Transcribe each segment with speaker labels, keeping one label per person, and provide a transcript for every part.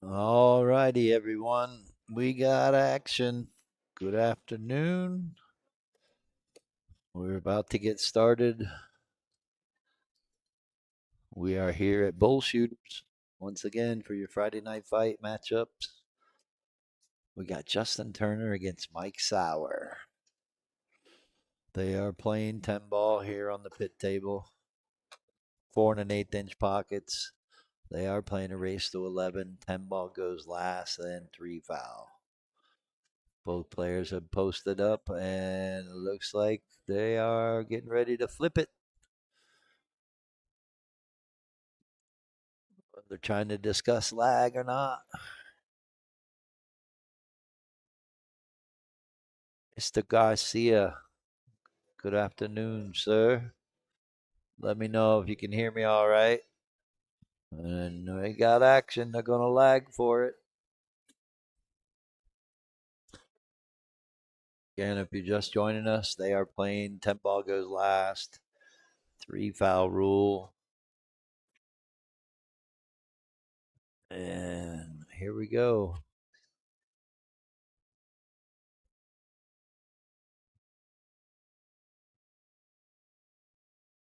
Speaker 1: All righty, everyone. We got action. Good afternoon. We're about to get started. We are here at Bull Shooters once again for your Friday night fight matchups. We got Justin Turner against Mike Sauer. They are playing 10 ball here on the pit table. 4 1/8 inch pockets. They are playing a race to 11. 10 ball goes last, then 3 foul. Both players have posted up, and it looks like they are getting ready to flip it. They're trying to discuss lag or not. Mr. Garcia, good afternoon, sir. Let me know if you can hear me all right. And we got action. They're going to lag for it. Again, if you're just joining us, they are playing 10 ball goes last. 3 foul rule. And here we go.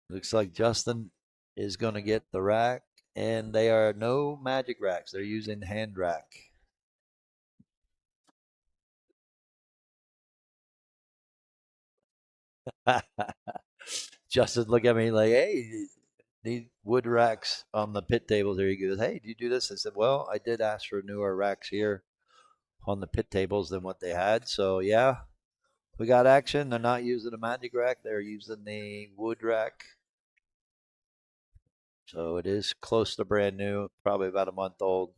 Speaker 1: Looks like Justin is going to get the rack, and they are no magic racks. They're using hand rack. Justin look at me like, hey, these wood racks on the pit tables there. He goes, hey, do you do this? I said, well, I did ask for newer racks here on the pit tables than what they had. So, yeah, we got action. They're not using a magic rack, they're using the wood rack. So it is close to brand new, probably about a month old.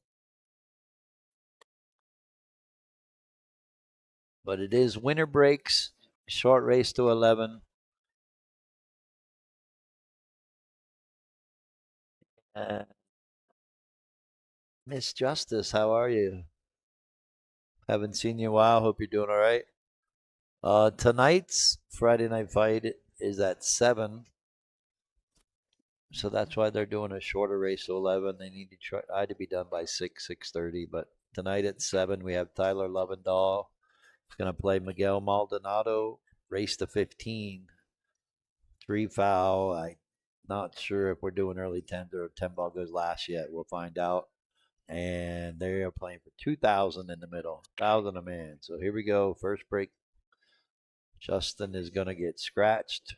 Speaker 1: But it is winter breaks, short race to 11. Uh, Miss Justice, how are you? Haven't seen you in a while. Hope you're doing all right. Tonight's Friday night fight is at 7, so that's why they're doing a shorter race to 11. They need to try to be done by 6:30. But tonight at 7, we have Tyler Lovendahl. He's going to play Miguel Maldonado. Race to 15, 3 foul. I'm not sure if we're doing early 10s or 10 ball goes last yet. We'll find out. And they are playing for 2,000 in the middle, 1,000 a man. So here we go. First break. Justin is going to get scratched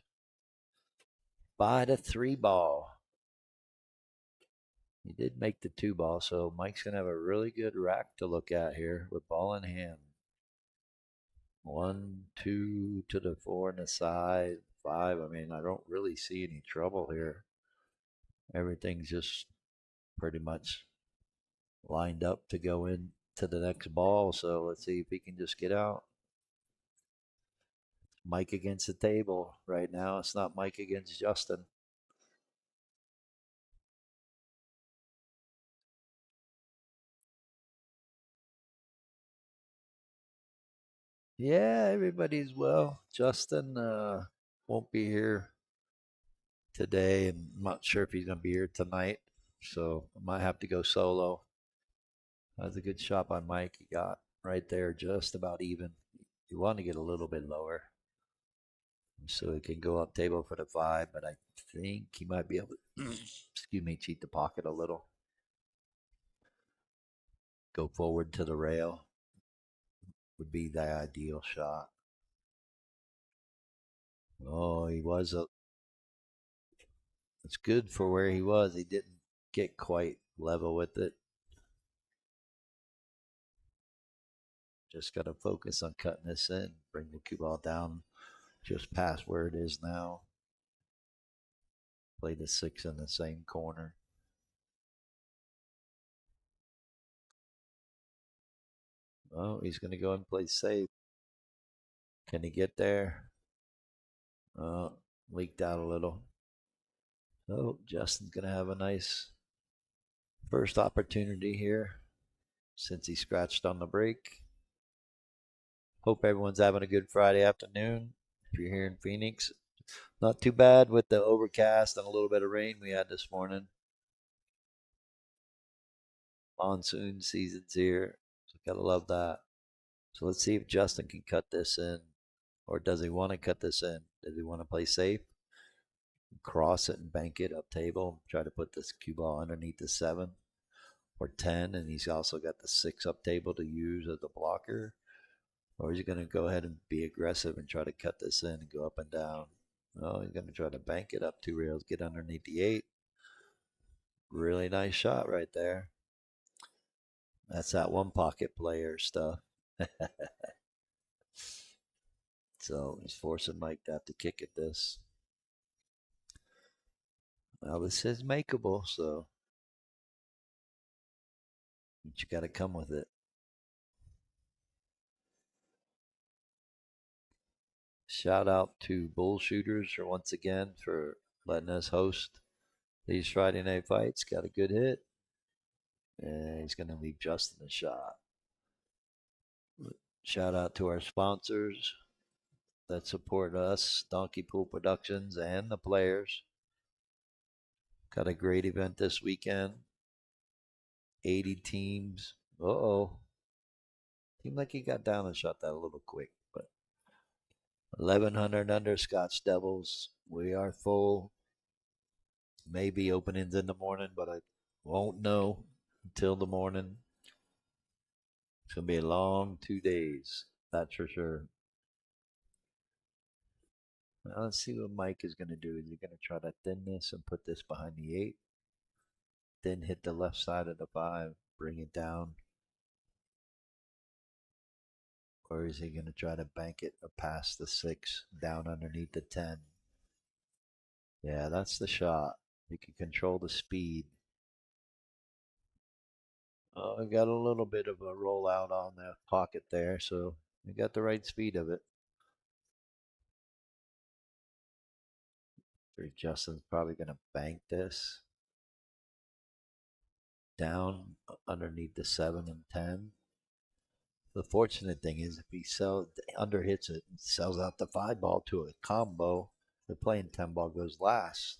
Speaker 1: by the 3 ball. He did make the 2 ball, so Mike's going to have a really good rack to look at here with ball in hand. 1, 2 to the 4 on the side, 5. I mean, I don't really see any trouble here. Everything's just pretty much lined up to go in to the next ball. So let's see if he can just get out. Mike against the table right now. It's not Mike against Justin. Yeah, everybody's well. Justin won't be here today, and I'm not sure if he's going to be here tonight. So I might have to go solo. That's a good shot by Mike. He got right there, just about even. You want to get a little bit lower so he can go up table for the 5, but I think he might be able to, excuse me, cheat the pocket a little. Go forward to the rail would be the ideal shot. Oh, he was a. It's good for where he was. He didn't get quite level with it. Just got to focus on cutting this in, bring the cue ball down just past where it is now. Play the 6 in the same corner. Oh, he's going to go and play safe. Can he get there? Leaked out a little. Oh, Justin's going to have a nice first opportunity here since he scratched on the break. Hope everyone's having a good Friday afternoon. If you're here in Phoenix, not too bad with the overcast and a little bit of rain we had this morning. Monsoon season's here. So gotta love that. So let's see if Justin can cut this in. Or does he want to cut this in? Does he want to play safe? Cross it and bank it up table. Try to put this cue ball underneath the 7 or 10. And he's also got the 6 up table to use as a blocker. Or is he going to go ahead and be aggressive and try to cut this in and go up and down? Oh, he's going to try to bank it up 2 rails, get underneath the 8. Really nice shot right there. That's that one pocket player stuff. So he's forcing Mike to have to kick at this. Well, this is makeable, so but you got to come with it. Shout out to Bull Shooters for once again for letting us host these Friday night fights. Got a good hit. And he's going to leave Justin a shot. Shout out to our sponsors that support us, Donkey Pool Productions, and the players. Got a great event this weekend. 80 teams. Uh-oh. Seemed like he got down and shot that a little quick, but 1,100 under Scotch Devils. We are full. Maybe openings in the morning, but I won't know until the morning. It's going to be a long 2 days. That's for sure. Now let's see what Mike is going to do. Is he going to try to thin this and put this behind the 8? Then hit the left side of the 5, bring it down. Or is he going to try to bank it past the 6, down underneath the 10? Yeah, that's the shot. He can control the speed. Oh, I got a little bit of a rollout on the pocket there, so we got the right speed of it. Justin's probably going to bank this down underneath the 7 and 10. The fortunate thing is if he underhits it and sells out the 5 ball to a combo, the playing 10 ball goes last.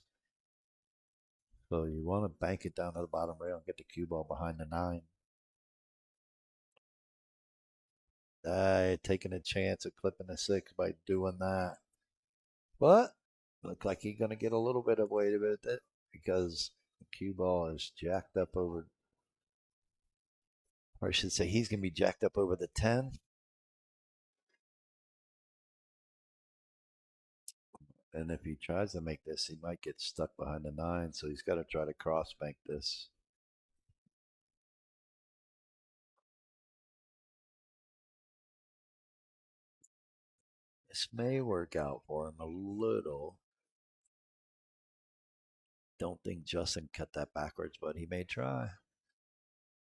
Speaker 1: So you want to bank it down to the bottom rail and get the cue ball behind the 9. Taking a chance of clipping the 6 by doing that. But look like he's going to get a little bit of weight with it because the cue ball is jacked up over, or I should say he's going to be jacked up over the 10. And if he tries to make this, he might get stuck behind the 9. So he's got to try to cross bank this. This may work out for him a little. Don't think Justin cut that backwards, but he may try.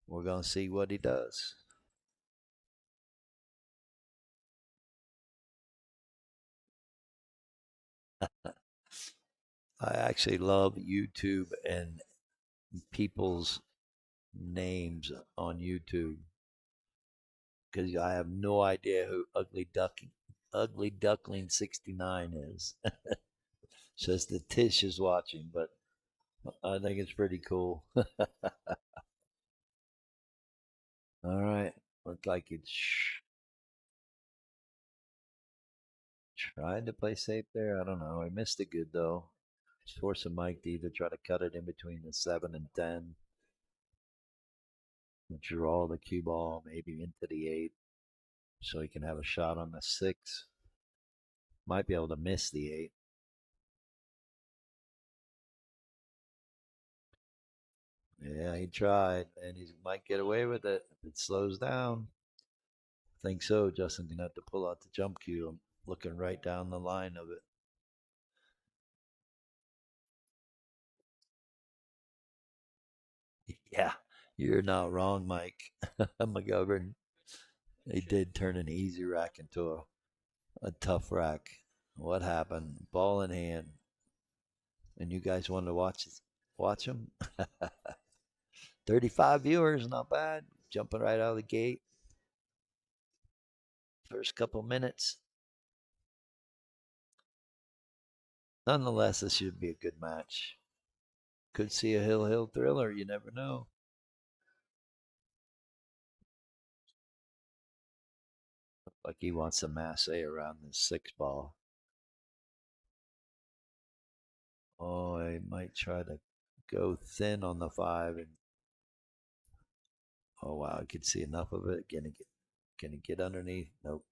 Speaker 1: We're going to see what he does. I actually love YouTube and people's names on YouTube because I have no idea who Ugly Duckling 69 is. Says the Tish is watching, but I think it's pretty cool. All right, looks like it's tried to play safe there. I don't know. I missed it good though. It's forcing Mike to either try to cut it in between the 7 and 10, draw the cue ball maybe into the 8, so he can have a shot on the 6. Might be able to miss the 8. Yeah, he tried, and he might get away with it if it slows down. I think so. Justin's gonna have to pull out the jump cue. I'm looking right down the line of it. Yeah, you're not wrong, Mike. McGovern. They did turn an easy rack into a tough rack. What happened? Ball in hand, and you guys wanted to watch them. 35 viewers, not bad. Jumping right out of the gate. First couple minutes. Nonetheless, this should be a good match. Could see a hill thriller. You never know. Like he wants a masse around the 6 ball. Oh, I might try to go thin on the 5 and oh wow, I could see enough of it. Can he get underneath? Nope.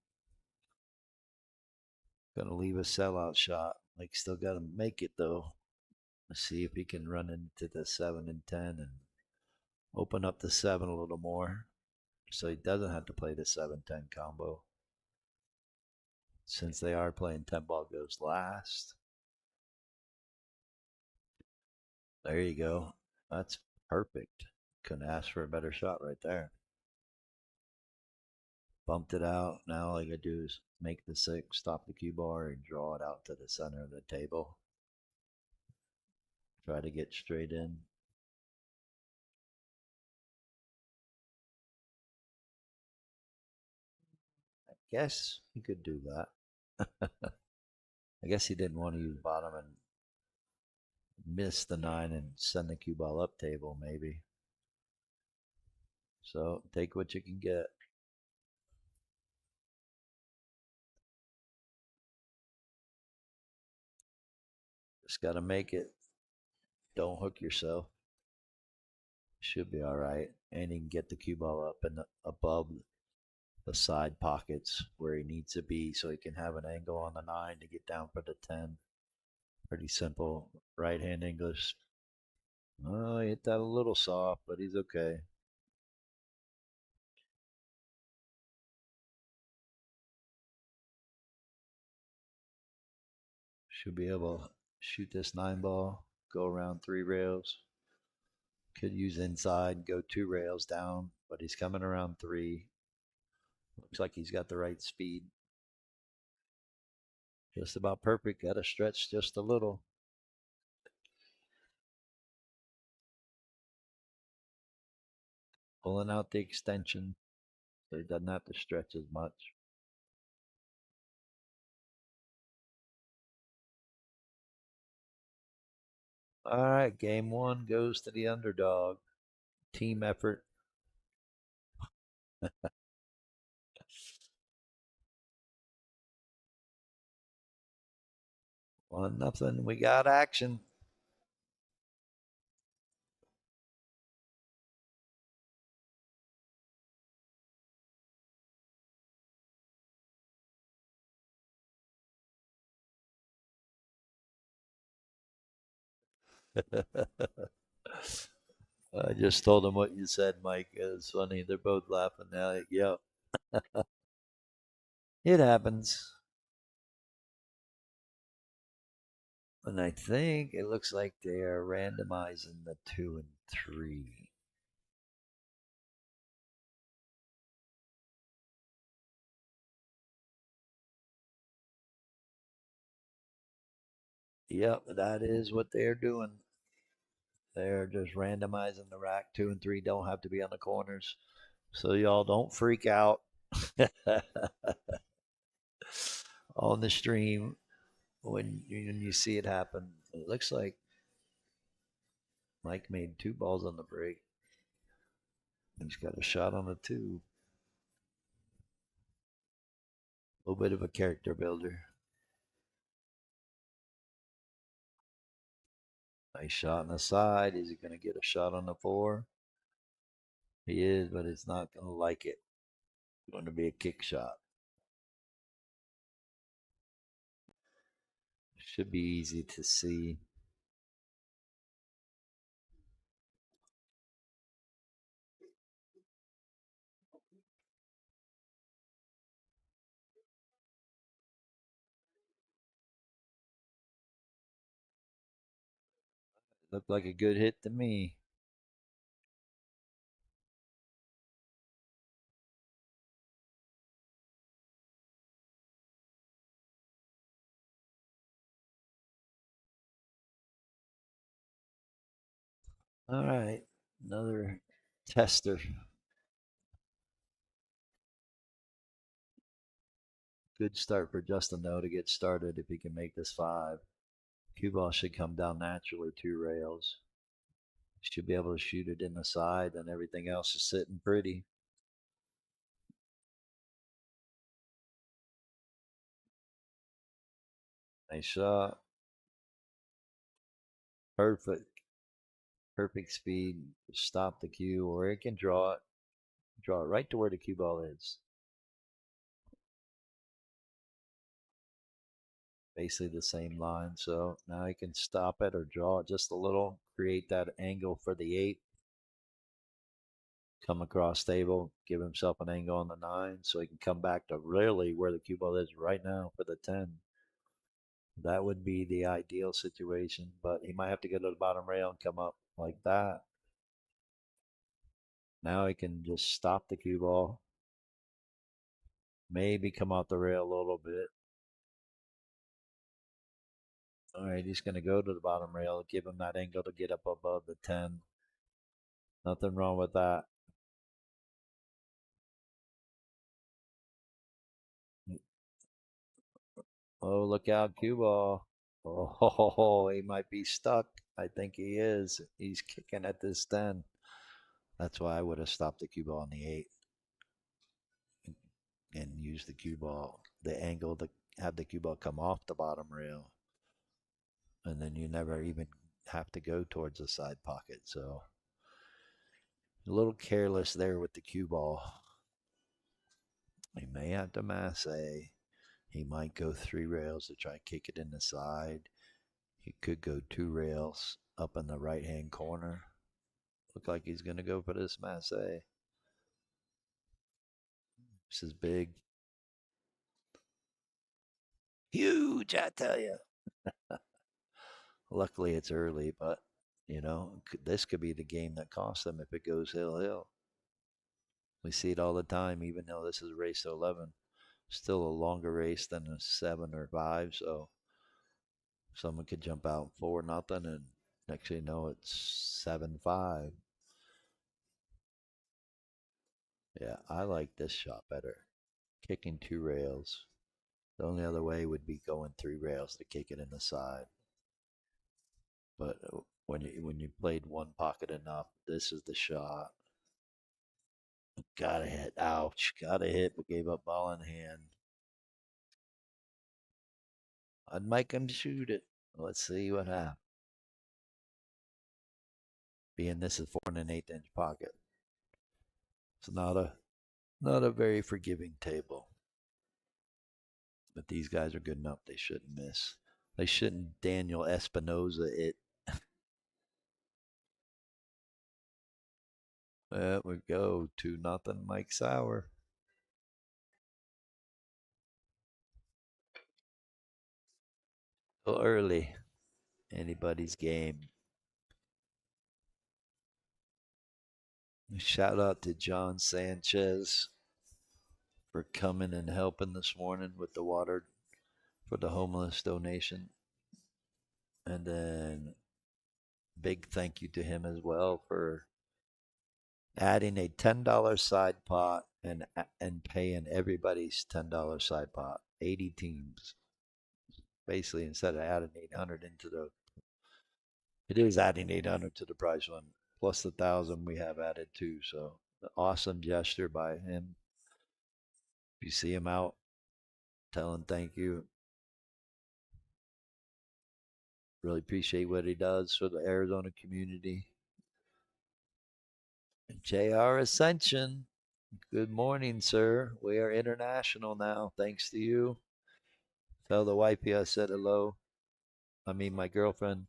Speaker 1: Gonna leave a sellout shot. Like still gotta make it though. Let's see if he can run into the 7 and 10 and open up the 7 a little more. So he doesn't have to play the 7-10 combo. Since they are playing 10 ball goes last. There you go. That's perfect. Couldn't ask for a better shot right there. Bumped it out. Now all I gotta do is make the 6, stop the cue bar, and draw it out to the center of the table. Try to get straight in. I guess he could do that. I guess he didn't want to use bottom and miss the 9 and send the cue ball up table, maybe. So take what you can get. Just got to make it. Don't hook yourself. Should be all right. And he can get the cue ball up and above the side pockets where he needs to be so he can have an angle on the 9 to get down for the 10. Pretty simple right hand English. Oh, he hit that a little soft, but he's okay. Should be able to shoot this 9 ball, go around 3 rails. Could use inside, go 2 rails down, but he's coming around 3. Looks like he's got the right speed. Just about perfect. Got to stretch just a little. Pulling out the extension so he doesn't have to stretch as much. All right, game 1 goes to the underdog. Team effort. 1-0. We got action. I just told him what you said, Mike. It's funny. They're both laughing now. Yep. It happens. And I think it looks like they are randomizing the 2 and 3. Yep, that is what they're doing. They're just randomizing the rack. 2 and 3 don't have to be on the corners. So y'all don't freak out on the stream when you see it happen. It looks like Mike made 2 balls on the break. He's got a shot on the 2. A little bit of a character builder. Nice shot on the side. Is he going to get a shot on the 4? He is, but it's not going to like it. It's going to be a kick shot. Should be easy to see. Looked like a good hit to me. All right, another tester. Good start for Justin though to get started if he can make this 5. Cue ball should come down naturally 2 rails. Should be able to shoot it in the side, and everything else is sitting pretty. Nice shot. Perfect. Perfect speed. Stop the cue, or it can draw it. Draw it right to where the cue ball is. Basically the same line. So now he can stop it or draw it just a little, create that angle for the 8, come across table, give himself an angle on the 9 so he can come back to really where the cue ball is right now for the 10. That would be the ideal situation, but he might have to go to the bottom rail and come up like that. Now he can just stop the cue ball, maybe come off the rail a little bit. All right, he's going to go to the bottom rail, give him that angle to get up above the 10. Nothing wrong with that. Oh, look out, cue ball. Oh, he might be stuck. I think he is. He's kicking at this 10. That's why I would have stopped the cue ball on the 8 and used the cue ball, the angle to have the cue ball come off the bottom rail. And then you never even have to go towards the side pocket. So a little careless there with the cue ball. He may have to masse. He might go 3 rails to try and kick it in the side. He could go 2 rails up in the right hand corner. Look like he's going to go for this masse. This is big. Huge, I tell you. Luckily, it's early, but, this could be the game that costs them if it goes hill. We see it all the time, even though this is race 11. Still a longer race than a 7 or 5, so someone could jump out 4-0, and next thing you know, it's 7-5. Yeah, I like this shot better. Kicking 2 rails. The only other way would be going 3 rails to kick it in the side. But when you played one pocket enough, this is the shot. Gotta hit. Ouch. Gotta hit, but gave up ball in hand. I'd make him shoot it. Let's see what happens. Being this is 4 1/8 inch pocket. It's not a very forgiving table. But these guys are good enough. They shouldn't miss. They shouldn't Daniel Espinosa it. There we go. 2-0 Mike Sauer. So early. Anybody's game. Shout out to John Sanchez for coming and helping this morning with the water for the homeless donation. And then big thank you to him as well for adding a $10 side pot and paying everybody's $10 side pot. 80 teams. Basically, instead of adding 800 into the, it is adding 800 to the prize fund plus the 1,000 we have added too. So awesome gesture by him. If you see him out, tell him thank you. Really appreciate what he does for the Arizona community. JR Ascension, good morning, sir. We are international now, thanks to you. Tell the wifey I said hello. I mean, my girlfriend.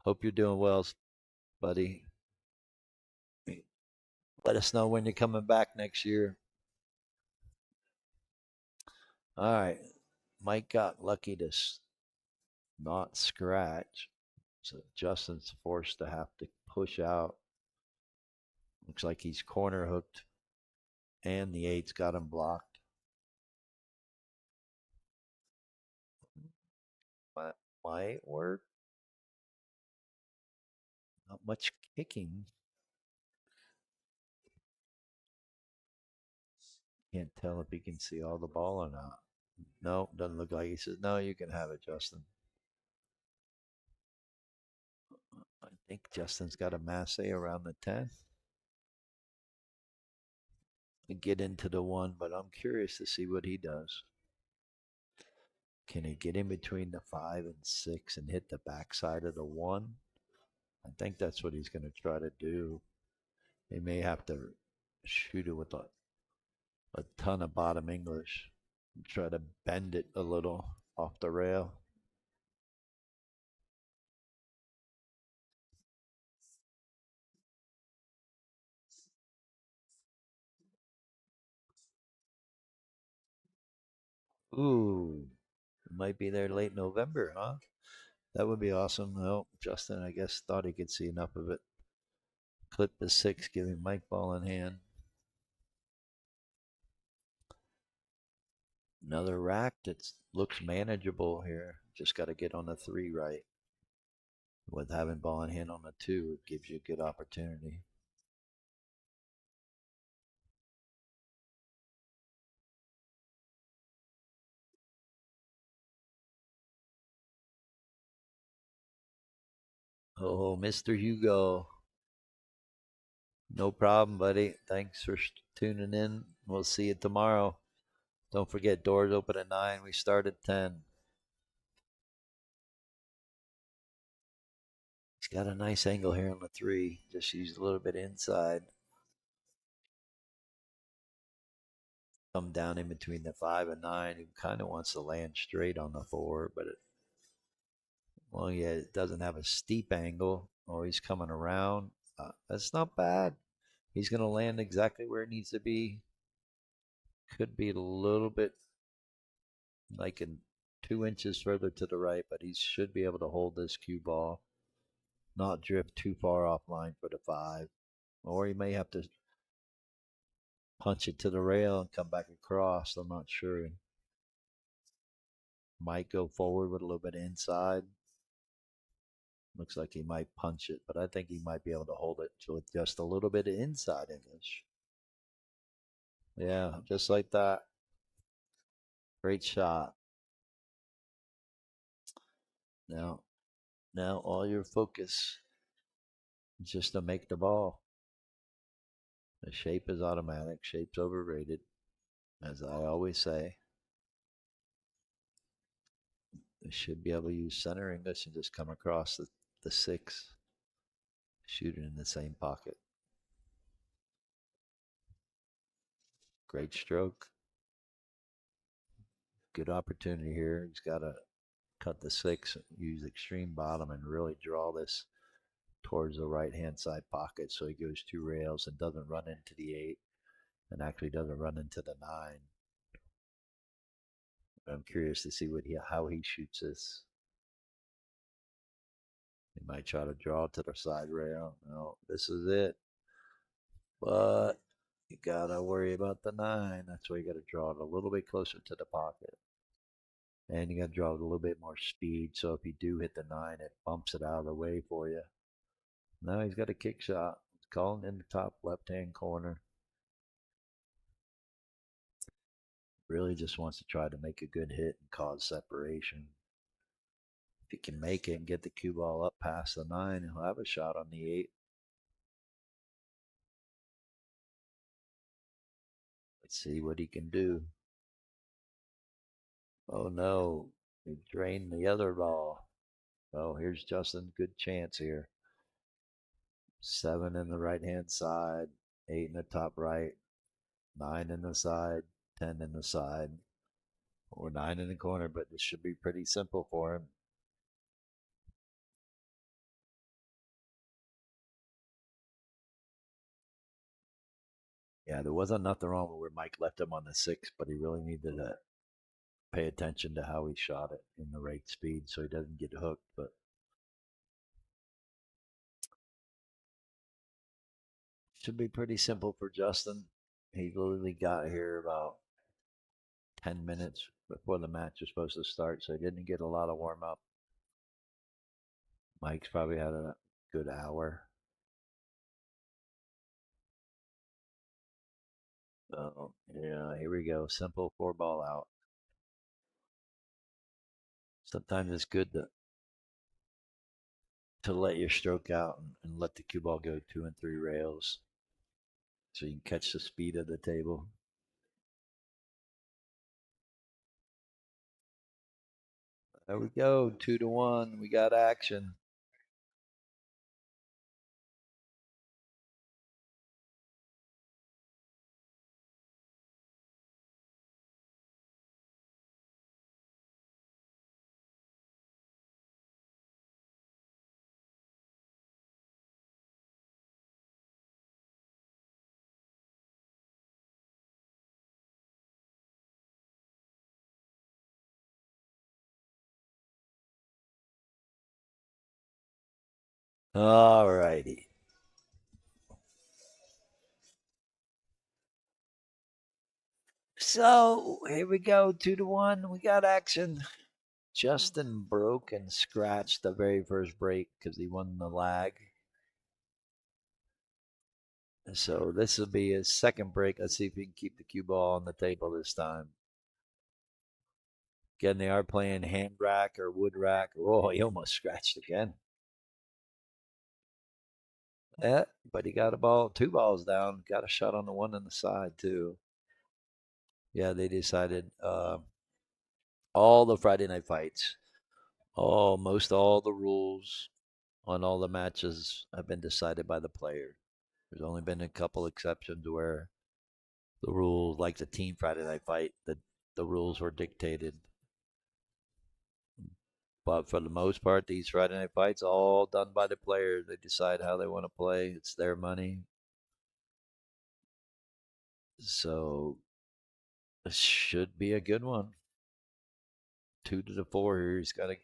Speaker 1: Hope you're doing well, buddy. Let us know when you're coming back next year. All right. Mike got lucky to not scratch. So Justin's forced to have to push out. Looks like he's corner hooked, and the 8's got him blocked. Might work. Not much kicking. Can't tell if he can see all the ball or not. No, doesn't look like he says, no, you can have it, Justin. I think Justin's got a masse around the 10. And get into the 1, but I'm curious to see what he does. Can he get in between the 5 and 6 and hit the backside of the 1? I think that's what he's going to try to do. He may have to shoot it with a ton of bottom English. Try to bend it a little off the rail. Ooh, might be there late November, huh? That would be awesome. Well, Justin, I guess, thought he could see enough of it. Clip the 6, giving Mike ball in hand. Another rack that looks manageable here. Just got to get on the 3 right. With having ball in hand on the 2, it gives you a good opportunity. Oh, Mr. Hugo. No problem, buddy. Thanks for tuning in. We'll see you tomorrow. Don't forget, doors open at 9. We start at 10. He's got a nice angle here on the 3. Just use a little bit inside. Come down in between the 5 and 9. He kind of wants to land straight on the 4, but well, yeah, it doesn't have a steep angle. Oh, he's coming around. That's not bad. He's going to land exactly where it needs to be. Could be a little bit like in 2 inches further to the right, but he should be able to hold this cue ball, not drift too far offline for the 5. Or he may have to punch it to the rail and come back across. I'm not sure. Might go forward with a little bit of inside. Looks like he might punch it, but I think he might be able to hold it with just a little bit of inside English. Yeah, just like that. Great shot. Now, now all your focus is just to make the ball. The shape is automatic. Shape's overrated, as I always say. You should be able to use center English and just come across the 6, shoot it in the same pocket. Great stroke. Good opportunity here. He's got to cut the 6, use extreme bottom, and really draw this towards the right-hand side pocket so he goes 2 rails and doesn't run into the 8 and actually doesn't run into the 9. I'm curious to see how he shoots this. He might try to draw it to the side rail. No, this is it. But you gotta worry about the 9. That's why you gotta draw it a little bit closer to the pocket. And you gotta draw it a little bit more speed, so if you do hit the 9, it bumps it out of the way for you. Now he's got a kick shot. It's calling in the top left-hand corner. Really just wants to try to make a good hit and cause separation. If he can make it and get the cue ball up past the 9, he'll have a shot on the 8. Let's see what he can do. Oh no, he drained the other ball. Oh, here's Justin. Good chance here. 7 in the right-hand side, 8 in the top right, 9 in the side, 10 in the side, or 9 in the corner, but this should be pretty simple for him. Yeah, there wasn't nothing wrong with where Mike left him on the 6, but he really needed to pay attention to how he shot it in the right speed so he doesn't get hooked. But should be pretty simple for Justin. He literally got here about 10 minutes before the match was supposed to start, so he didn't get a lot of warm up. Mike's probably had a good hour. Oh, yeah, here we go. Simple 4 ball out. Sometimes it's good to let your stroke out and let the cue ball go 2 and 3 rails so you can catch the speed of the table. There we go. 2-1. We got action. All righty. So here we go. 2-1. We got action. Justin broke and scratched the very first break because he won the lag. So this will be his second break. Let's see if he can keep the cue ball on the table this time. Again, they are playing hand rack or wood rack. Oh, he almost scratched again. Yeah, but he got a ball, two balls down. Got a shot on the one on the side too. Yeah, they decided all the Friday night fights, almost all the rules on all the matches have been decided by the player. There's only been a couple exceptions where the rules, like the team Friday night fight, the rules were dictated. But for the most part, these Friday night fights all done by the players. They decide how they want to play. It's their money. So it should be a good one. 2-4 here. He's got to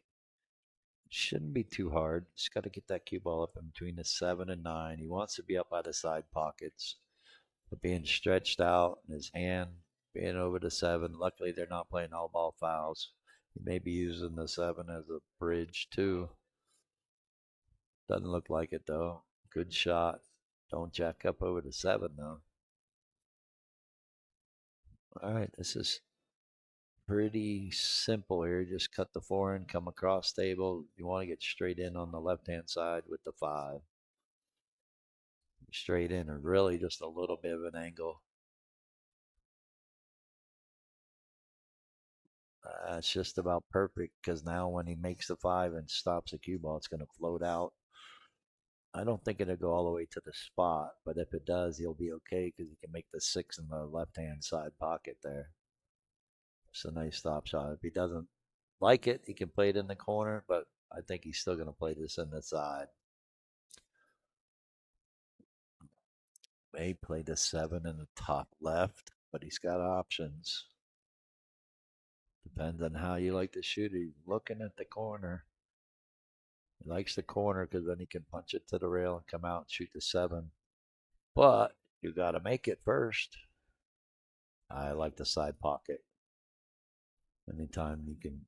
Speaker 1: shouldn't be too hard. He's got to get that cue ball up in between the 7 and 9. He wants to be up by the side pockets, but being stretched out and his hand being over the 7. Luckily, they're not playing all ball fouls. He may be using the 7 as a bridge too. Doesn't look like it though. Good shot. Don't jack up over the 7 though. All right, this is pretty simple here. Just cut the 4 in, come across table. You want to get straight in on the left-hand side with the 5. Straight in, or really just a little bit of an angle. It's just about perfect because now when he makes the 5 and stops the cue ball, it's going to float out. I don't think it'll go all the way to the spot, but if it does, he'll be okay because he can make the 6 in the left-hand side pocket there. It's a nice stop shot. If he doesn't like it, he can play it in the corner, but I think he's still going to play this in the side. May play the 7 in the top left, but he's got options. Depends on how you like to shoot. He's looking at the corner. He likes the corner because then he can punch it to the rail and come out and shoot the 7. But you got to make it first. I like the side pocket. Anytime you can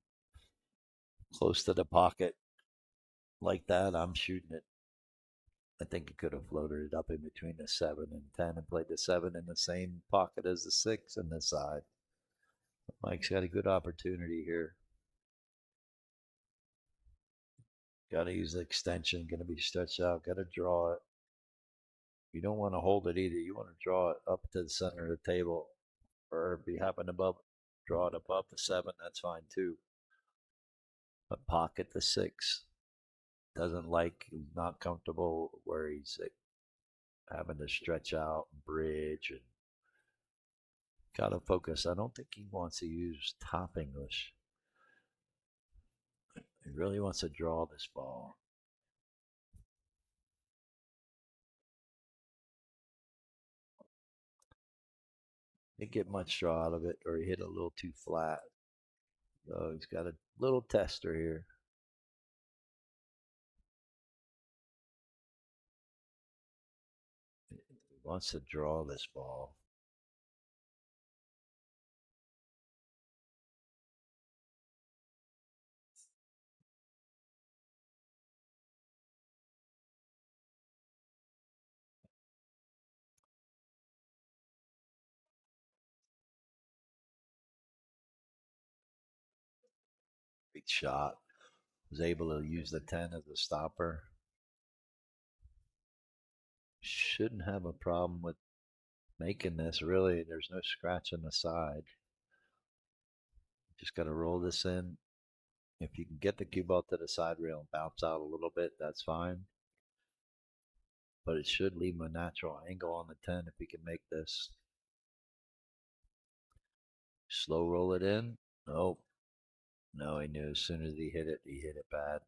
Speaker 1: close to the pocket like that, I'm shooting it. I think he could have floated it up in between the 7 and 10 and played the 7 in the same pocket as the 6 in the side. Mike's got a good opportunity here. Got to use the extension. Going to be stretched out. Got to draw it. You don't want to hold it either. You want to draw it up to the center of the table, or if you happen above, draw it above the 7. That's fine too. But pocket the 6. Doesn't like, he's not comfortable where he's having to stretch out and bridge and got to focus. I don't think he wants to use top English. He really wants to draw this ball. Didn't get much draw out of it, or he hit a little too flat. So he's got a little tester here. He wants to draw this ball. Big shot. Was able to use the 10 as a stopper. Shouldn't have a problem with making this, really. There's no scratch on the side. Just got to roll this in. If you can get the cue ball to the side rail and bounce out a little bit, that's fine. But it should leave him a natural angle on the 10 if he can make this. Slow roll it in. Nope. No, he knew as soon as he hit it bad.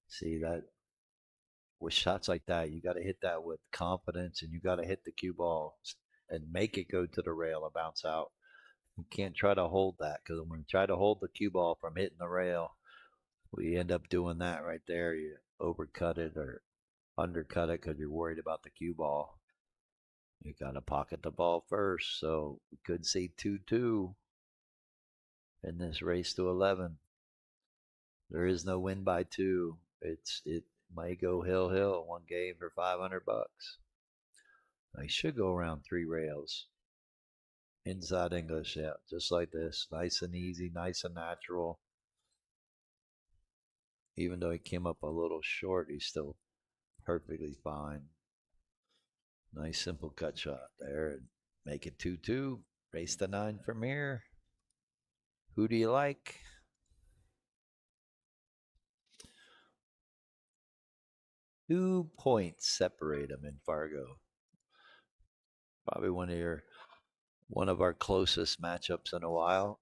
Speaker 1: See that with shots like that, you got to hit that with confidence, and you got to hit the cue ball and make it go to the rail and bounce out. You can't try to hold that, because when you try to hold the cue ball from hitting the rail, we end up doing that right there. You overcut it or undercut it because you're worried about the cue ball. You got to pocket the ball first. So we could see 2-2 in this race to 11. There is no win by two. It might go hill one game for $500. I should go around three rails. Inside English, yeah, just like this. Nice and easy, nice and natural. Even though he came up a little short, he's still perfectly fine. Nice simple cut shot there. And make it 2-2. Race to 9 from here. Who do you like? 2 points separate them in Fargo. Probably one of our closest matchups in a while.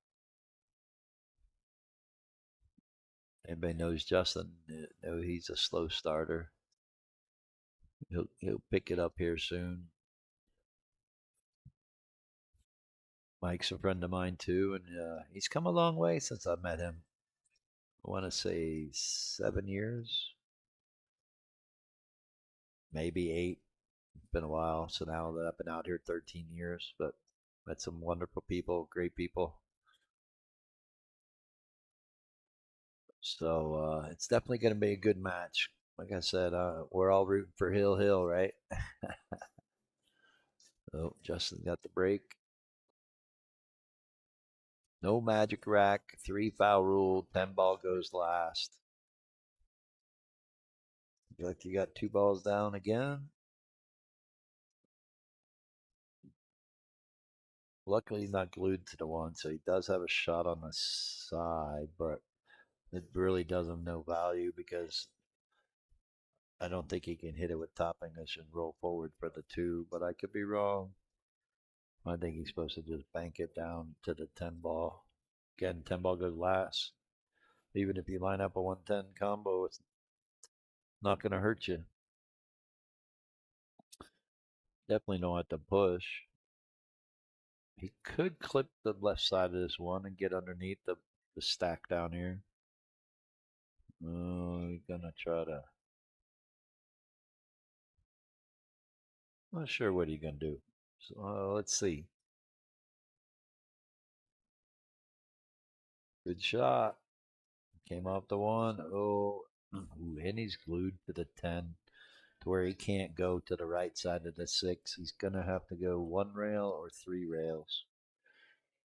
Speaker 1: Everybody knows Justin. Know he's a slow starter. He'll pick it up here soon. Mike's a friend of mine too, and he's come a long way since I met him. I want to say 7 years, maybe 8. It's been a while. So now that I've been out here 13 years, but met some wonderful people, great people. So it's definitely going to be a good match. Like I said, we're all rooting for Hill, right? Oh, Justin got the break. No magic rack, 3 foul rule, 10 ball goes last. Feel like you got 2 balls down again. Luckily, he's not glued to the one, so he does have a shot on the side, but it really does him no value because I don't think he can hit it with top English and roll forward for the 2, but I could be wrong. I think he's supposed to just bank it down to the 10 ball. Again, 10 ball goes last. Even if you line up a 110 combo, it's not going to hurt you. Definitely don't have to push. He could clip the left side of this one and get underneath the stack down here. Oh, he's going to try to. Not sure what he's going to do. So let's see. Good shot. Came off the one. Oh, and he's glued to the 10 to where he can't go to the right side of the 6. He's going to have to go 1 rail or 3 rails.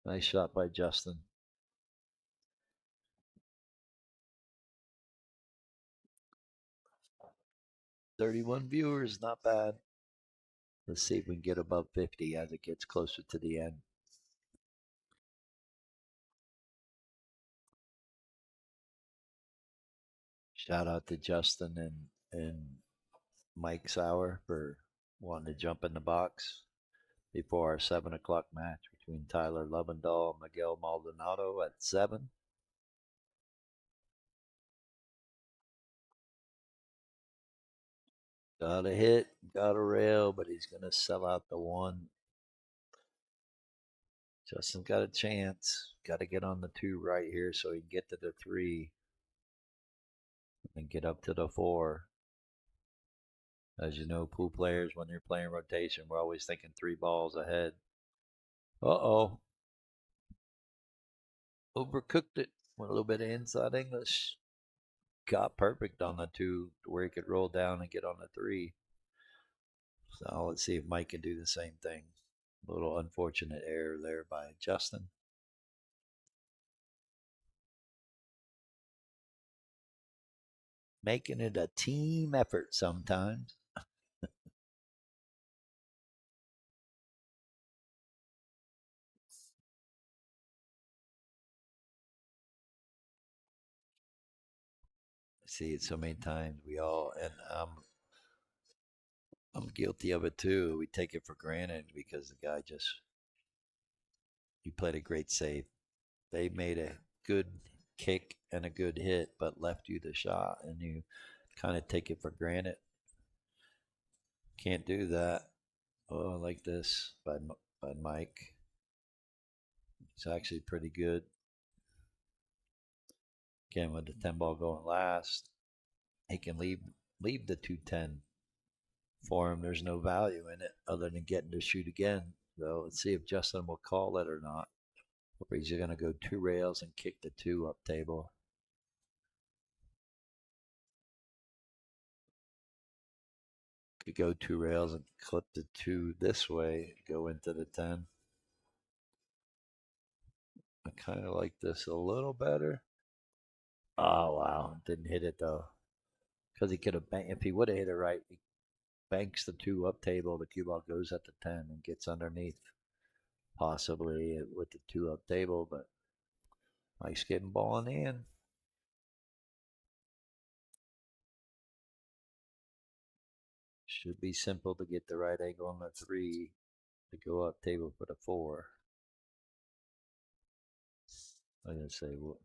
Speaker 1: Nice shot by Justin. 31 viewers, not bad. Let's see if we can get above 50 as it gets closer to the end. Shout out to Justin and Mike Sauer for wanting to jump in the box before our 7 o'clock match between Tyler Lovendahl and Miguel Maldonado at 7. Got a hit, got a rail, but he's going to sell out the 1. Justin's got a chance. Got to get on the 2 right here so he can get to the 3 and get up to the 4. As you know, pool players, when they're playing rotation, we're always thinking 3 balls ahead. Uh-oh. Overcooked it. Went a little bit of inside English. Got perfect on the 2 where he could roll down and get on the 3. So let's see if Mike can do the same thing. A little unfortunate error there by Justin. Making it a team effort sometimes. see it so many times. We all, and I'm guilty of it too. We take it for granted because the guy just, he played a great save. They made a good kick and a good hit, but left you the shot, and you kind of take it for granted. Can't do that. Oh, I like this by Mike. It's actually pretty good. Again, with the 10 ball going last, he can leave the 210 for him. There's no value in it other than getting to shoot again. So let's see if Justin will call it or not. Or he's going to go two rails and kick the two up table. Could go two rails and clip the two this way, go into the 10. I kind of like this a little better. Oh, wow. Didn't hit it though. Because he could have banked, if he would have hit it right, he banks the two up table. The cue ball goes at the 10 and gets underneath, possibly with the two up table. But Mike's getting ball in the end. Should be simple to get the right angle on the 3 to go up table for the 4. I'm going to say, well,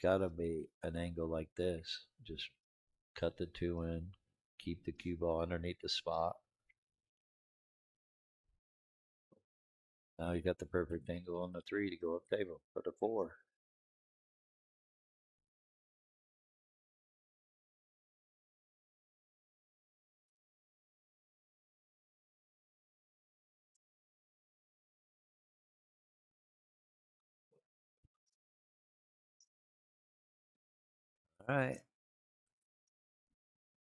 Speaker 1: gotta be an angle like this. Just cut the 2 in, keep the cue ball underneath the spot. Now you got the perfect angle on the 3 to go up table for the 4. All right.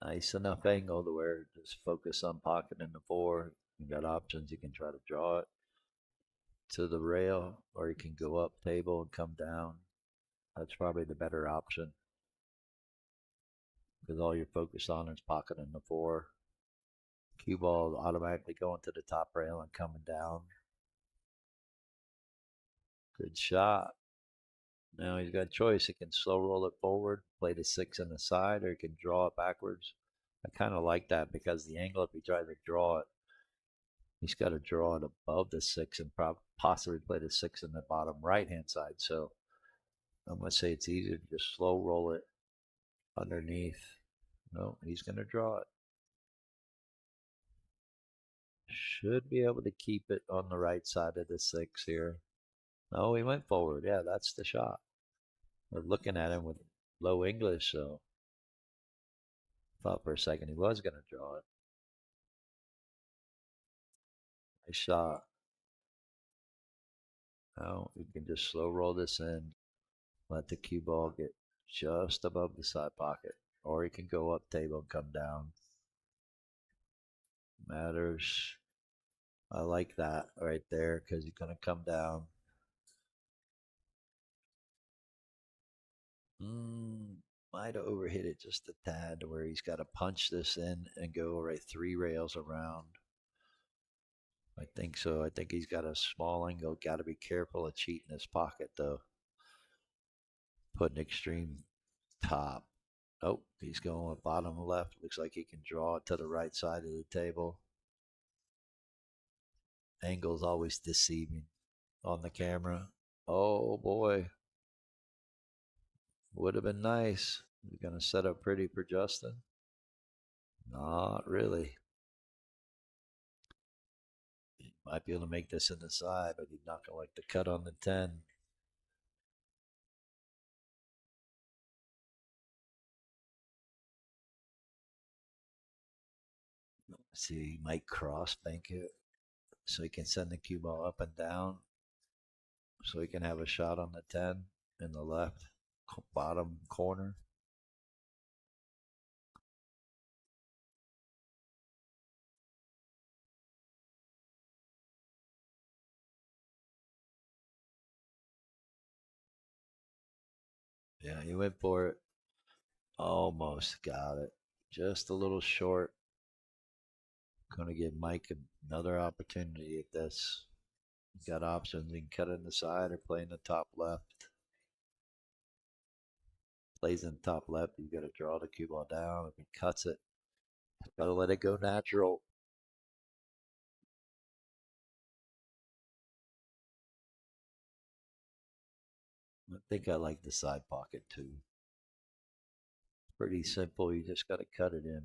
Speaker 1: Nice enough angle to where just focus on pocketing the 4. You got options. You can try to draw it to the rail, or you can go up table and come down. That's probably the better option because all you're focused on is pocketing the 4. Cue ball automatically going to the top rail and coming down. Good shot. Now he's got a choice. He can slow roll it forward, play the 6 on the side, or he can draw it backwards. I kind of like that because the angle, if he tries to draw it, he's got to draw it above the 6 and possibly play the 6 in the bottom right hand side. So I'm going to say it's easier to just slow roll it underneath. No, he's going to draw it. Should be able to keep it on the right side of the 6 here. No, he went forward. Yeah, that's the shot. We're looking at him with low English, so thought for a second he was going to draw it. Nice shot. Now we can just slow roll this in, let the cue ball get just above the side pocket, or he can go up table and come down. Matters. I like that right there because he's going to come down. Might have overhit it just a tad to where he's got to punch this in and go right 3 rails around. I think so. I think he's got a small angle. Got to be careful of cheating his pocket though. Putting extreme top. Oh, he's going with bottom left. Looks like he can draw it to the right side of the table. Angle's always deceiving on the camera. Oh boy. Would have been nice. We're going to set up pretty for Justin. Not really. He might be able to make this in the side, but he's not going to like the cut on the 10. See, he might cross bank it so he can send the cue ball up and down so he can have a shot on the 10 in the left bottom corner. Yeah, he went for it. Almost got it. Just a little short. Going to give Mike another opportunity at this. He's got options. He can cut in the side or play in the top left. Plays in top left. You got to draw the cue ball down. If he cuts it, got to let it go natural. I think I like the side pocket too. Pretty simple. You just got to cut it in.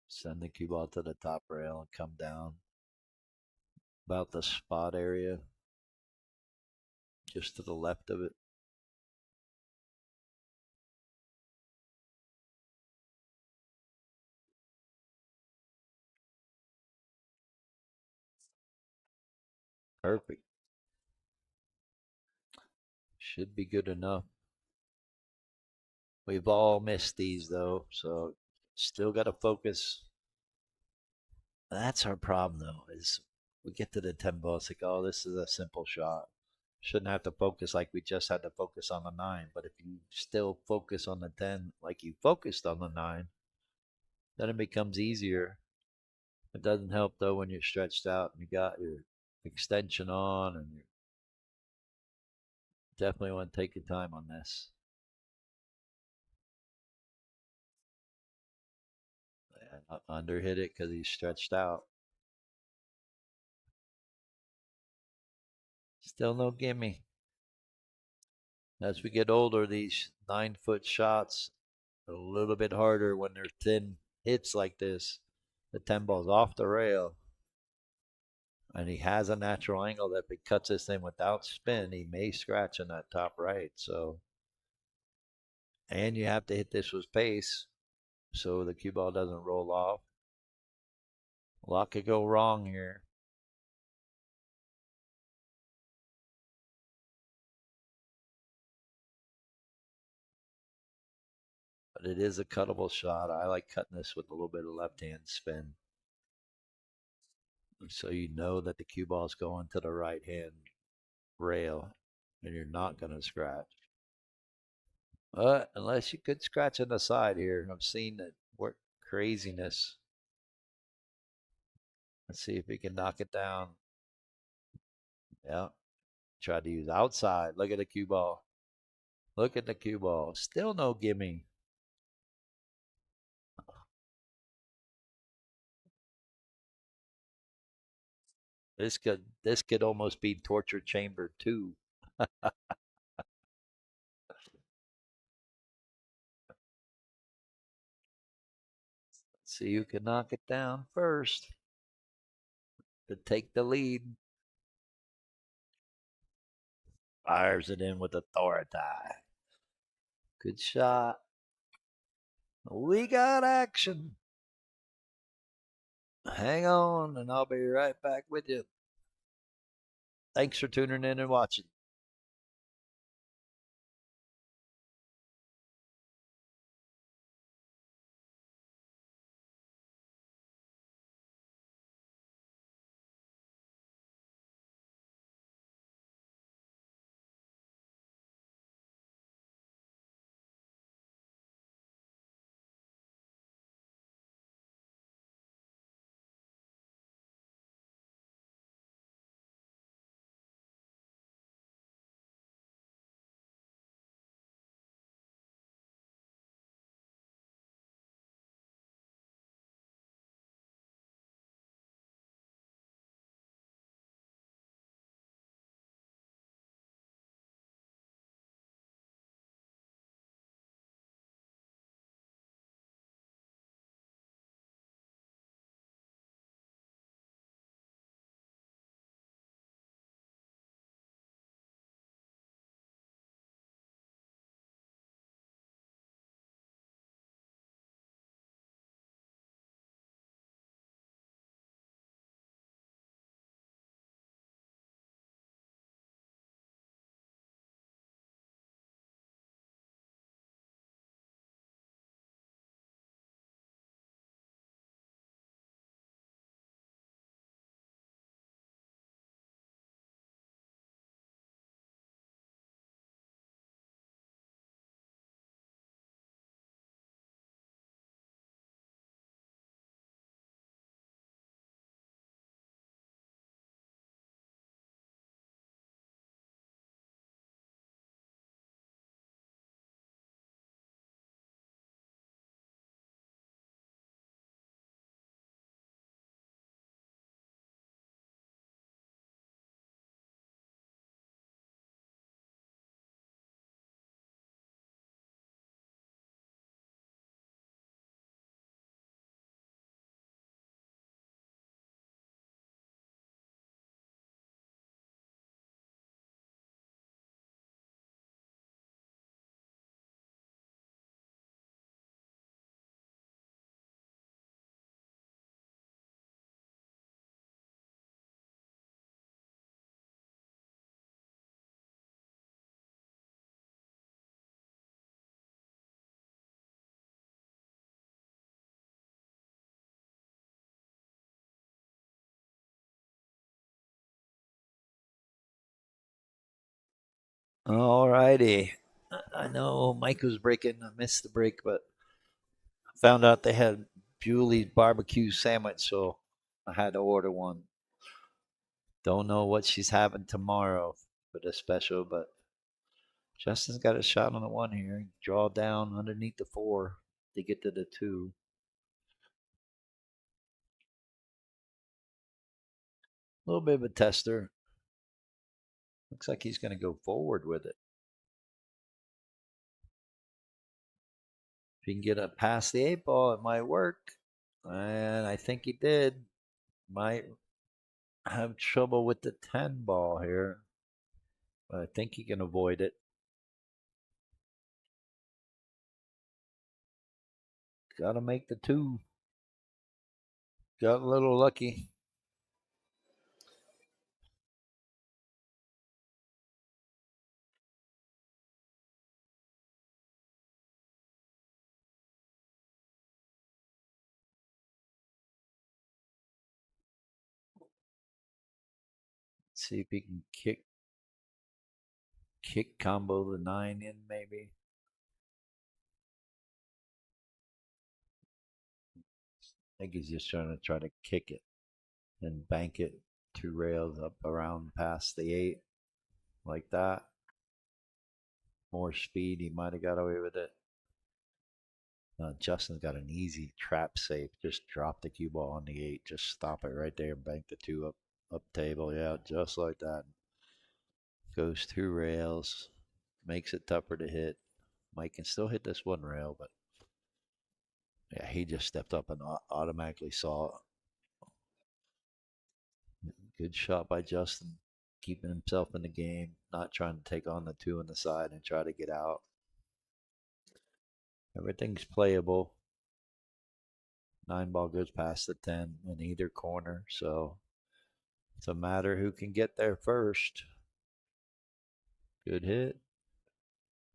Speaker 1: Send the cue ball to the top rail and come down about the spot area, just to the left of it. Perfect. Should be good enough. We've all missed these though, so still got to focus. That's our problem though, is we get to the 10 ball, it's like, oh, this is a simple shot. Shouldn't have to focus like we just had to focus on the 9. But if you still focus on the 10 like you focused on the 9, then it becomes easier. It doesn't help though when you're stretched out and you got your extension on, and you definitely want to take your time on this. And underhit it because he's stretched out. Still no gimme. As we get older, these 9-foot shots are a little bit harder when they're thin hits like this. The 10 ball's off the rail, and he has a natural angle that if he cuts this thing without spin, he may scratch in that top right. So, and you have to hit this with pace so the cue ball doesn't roll off. A lot could go wrong here. But it is a cuttable shot. I like cutting this with a little bit of left-hand spin. So you know that the cue ball is going to the right-hand rail and you're not going to scratch. But unless you could scratch on the side here, I've seen that work craziness. Let's see if we can knock it down. Yeah. Try to use outside. Look at the cue ball. Look at the cue ball. Still no gimme. This could almost be torture chamber 2. See who can knock it down first to take the lead. Fires it in with authority. Good shot. We got action. Hang on, and I'll be right back with you. Thanks for tuning in and watching. All righty. I know Mike was breaking. I missed the break, but I found out they had Julie's barbecue sandwich, so I had to order one. Don't know what she's having tomorrow for the special, but Justin's got a shot on the one here. Draw down underneath the four to get to the two. A little bit of a tester. Looks like he's going to go forward with it. If he can get it past the eight ball, it might work. And I think he did. Might have trouble with the 10 ball here. But I think he can avoid it. Got to make the two. Got a little lucky. See if he can kick combo the nine in maybe. I think he's just trying to kick it and bank it two rails up around past the eight like that. More speed, he might have got away with it. Justin's got an easy trap safe. Just drop the cue ball on the eight. Just stop it right there and bank the two up table. Yeah, just like that. Goes two rails. Makes it tougher to hit. Mike can still hit this one rail, but yeah, he just stepped up and automatically saw it. Good shot by Justin, keeping himself in the game, not trying to take on the two on the side and try to get out. Everything's playable. Nine ball goes past the 10 in either corner, so it's a matter who can get there first. Good hit.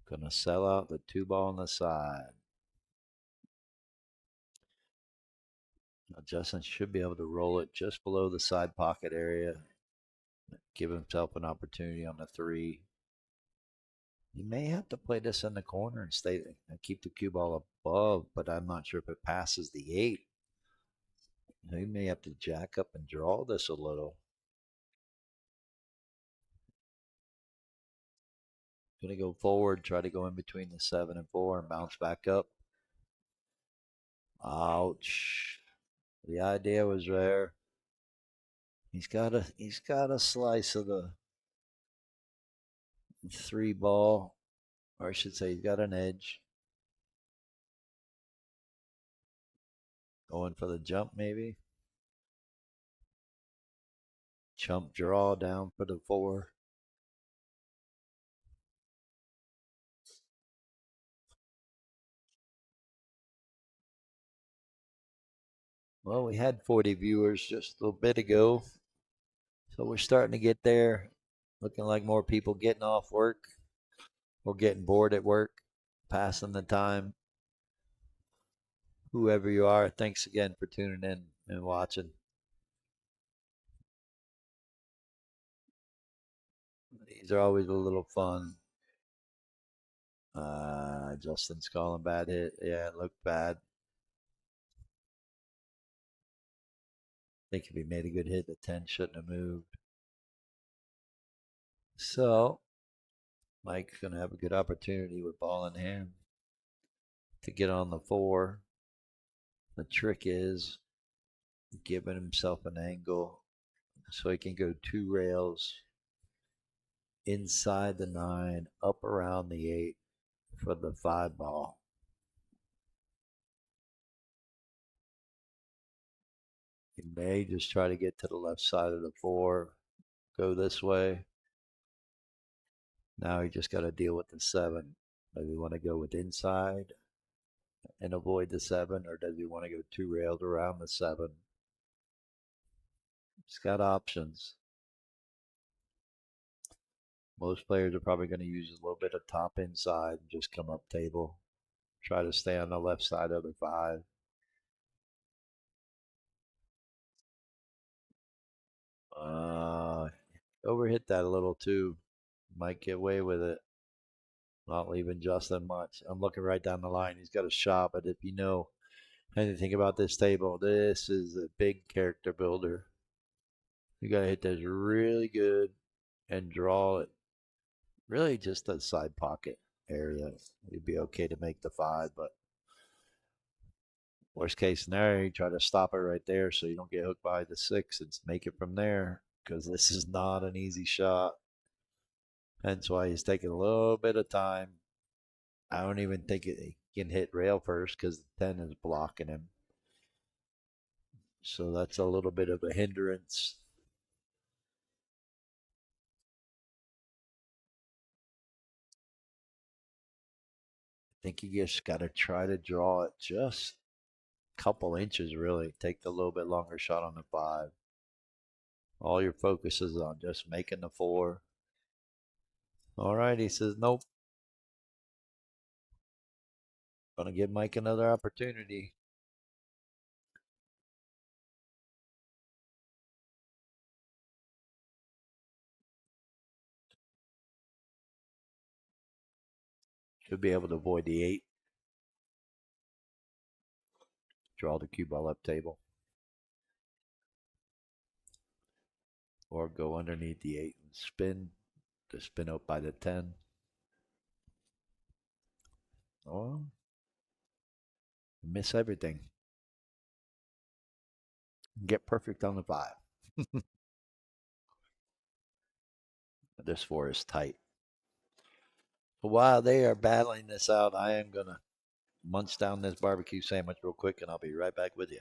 Speaker 1: Gonna sell out the two ball on the side. Now Justin should be able to roll it just below the side pocket area. Give himself an opportunity on the three. You may have to play this in the corner and stay and keep the cue ball above, but I'm not sure if it passes the eight. You may have to jack up and draw this a little. Gonna go forward, try to go in between the 7 and 4 and bounce back up. Ouch. The idea was there. He's got a slice of the three ball, or I should say he's got an edge. Going for the jump maybe. Chump draw down for the four. Well, we had 40 viewers just a little bit ago. So we're starting to get there. Looking like more people getting off work or getting bored at work, passing the time. Whoever you are, thanks again for tuning in and watching. These are always a little fun. Justin's calling bad hit. Yeah, it looked bad. I think if he made a good hit, the 10 shouldn't have moved. So Mike's going to have a good opportunity with ball in hand to get on the four. The trick is giving himself an angle so he can go two rails inside the nine, up around the eight for the five ball. He may just try to get to the left side of the four, go this way. Now he just got to deal with the seven. Does he want to go with inside and avoid the seven, or does he want to go two rails around the seven? He's got options. Most players are probably going to use a little bit of top inside and just come up table. Try to stay on the left side of the five. Overhit that a little too. Might get away with it. Not leaving Justin much. I'm looking right down the line. He's got a shot, but if you know anything about this table, this is a big character builder. You got to hit this really good and draw it really just a side pocket area. You'd be okay to make the five, but worst case scenario, you try to stop it right there so you don't get hooked by the six and make it from there because this is not an easy shot. Hence why he's taking a little bit of time. I don't even think he can hit rail first because the 10 is blocking him. So that's a little bit of a hindrance. I think you just got to try to draw it just a couple inches, really. Take the little bit longer shot on the five. All your focus is on just making the four. All right, he says, nope. Gonna give Mike another opportunity. Should be able to avoid the eight. Draw the cue ball up table. Or go underneath the eight and spin to spin out by the 10. Or miss everything. Get perfect on the five. This four is tight. So while they are battling this out, I am going to munch down this barbecue sandwich real quick and I'll be right back with you.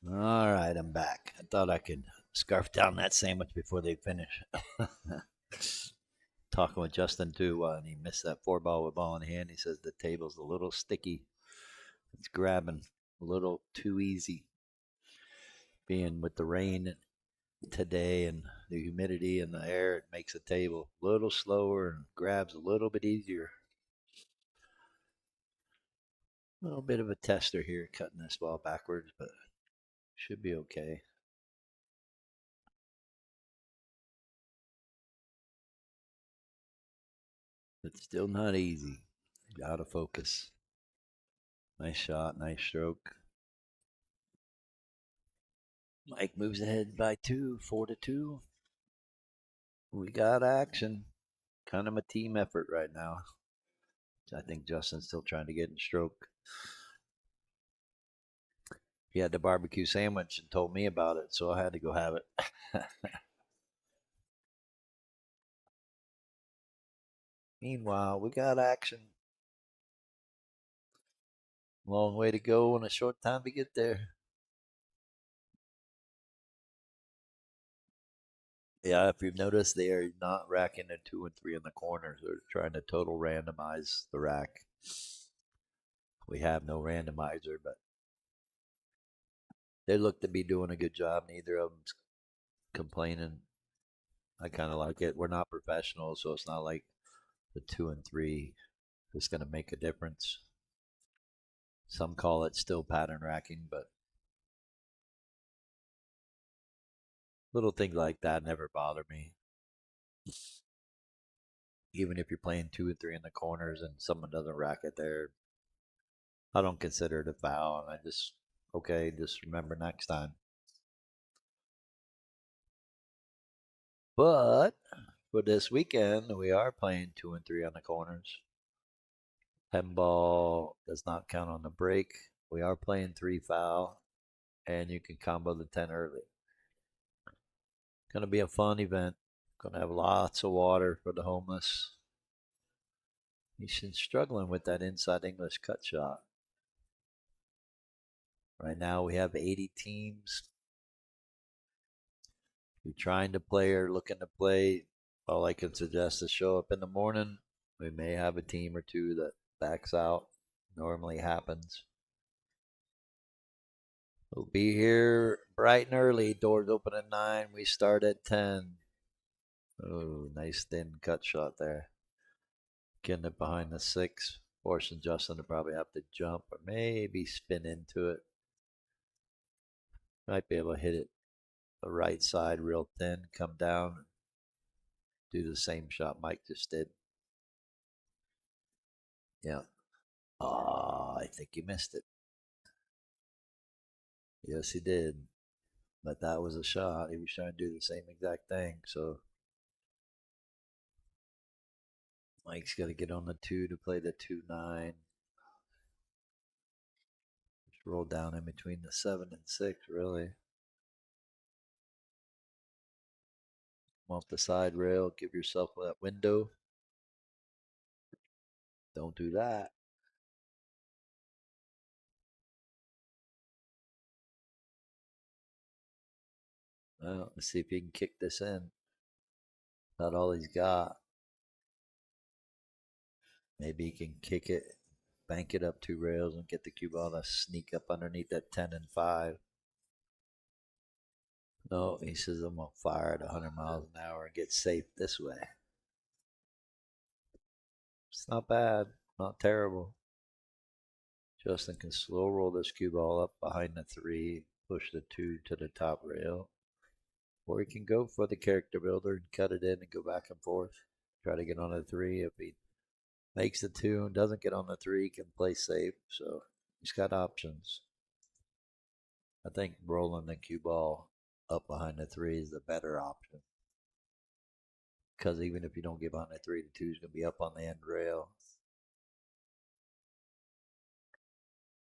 Speaker 1: All right, I'm back. I thought I could scarf down that sandwich before they finish. Talking with Justin too, and he missed that four ball with ball in hand. He says the table's a little sticky. It's grabbing a little too easy. Being with the rain today and the humidity in the air, it makes the table a little slower and grabs a little bit easier. A little bit of a tester here, cutting this ball backwards, but should be okay. It's still not easy. Gotta focus. Nice shot, nice stroke. Mike moves ahead by two, 4-2. We got action. Kind of a team effort right now. I think Justin's still trying to get in stroke. He had the barbecue sandwich and told me about it, so I had to go have it. Meanwhile, we got action. Long way to go and a short time to get there. Yeah, if you've noticed, they are not racking the 2 and 3 in the corners. They're trying to total randomize the rack. We have no randomizer, but they look to be doing a good job. Neither of them's complaining. I kind of like it. We're not professionals, so it's not like the 2 and 3 is going to make a difference. Some call it still pattern racking, but little things like that never bother me. Even if you're playing 2 and 3 in the corners and someone doesn't rack it there, I don't consider it a foul. I just, okay, just remember next time. But for this weekend, we are playing 2 and 3 on the corners. Pen ball does not count on the break. We are playing 3 foul, and you can combo the 10 early. Going to be a fun event. Going to have lots of water for the homeless. He's been struggling with that inside English cut shot. Right now we have 80 teams. If you're trying to play or looking to play, all I can suggest is show up in the morning. We may have a team or two that backs out. Normally happens. We'll be here bright and early. Doors open at 9. We start at 10. Oh, nice thin cut shot there. Getting it behind the 6. Forcing Justin to probably have to jump or maybe spin into it. Might be able to hit it the right side real thin, come down, do the same shot Mike just did. Yeah. Ah, I think he missed it. Yes, he did. But that was a shot. He was trying to do the same exact thing. So Mike's got to get on the 2 to play the 2-9. Just roll down in between the 7 and 6, really. Come off the side rail, give yourself that window. Don't do that. Well, let's see if he can kick this in. Not all he's got. Maybe he can kick it, bank it up 2 rails, and get the cue ball to sneak up underneath that 10 and 5. No, he says I'm gonna fire at 100 miles an hour and get safe this way. It's not bad, not terrible. Justin can slow roll this cue ball up behind the 3, push the 2 to the top rail, or he can go for the character builder and cut it in and go back and forth. Try to get on the 3. If he makes the 2 and doesn't get on the 3, he can play safe. So he's got options. I think rolling the cue ball up behind the 3 is the better option. Because even if you don't get behind the 3, the 2 is going to be up on the end rail.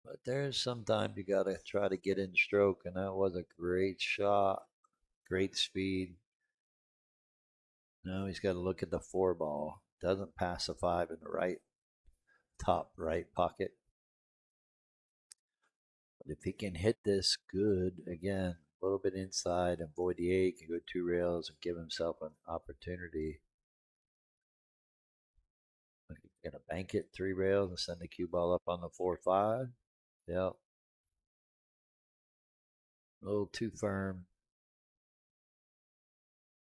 Speaker 1: But there's sometimes you got to try to get in stroke, and that was a great shot. Great speed. Now he's got to look at the 4 ball. Doesn't pass a 5 in the right, top right pocket. But if he can hit this good, again, a little bit inside, avoid the 8, can go 2 rails and give himself an opportunity. Gonna bank it 3 rails and send the cue ball up on the 4-5. Yep. A little too firm.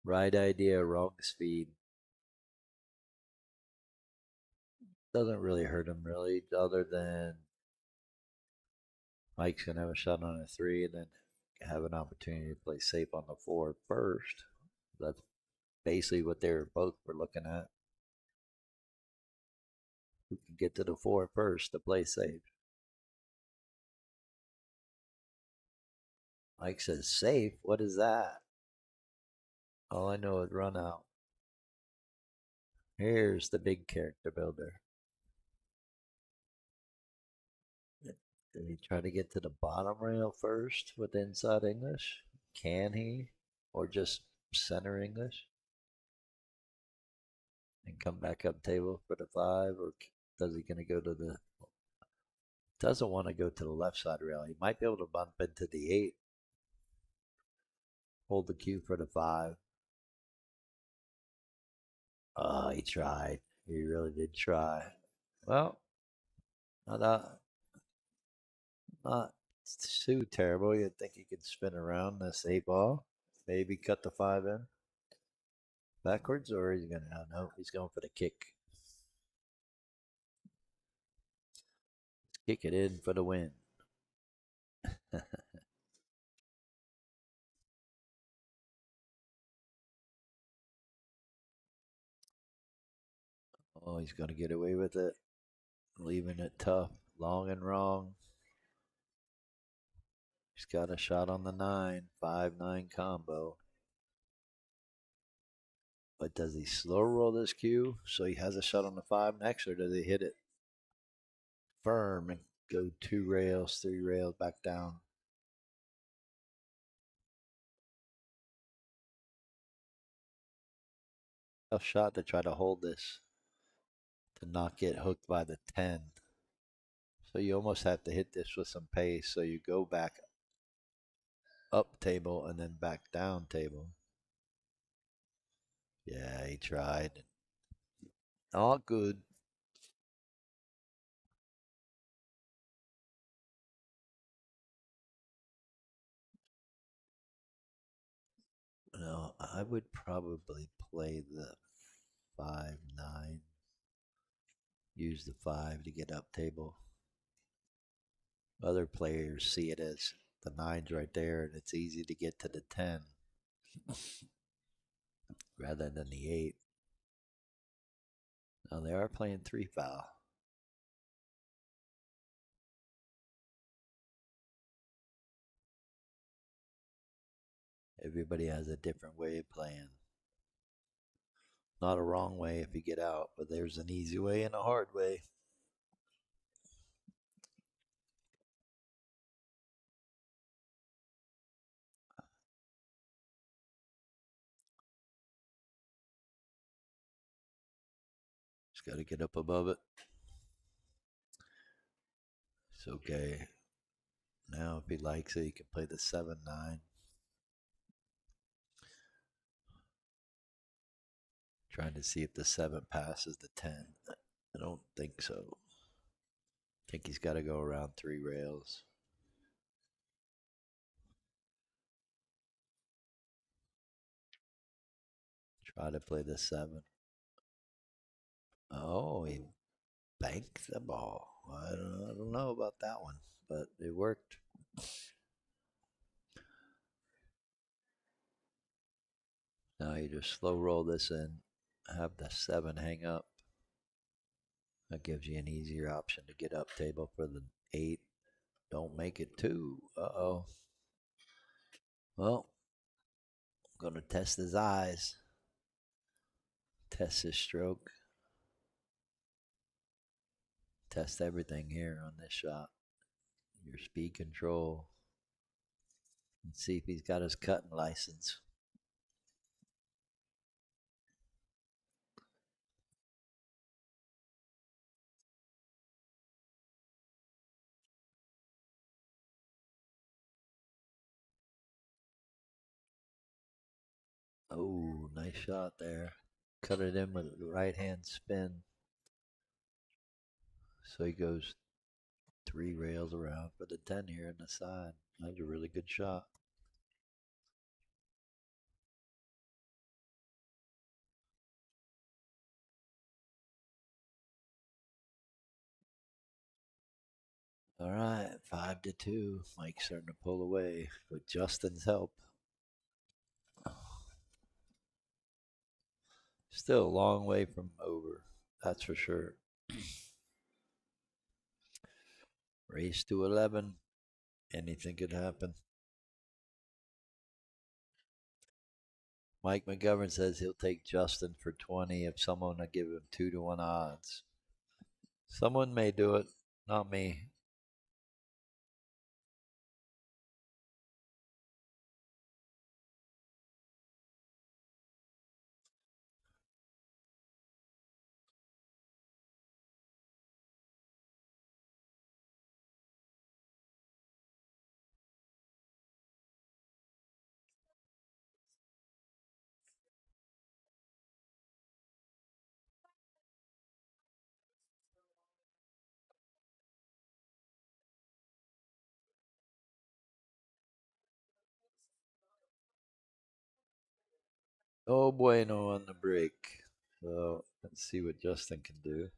Speaker 1: Right idea, wrong speed. Doesn't really hurt him really, other than Mike's gonna have a shot on a 3 and then have an opportunity to play safe on the 4 first. That's basically what they were both were looking at. Who can get to the 4 first to play safe? Mike says safe. What is that? All I know is run out. Here's the big character builder. Did he try to get to the bottom rail first with inside English? Can he? Or just center English? And come back up table for the 5? Or does he going to go to the... Doesn't want to go to the left side rail. He might be able to bump into the 8. Hold the cue for the 5. Oh, he tried. He really did try. Well, not not too terrible. You'd think he could spin around this 8 ball. Maybe cut the 5 in backwards, or he's gonna. Oh, no, he's going for the kick. Kick it in for the win. Oh, he's gonna get away with it, leaving it tough, long and wrong. He's got a shot on the 9, 5-9 combo. But does he slow roll this cue so he has a shot on the 5 next, or does he hit it firm and go 2 rails, 3 rails back down? Tough shot to try to hold this, to not get hooked by the 10. So you almost have to hit this with some pace. So you go back up table and then back down table. Yeah, he tried. All good. No, I would probably play the 5-9. Use the 5 to get up table. Other players see it as the 9's right there, and it's easy to get to the 10 rather than the 8. Now they are playing 3 foul. Everybody has a different way of playing. Not a wrong way if you get out, but there's an easy way and a hard way. Just got to get up above it. It's okay. Now, if he likes it, he can play the 7-9. Trying to see if the 7 passes the 10. I don't think so. I think he's got to go around 3 rails. Try to play the 7. Oh, he banked the ball. I don't know about that one, but it worked. Now you just slow roll this in, have the 7 hang up. That gives you an easier option to get up table for the 8. Don't make it 2. Uh-oh. Well, I'm going to test his eyes. Test his stroke. Test everything here on this shot. Your speed control. And see if he's got his cutting license. Oh, nice shot there. Cut it in with the right hand spin. So he goes 3 rails around for the 10 here on the side. That's a really good shot. All right, 5-2. Mike's starting to pull away with Justin's help. Still a long way from over, that's for sure. Race to 11. Anything could happen. Mike McGovern says he'll take Justin for 20 if someone will give him 2-1 odds. Someone may do it, not me. Oh bueno on the break. So let's see what Justin can do.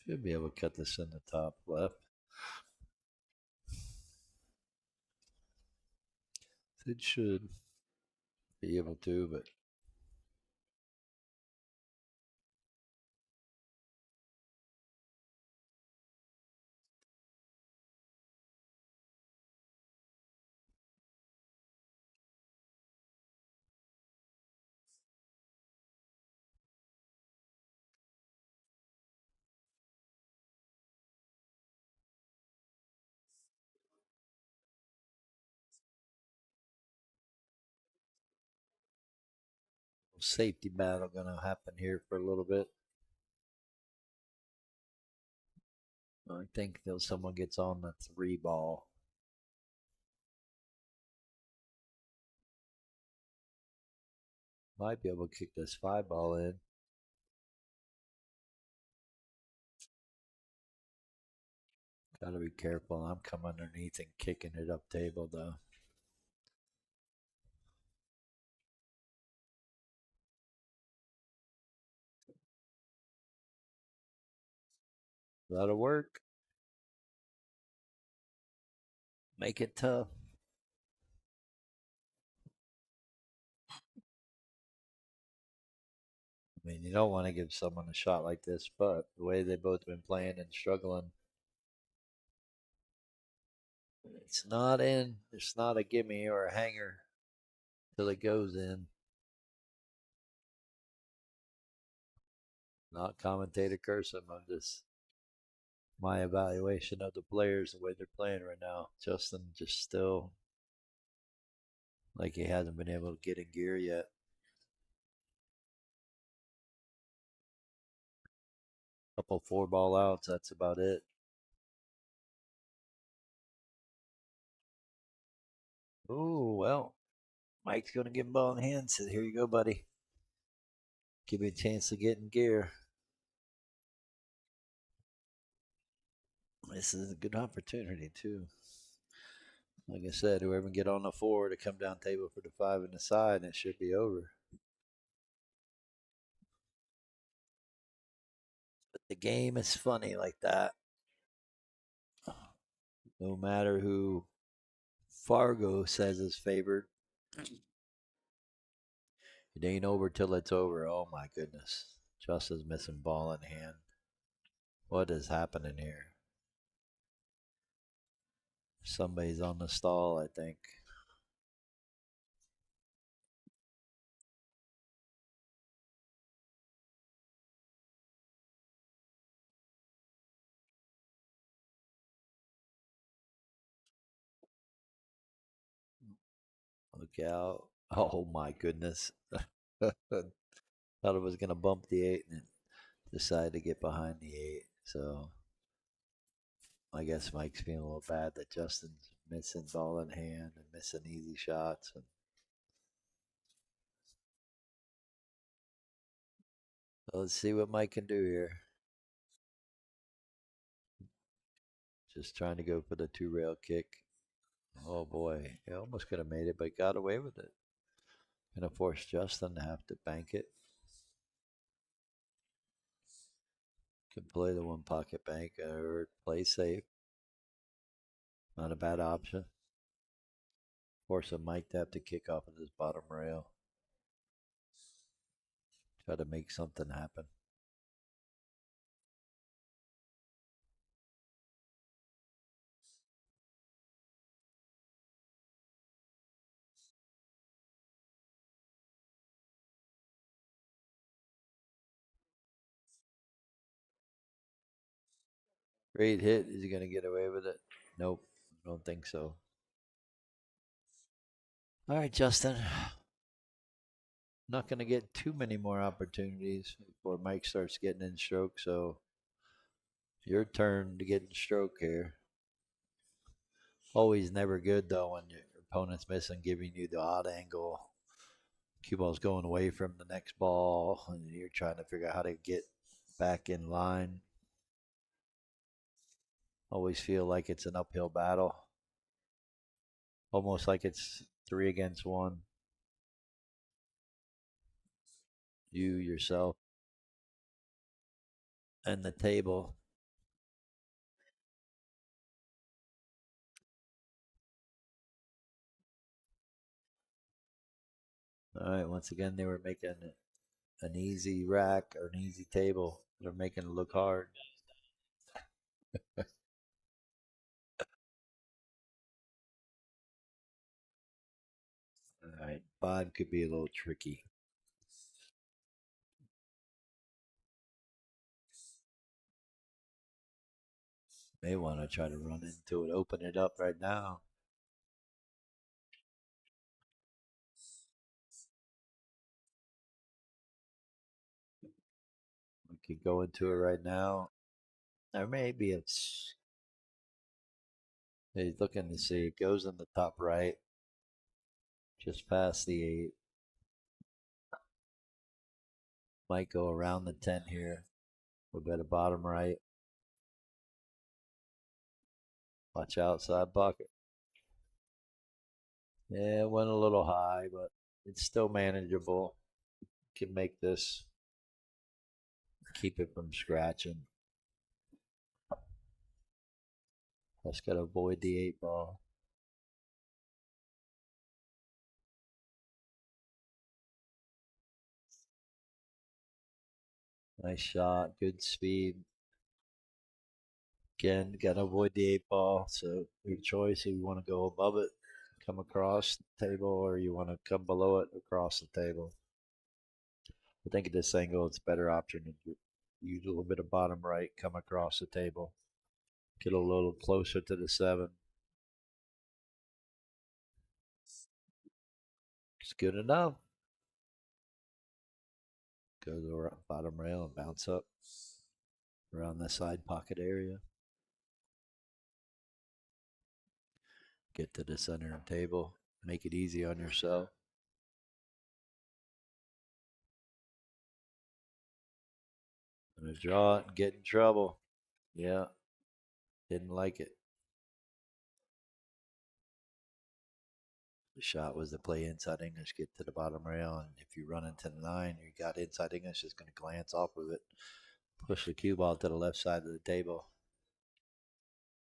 Speaker 1: Should be able to cut this in the top left. It should be able to, but safety battle gonna happen here for a little bit. I think though someone gets on the 3 ball. Might be able to kick this 5 ball in. Gotta be careful. I'm coming underneath and kicking it up table though. That'll work. Make it tough. I mean, you don't want to give someone a shot like this, but the way they both been playing and struggling, it's not in. It's not a gimme or a hanger till it goes in. Not commentator curse him. I'm just my evaluation of the players, the way they're playing right now. Justin just still like he hasn't been able to get in gear yet. Couple 4 ball outs. That's about it. Oh well, Mike's gonna give him ball in hand. Said, "Here you go, buddy. Give me a chance to get in gear." This is a good opportunity too. Like I said, whoever can get on the 4 to come down table for the 5 and the side, and it should be over. But the game is funny like that. No matter who Fargo says is favored, it ain't over till it's over. Oh my goodness. Justin's missing ball in hand. What is happening here? Somebody's on the stall, I think. Look out. Oh my goodness. Thought it was going to bump the 8 and decided to get behind the 8. So I guess Mike's feeling a little bad that Justin's missing ball in hand and missing easy shots. And so let's see what Mike can do here. Just trying to go for the 2 rail kick. Oh boy, he almost could have made it, but got away with it. Gonna force Justin to have to bank it. Could play the 1 pocket bank or play safe. Not a bad option. Force a Mike to have to kick off of this bottom rail. Try to make something happen. Great hit. Is he going to get away with it? Nope. I don't think so. All right, Justin. Not going to get too many more opportunities before Mike starts getting in stroke. So your turn to get in stroke here. Always never good though when your opponent's missing, giving you the odd angle. Cue ball's going away from the next ball, and you're trying to figure out how to get back in line. Always feel like it's an uphill battle. Almost like it's 3 against 1. You, yourself, and the table. All right, once again, they were making an easy rack or an easy table. They're making it look hard. All right, 5 could be a little tricky. May want to try to run into it, open it up right now. We could go into it right now. There may be a. He's looking to see. It goes in the top right, just past the 8. Might go around the 10 here. We'll bet a bottom right. Watch outside pocket. Yeah, it went a little high, but it's still manageable. Can make this, keep it from scratching. Just got to avoid the 8 ball. Nice shot, good speed. Again, got to avoid the 8 ball. So your choice, if you want to go above it, come across the table, or you want to come below it across the table. I think at this angle, it's a better option to use a little bit of bottom right, come across the table, get a little closer to the 7. It's good enough. Go to the bottom rail and bounce up around the side pocket area. Get to the center table. Make it easy on yourself. Gonna draw it and get in trouble. Yeah, didn't like it. The shot was to play inside English, get to the bottom rail, and if you run into the 9, you got inside English, is going to glance off of it, push the cue ball to the left side of the table.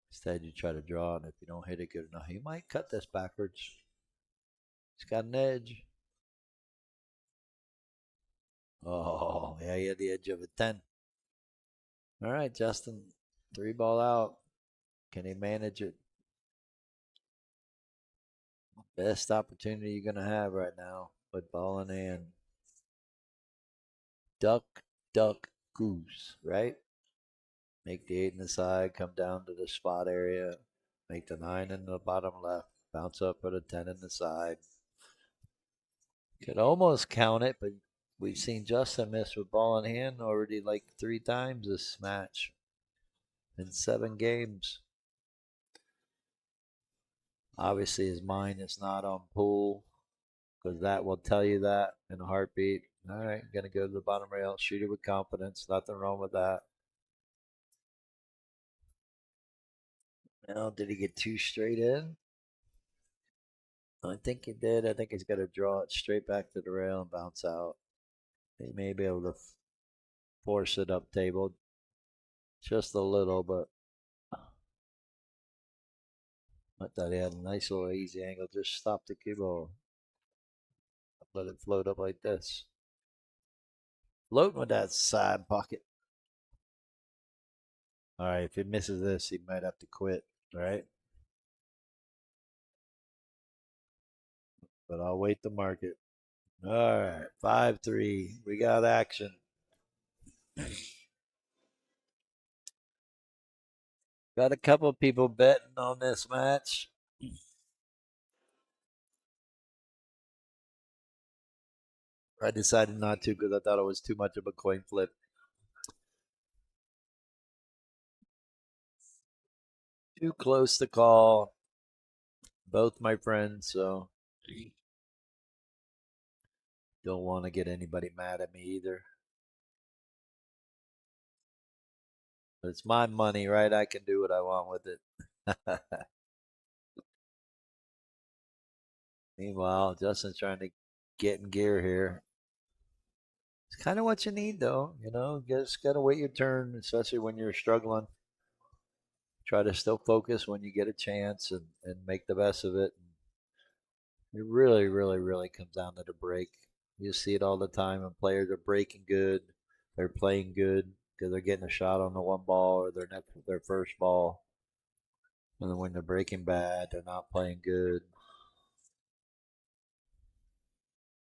Speaker 1: Instead, you try to draw, and if you don't hit it good enough, you might cut this backwards. It's got an edge. Oh, yeah, he had the edge of a 10. All right, Justin, 3 ball out. Can he manage it? Best opportunity you're going to have right now with ball in hand. Duck, duck, goose, right? Make the 8 in the side, come down to the spot area, make the 9 in the bottom left, bounce up for the 10 in the side. Could almost count it, but We've seen Justin miss with ball in hand already like 3 times this match in 7 games. Obviously, his mind is not on pool because that will tell you that in a heartbeat. All right, gonna go to the bottom rail, shoot it with confidence. Nothing wrong with that. Now, did he get 2 straight in? I think he did. I think he's got to draw it straight back to the rail and bounce out. He may be able to force it up table just a little, but I thought he had a nice little easy angle. Just stop the cue ball. Let it float up like this. Floating with that side pocket. All right, if he misses this, he might have to quit. All right, but I'll wait the market. All right, 5-3. We got action. Got a couple of people betting on this match. I decided not to because I thought it was too much of a coin flip. Too close to call. Both my friends, so don't want to get anybody mad at me either. But it's my money, right? I can do what I want with it. Meanwhile, Justin's trying to get in gear here. It's kind of what you need, though. You know, just got to wait your turn, especially when you're struggling. Try to still focus when you get a chance and make the best of it. It really, really, really comes down to the break. You see it all the time when players are breaking good, they're playing good because they're getting a shot on the one ball or their first ball. And then when they're breaking bad, they're not playing good.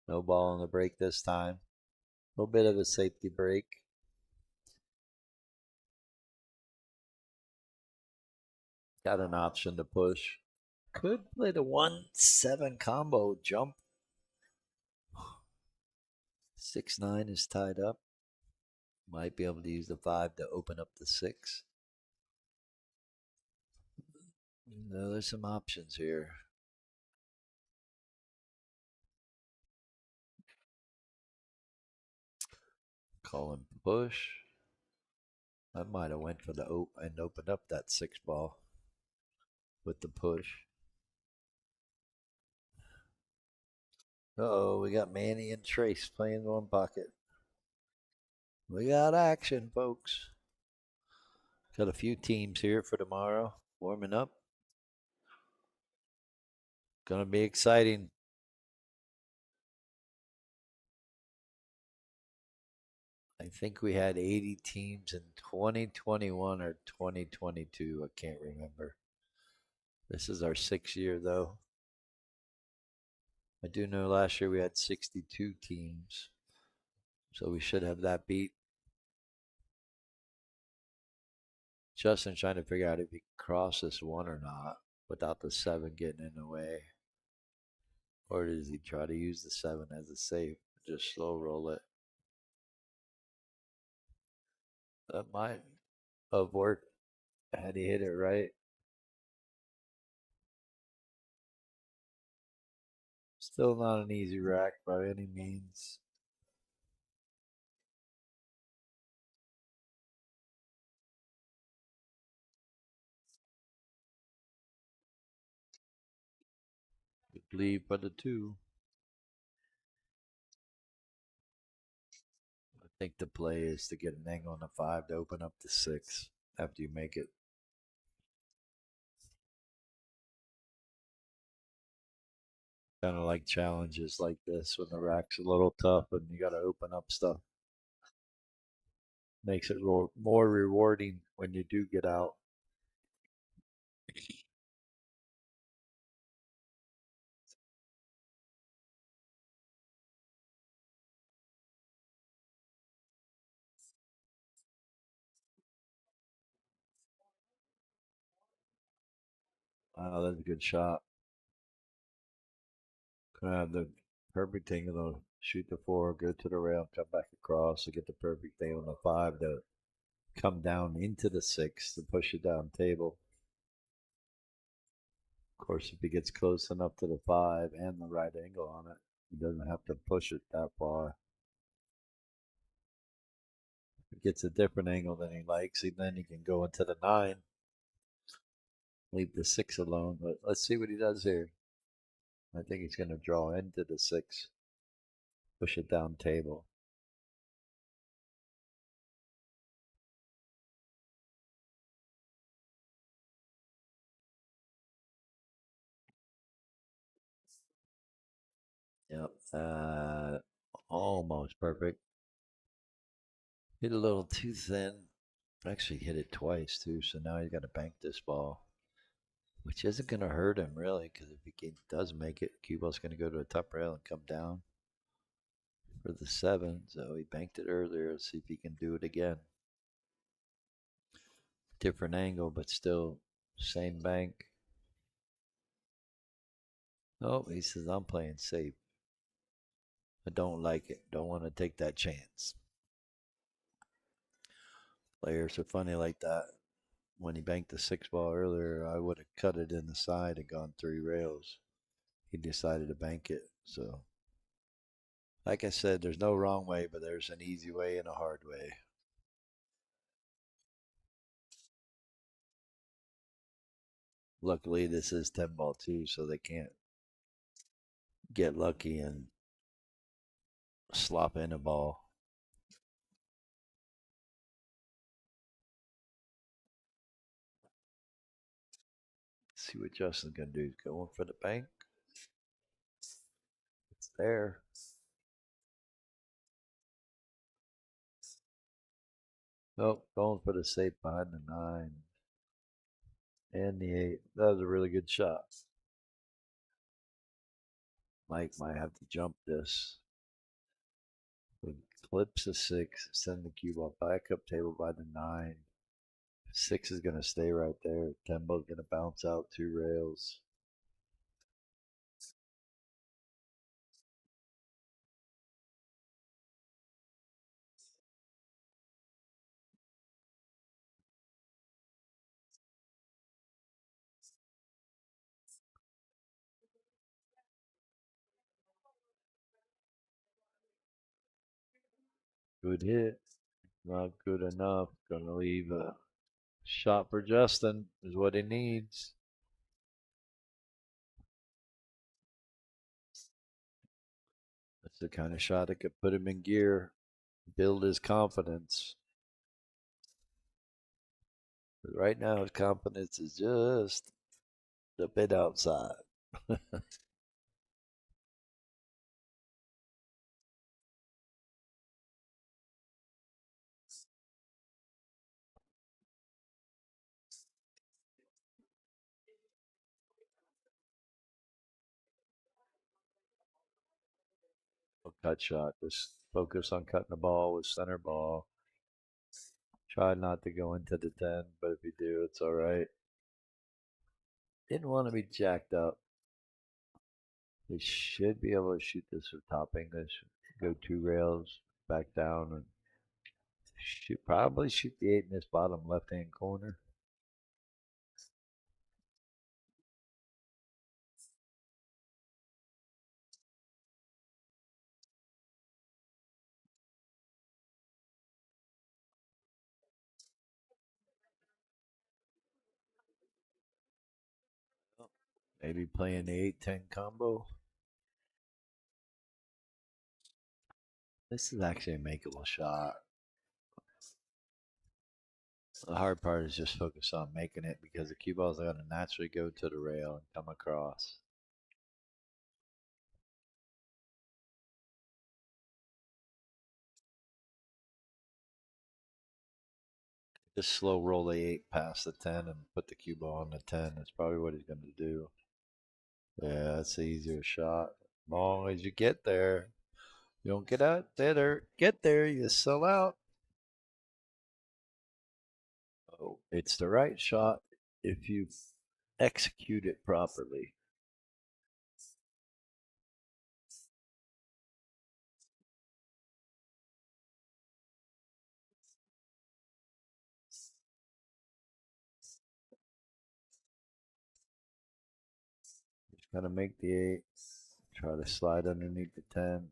Speaker 1: No ball on the break this time. A little bit of a safety break. Got an option to push. Could play the 1-7 combo jump. 6-9 is tied up. Might be able to use the 5 to open up the 6. No, there's some options here. Call him push. I might have went for the and opened up that 6 ball with the push. Oh, we got Manny and Trace playing one pocket. We got action, folks. Got a few teams here for tomorrow warming up. Gonna be exciting. I think we had 80 teams in 2021 or 2022. I can't remember. This is our 6th year, though. I do know last year we had 62 teams, so we should have that beat. Justin trying to figure out if he can cross this one or not without the 7 getting in the way. Or does he try to use the 7 as a safe? Just slow roll it. That might have worked had he hit it right. Still not an easy rack by any means. Good lead for the 2. I think the play is to get an angle on the 5 to open up the 6 after you make it. Kind of like challenges like this when the rack's a little tough and you got to open up stuff. Makes it more rewarding when you do get out. Wow, that's a good shot. Could have the perfect angle shoot the 4, go to the rail, come back across to get the perfect thing on the 5 to come down into the 6 to push it down table. Of course, if he gets close enough to the 5 and the right angle on it, he doesn't have to push it that far. If it gets a different angle than he likes, then he can go into the 9, leave the 6 alone. But let's see what he does here. I think he's going to draw into the 6, push it down table. Yep. Almost perfect. Hit a little too thin. Actually hit it twice too, so now he's got to bank this ball, which isn't going to hurt him really, because if he does make it, cue ball's going to go to a top rail and come down for the 7. So he banked it earlier. Let's see if he can do it again. Different angle, but still same bank. Oh, he says, I'm playing safe. I don't like it. Don't want to take that chance. Players are funny like that. When he banked the 6 ball earlier, I would have cut it in the side and gone 3 rails. He decided to bank it. So, like I said, there's no wrong way, but there's an easy way and a hard way. Luckily, this is 10 ball too, so they can't get lucky and slop in a ball. See what Justin's gonna do. He's going for the bank. It's there. Nope, going for the safe behind the 9 and the 8. That was a really good shot. Mike might have to jump this. Clips a 6, send the cue ball back up table by the 9. 6 is going to stay right there. Tembo's going to bounce out 2 rails. Good hit. Not good enough. Going to leave a shot for Justin is what he needs. That's the kind of shot that could put him in gear, build his confidence. But right now, his confidence is just a bit outside. Cut shot. Just focus on cutting the ball with center ball. Try not to go into the 10, but if you do, it's all right. Didn't want to be jacked up. They should be able to shoot this with top English. Go 2 rails, back down, and probably shoot the 8 in this bottom left-hand corner. Maybe playing the 8-10 combo. This is actually a makeable shot. The hard part is just focus on making it, because the cue balls are going to naturally go to the rail and come across. Just slow roll the 8 past the 10 and put the cue ball on the 10. That's probably what he's going to do. Yeah, that's the easier shot. As long as you get there. You don't get out there. Get there, you sell out. Oh, it's the right shot if you execute it properly. Gotta make the 8. Try to slide underneath the 10.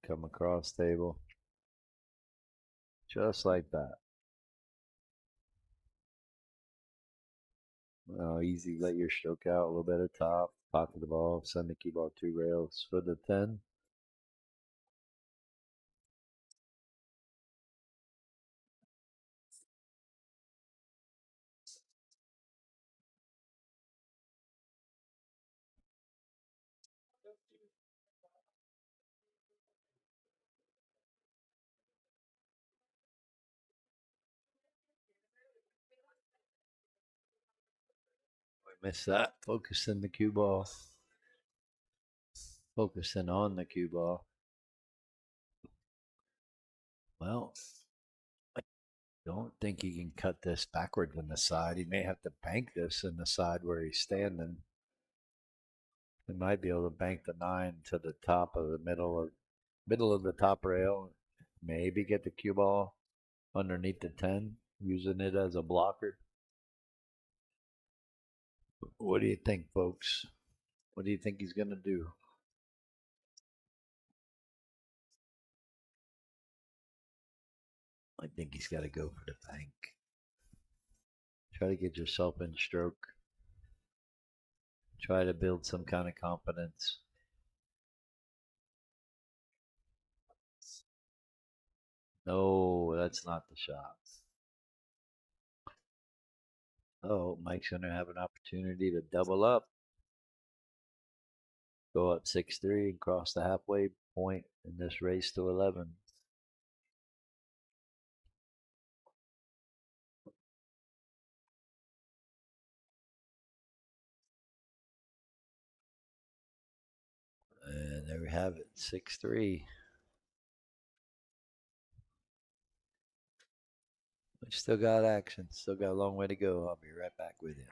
Speaker 1: Come across table. Just like that. Easy. Let your stroke out a little bit at top. Pocket the ball. Send the cue ball 2 rails for the 10. We missed that. Focusing the cue ball. Focusing on the cue ball. Well, I don't think he can cut this backwards in the side. He may have to bank this in the side where he's standing. He might be able to bank the 9 to the top of the middle of the top rail. Maybe get the cue ball underneath the 10, using it as a blocker. What do you think, folks? What do you think he's going to do? I think he's got to go for the bank. Try to get yourself in stroke. Try to build some kind of confidence. No, that's not the shot. Oh, Mike's going to have an opportunity to double up. Go up 6-3 and cross the halfway point in this race to 11. And there we have it, 6-3. We still got action. Still got a long way to go. I'll be right back with you.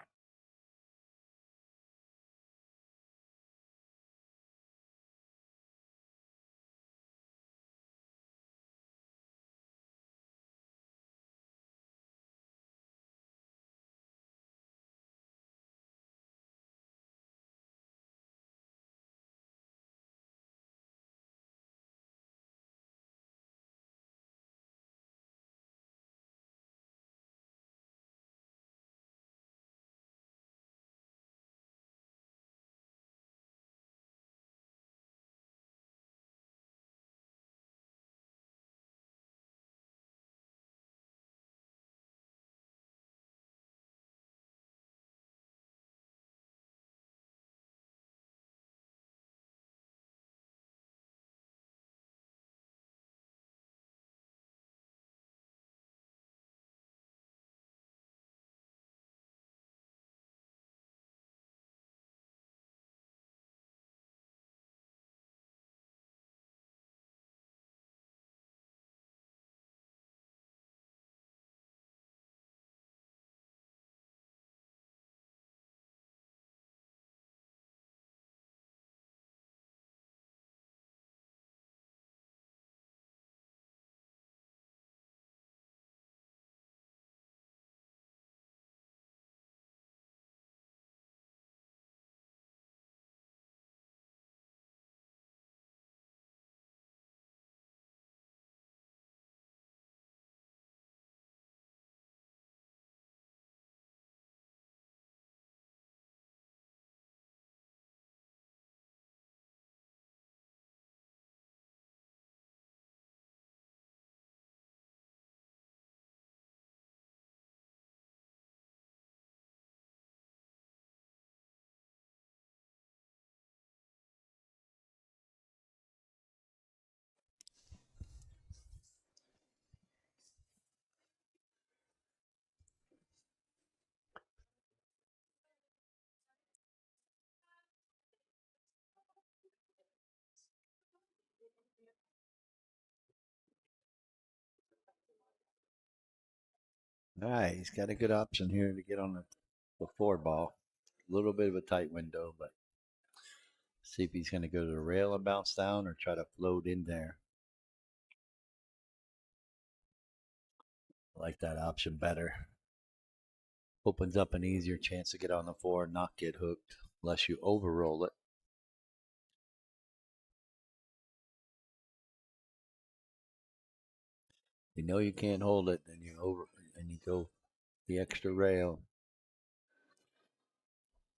Speaker 1: All right, he's got a good option here to get on the 4 ball. A little bit of a tight window, but see if he's going to go to the rail and bounce down or try to float in there. I like that option better. Opens up an easier chance to get on the 4 and not get hooked. unless you overroll it. You know you can't hold it, and you go the extra rail.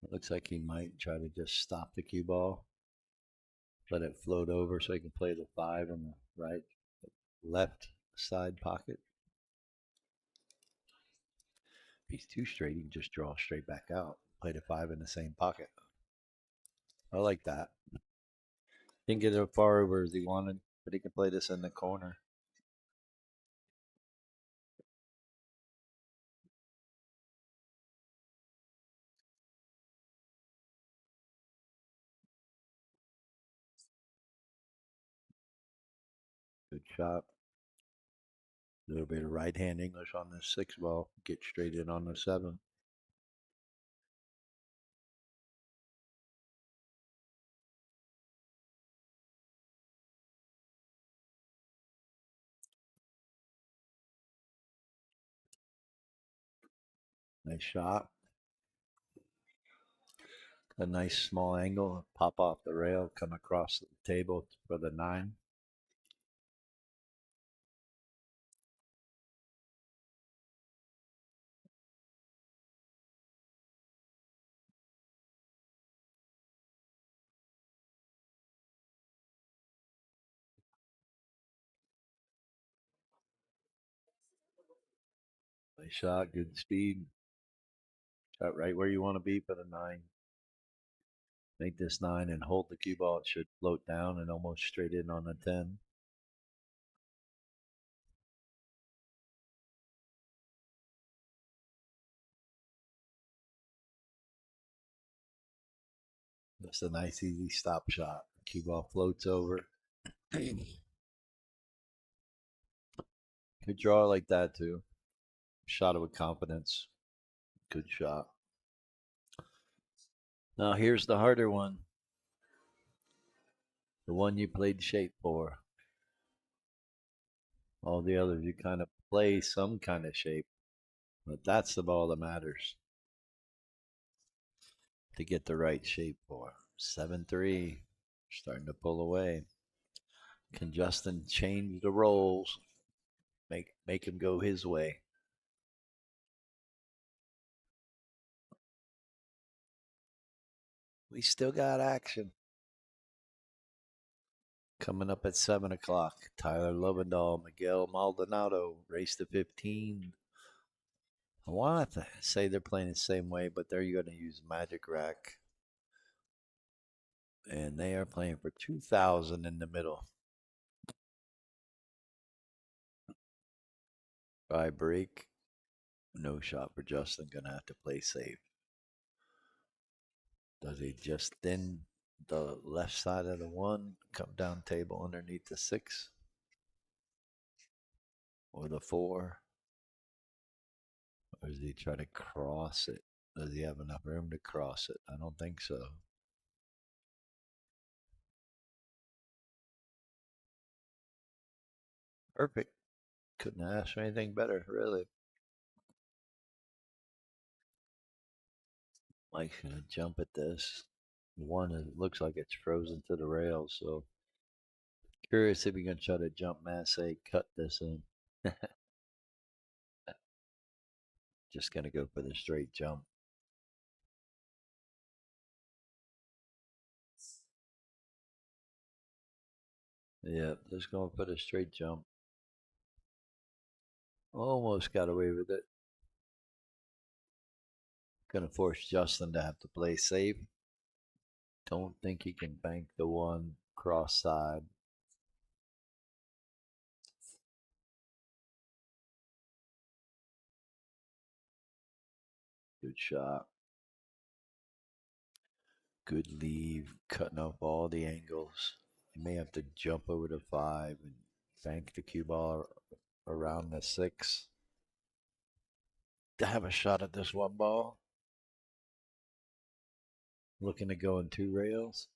Speaker 1: It looks like he might try to just stop the cue ball, let it float over so he can play the 5 in the right, left side pocket. If he's too straight, he can just draw straight back out, play the 5 in the same pocket. I like that. Didn't get as far over as he wanted, but he can play this in the corner. Good shot. A little bit of right hand English on this 6 ball. Get straight in on the 7. Nice shot. A nice small angle. Pop off the rail. Come across the table for the 9. Nice shot. Good speed. Shot right where you want to be for the 9. Make this 9 and hold the cue ball. It should float down and almost straight in on the 10. That's a nice, easy stop shot. Cue ball floats over. Could draw like that too. Shot it with confidence. Good shot. Now here's the harder one. The one you played shape for. All the others you kind of play some kind of shape. But that's the ball that matters to get the right shape for. 7-3. Starting to pull away. Can Justin change the roles? Make him go his way. We still got action. Coming up at 7 o'clock. Tyler Lovendahl, Miguel Maldonado, race to 15. I want to say they're playing the same way, but they're going to use Magic Rack. And they are playing for 2,000 in the middle. By break, no shot for Justin. Gonna have to play safe. Does he just thin the left side of the 1, come down table underneath the 6 or the 4? Or does he try to cross it? Does he have enough room to cross it? I don't think so. Perfect. Couldn't ask for anything better, really. Mike's gonna jump at this. 1 it looks like it's frozen to the rails, so curious if he's gonna try to jump mass A, cut this in. Just gonna go for the straight jump. Yeah, just going for the straight jump. Almost got away with it. Gonna force Justin to have to play safe. Don't think he can bank the 1 cross side. Good shot. Good leave, cutting up all the angles. You may have to jump over to 5 and bank the cue ball around the 6 to have a shot at this 1 ball. Looking to go in 2 rails.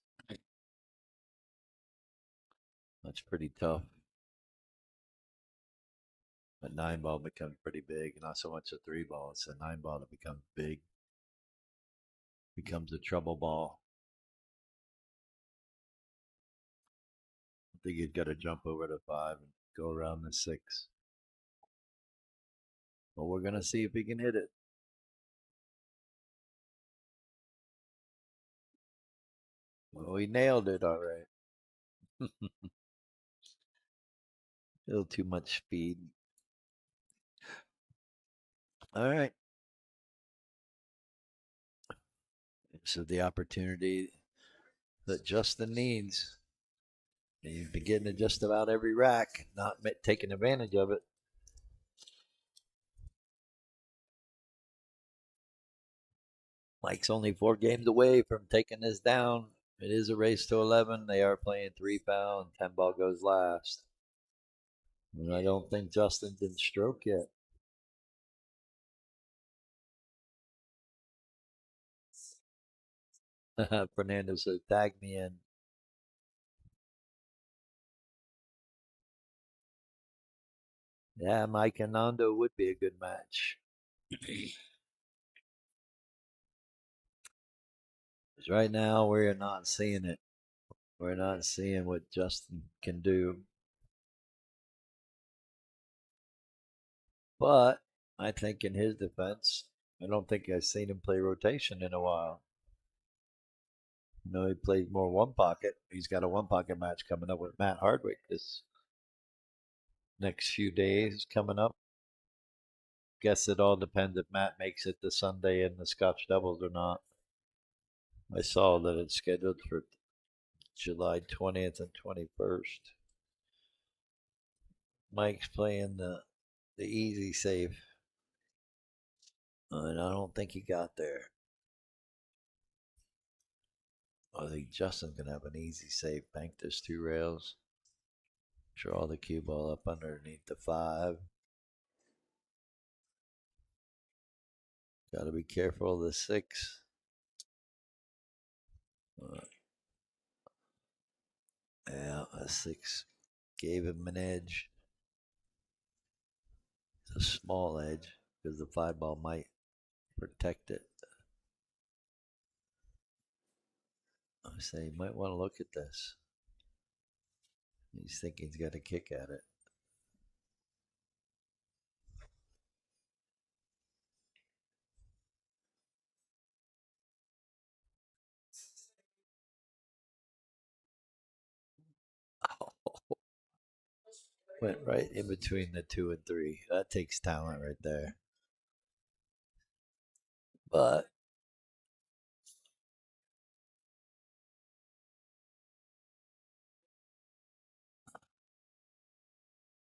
Speaker 1: That's pretty tough. A 9 ball becomes pretty big, not so much a 3 ball. It's a 9 ball that becomes big. becomes a trouble ball. I think he's got to jump over the 5 and go around the 6. Well, we're going to see if he can hit it. Well, he nailed it all right. A little too much speed. All right. This is the opportunity that Justin needs. He's been getting it just about every rack, not taking advantage of it. Mike's only 4 games away from taking this down. It is a race to 11. They are playing 3 pound. 10 ball goes last. And I don't think Justin did stroke yet. Fernando says, tag me in. Yeah, Mike and Nando would be a good match. Because right now, we're not seeing it. We're not seeing what Justin can do. But I think in his defense, I don't think I've seen him play rotation in a while. He plays more one pocket. He's got a one pocket match coming up with Matt Hardwick this next few days coming up. Guess it all depends if Matt makes it to Sunday in the Scotch doubles or not. I saw that it's scheduled for July 20th and 21st. Mike's playing the easy save, and I don't think he got there. I think Justin's gonna have an easy save. Bank those 2 rails. Draw the cue ball up underneath the 5. Got to be careful of the 6. Yeah, a 6 gave him an edge. It's a small edge because the 5 ball might protect it. I say you might want to look at this. He's thinking he's got a kick at it. Oh, went right in between the 2 and 3. That takes talent right there. But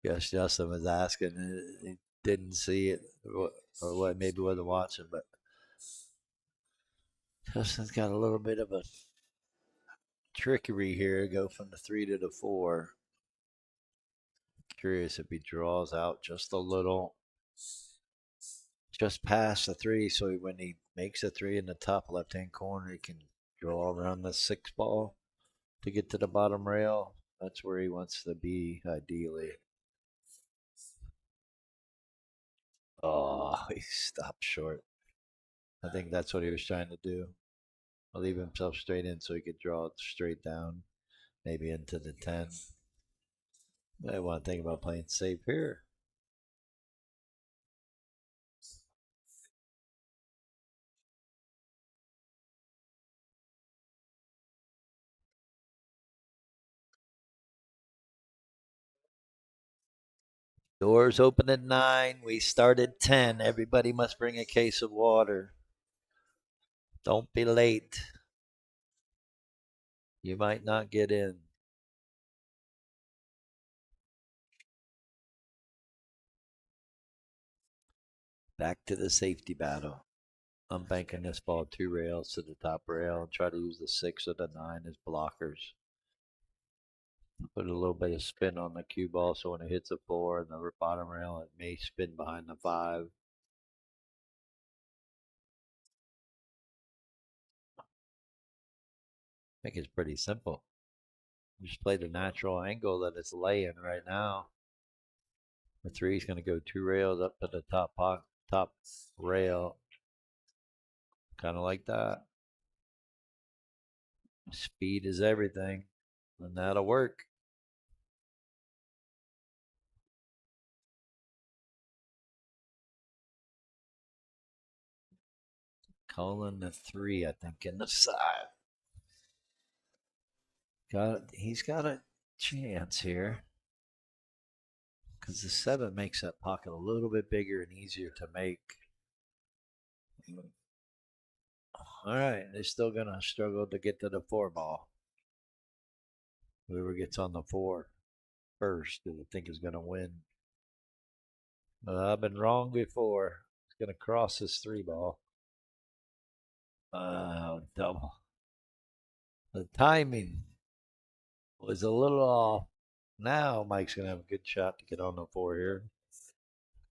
Speaker 1: yes, Justin was asking. He didn't see it, or what? Maybe wasn't watching. But Justin's got a little bit of a trickery here. Go from the 3 to the 4. Curious if he draws out just a little, just past the 3. So when he makes a 3 in the top left hand corner, he can draw around the 6 ball to get to the bottom rail. That's where he wants to be, ideally. Oh, he stopped short. I think that's what he was trying to do. Leave himself straight in so he could draw it straight down, maybe into the 10. I want to think about playing safe here. Doors open at 9. We start at 10. Everybody must bring a case of water. Don't be late. You might not get in. Back to the safety battle. I'm banking this ball 2 rails to the top rail and try to use the 6 or the 9 as blockers. Put a little bit of spin on the cue ball so when it hits a 4 and the bottom rail, it may spin behind the 5. I think it's pretty simple. Just play the natural angle that it's laying right now. The 3 is going to go 2 rails up to the top rail, kind of like that. Speed is everything, and that'll work. Calling the 3, I think, in the side. He's got a chance here because the 7 makes that pocket a little bit bigger and easier to make. All right, they're still gonna struggle to get to the 4 ball. Whoever gets on the 4 first, I think is gonna win. I've been wrong before. It's gonna cross this 3 ball. Double. The timing was a little off. Now Mike's gonna have a good shot to get on the 4 here.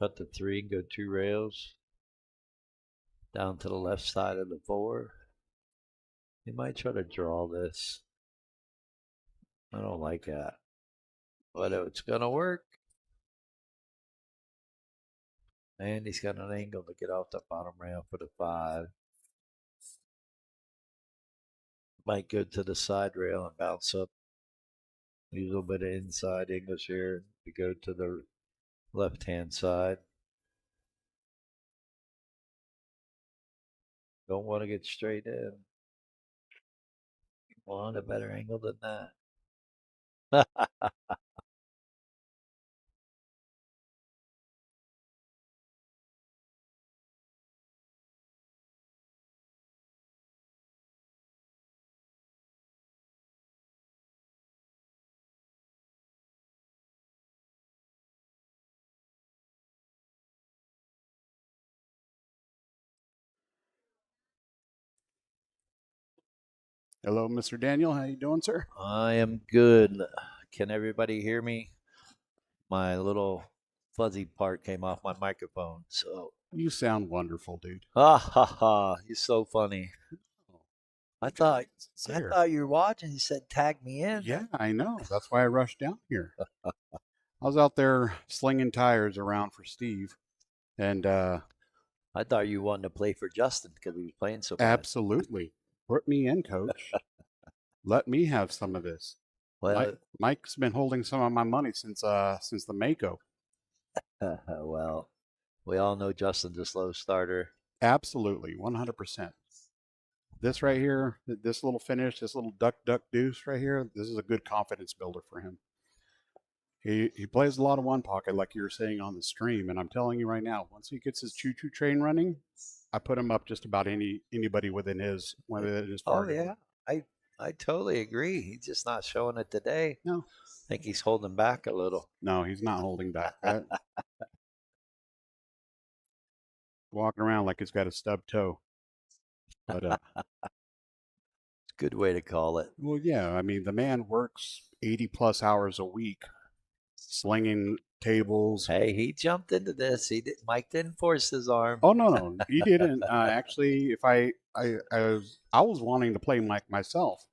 Speaker 1: Cut the 3, go 2 rails down to the left side of the 4. He might try to draw this. I don't like that, but it's gonna work. And he's got an angle to get off the bottom rail for the 5. Might go to the side rail and bounce up. Use a little bit of inside English here to go to the left-hand side. Don't want to get straight in. Want a better angle than that.
Speaker 2: Hello, Mr. Daniel. How you doing, sir?
Speaker 1: I am good. Can everybody hear me? My little fuzzy part came off my microphone. So,
Speaker 2: You sound wonderful, dude.
Speaker 1: ha ha ha! You're so funny. I thought
Speaker 2: Sir.
Speaker 1: you were watching. You said tag me in.
Speaker 2: Yeah, I know. That's why I rushed down here. I was out there slinging tires around for Steve, and
Speaker 1: I thought you wanted to play for Justin because he was playing so bad.
Speaker 2: absolutely put me in, coach. Let me have some of this.
Speaker 1: Well,
Speaker 2: Mike's been holding some of my money since the Mako.
Speaker 1: well, we all know Justin's a slow starter.
Speaker 2: Absolutely, 100%. This right here, this little finish, this little duck deuce right here, this is a good confidence builder for him. He plays a lot of one pocket, like you were saying on the stream, and I'm telling you right now, once he gets his choo choo train running, I put him up just about anybody within his target.
Speaker 1: Oh yeah, I totally agree. He's just not showing it today.
Speaker 2: No,
Speaker 1: I think he's holding back a little.
Speaker 2: no, he's not holding back. Walking around like he's got a stub toe. But
Speaker 1: Good way to call it.
Speaker 2: well, yeah, I mean the man works 80 plus hours a week, slinging tables.
Speaker 1: Hey, he jumped into this. Mike didn't force his arm.
Speaker 2: Oh no, he didn't. Actually, if I was wanting to play Mike myself,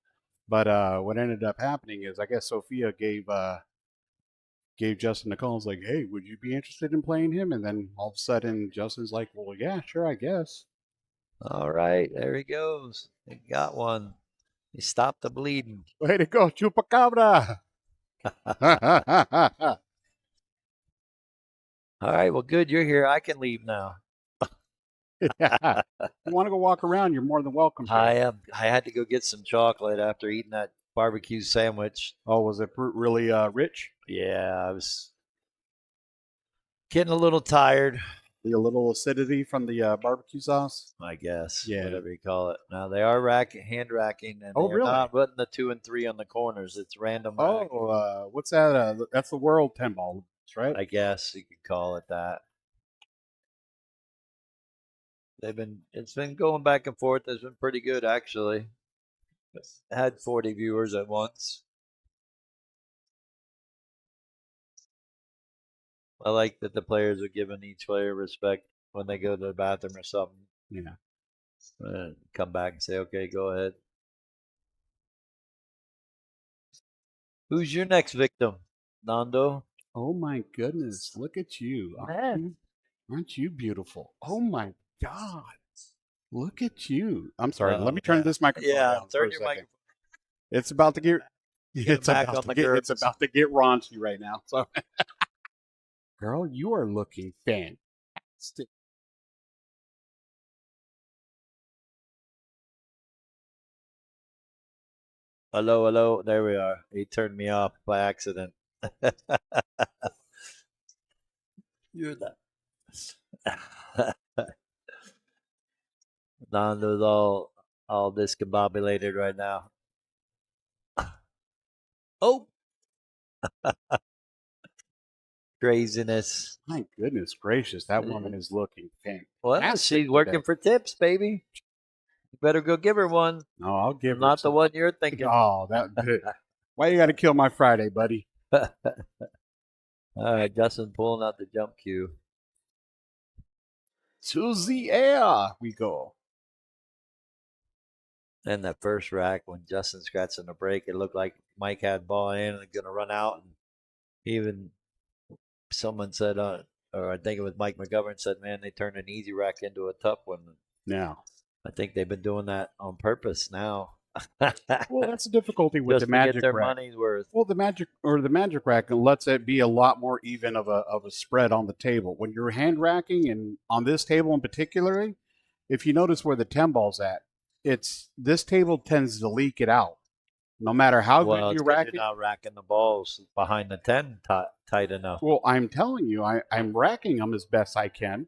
Speaker 2: but what ended up happening is I guess Sophia gave Justin a call. It's like, hey, would you be interested in playing him? And then all of a sudden, Justin's like, well, yeah, sure, I guess.
Speaker 1: All right, there he goes. He got one. He stopped the bleeding.
Speaker 2: Way to go, Chupacabra!
Speaker 1: All right, well, good. You're here. I can leave now.
Speaker 2: Yeah. You want to go walk around? You're more than welcome to.
Speaker 1: I had to go get some chocolate after eating that barbecue sandwich.
Speaker 2: Oh, was it really rich?
Speaker 1: Yeah, I was getting a little tired.
Speaker 2: A little acidity from the barbecue sauce?
Speaker 1: I guess.
Speaker 2: Yeah.
Speaker 1: Whatever you call it. Now they are hand racking, and they're
Speaker 2: really?
Speaker 1: not putting the 2 and 3 on the corners. It's random.
Speaker 2: Oh, what's that? That's the world 10 ball, right?
Speaker 1: I guess you could call it that. It's been going back and forth. It's been pretty good actually. Had 40 viewers at once. I like that the players are giving each player respect when they go to the bathroom or something.
Speaker 2: Yeah.
Speaker 1: Come back and say, okay, go ahead. Who's your next victim, Nando?
Speaker 2: Oh my goodness! Look at you. Aren't you beautiful? Oh my God! Look at you. I'm sorry. Let me turn this microphone down for a second. It's about to get.
Speaker 1: Get back on the
Speaker 2: It's
Speaker 1: girls.
Speaker 2: about to get raunchy right now. So, girl, you are looking fantastic.
Speaker 1: Hello, hello. There we are. He turned me off by accident. You're the Nando's all discombobulated right now. Oh, craziness.
Speaker 2: My goodness gracious, that woman
Speaker 1: Mm.
Speaker 2: is looking
Speaker 1: Well,
Speaker 2: fantastic
Speaker 1: she's
Speaker 2: today.
Speaker 1: working for tips, baby. You better go give her one.
Speaker 2: No, I'll give her
Speaker 1: Not the
Speaker 2: some.
Speaker 1: one you're thinking.
Speaker 2: Oh, that good. Why you got to kill my Friday, buddy?
Speaker 1: All right, Justin pulling out the jump cue.
Speaker 2: To the air we go.
Speaker 1: And that first rack, when Justin scratching the break, it looked like Mike had ball in and going to run out. And even someone said, or I think it was Mike McGovern said, man, they turned an easy rack into a tough one.
Speaker 2: Now,
Speaker 1: I think they've been doing that on purpose now.
Speaker 2: well, that's the difficulty with
Speaker 1: Just
Speaker 2: the
Speaker 1: to get
Speaker 2: magic
Speaker 1: their
Speaker 2: rack.
Speaker 1: money's worth.
Speaker 2: Well, the magic rack lets it be a lot more even of a spread on the table. When you're hand racking, and on this table in particular, if you notice where the 10 ball's at, it's this table tends to leak it out. No matter how good
Speaker 1: Well,
Speaker 2: you
Speaker 1: it's because
Speaker 2: rack
Speaker 1: you're
Speaker 2: it.
Speaker 1: not racking the balls behind the 10 tight enough.
Speaker 2: Well, I'm telling you, I'm racking them as best I can.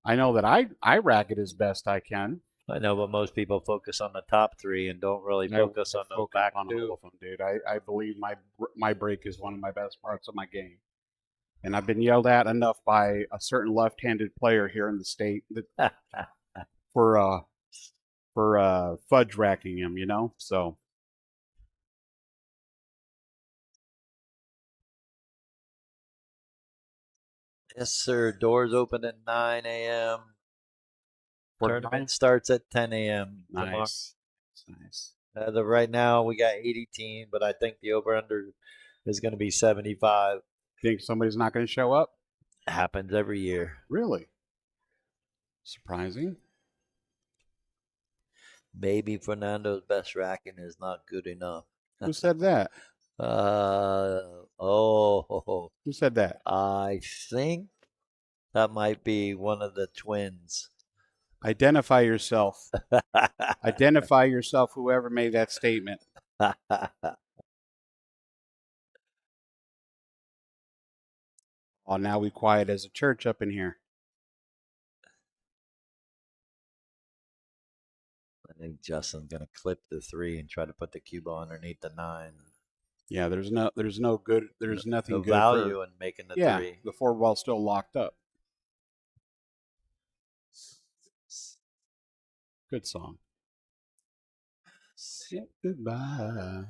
Speaker 2: I know that I rack it as best I can.
Speaker 1: I know, but most people focus on the top three and don't really focus on the
Speaker 2: focus
Speaker 1: back
Speaker 2: on all
Speaker 1: two.
Speaker 2: of them, dude. I believe my break is one of my best parts of my game, and I've been yelled at enough by a certain left-handed player here in the state that for fudge racking him, you know. So
Speaker 1: Yes, sir. Doors open at 9 a.m.
Speaker 2: for
Speaker 1: Tournament starts at 10 a.m. tomorrow.
Speaker 2: nice, nice.
Speaker 1: As of right now, we got 80 teams, but I think the over/under is going to be 75.
Speaker 2: Think somebody's not going to show up?
Speaker 1: Happens every year.
Speaker 2: Really? Surprising.
Speaker 1: Maybe Fernando's best racking is not good enough.
Speaker 2: Who said that?
Speaker 1: Oh,
Speaker 2: Who said that?
Speaker 1: I think that might be one of the twins.
Speaker 2: Identify yourself. Identify yourself, whoever made that statement. Oh, now we quiet as a church up in here.
Speaker 1: I think Justin's gonna clip the 3 and try to put the cue ball underneath the 9.
Speaker 2: Yeah, there's no good, there's nothing
Speaker 1: No
Speaker 2: good for.
Speaker 1: value in making the
Speaker 2: Yeah,
Speaker 1: 3.
Speaker 2: the 4 ball's still locked up. Good song. Say goodbye.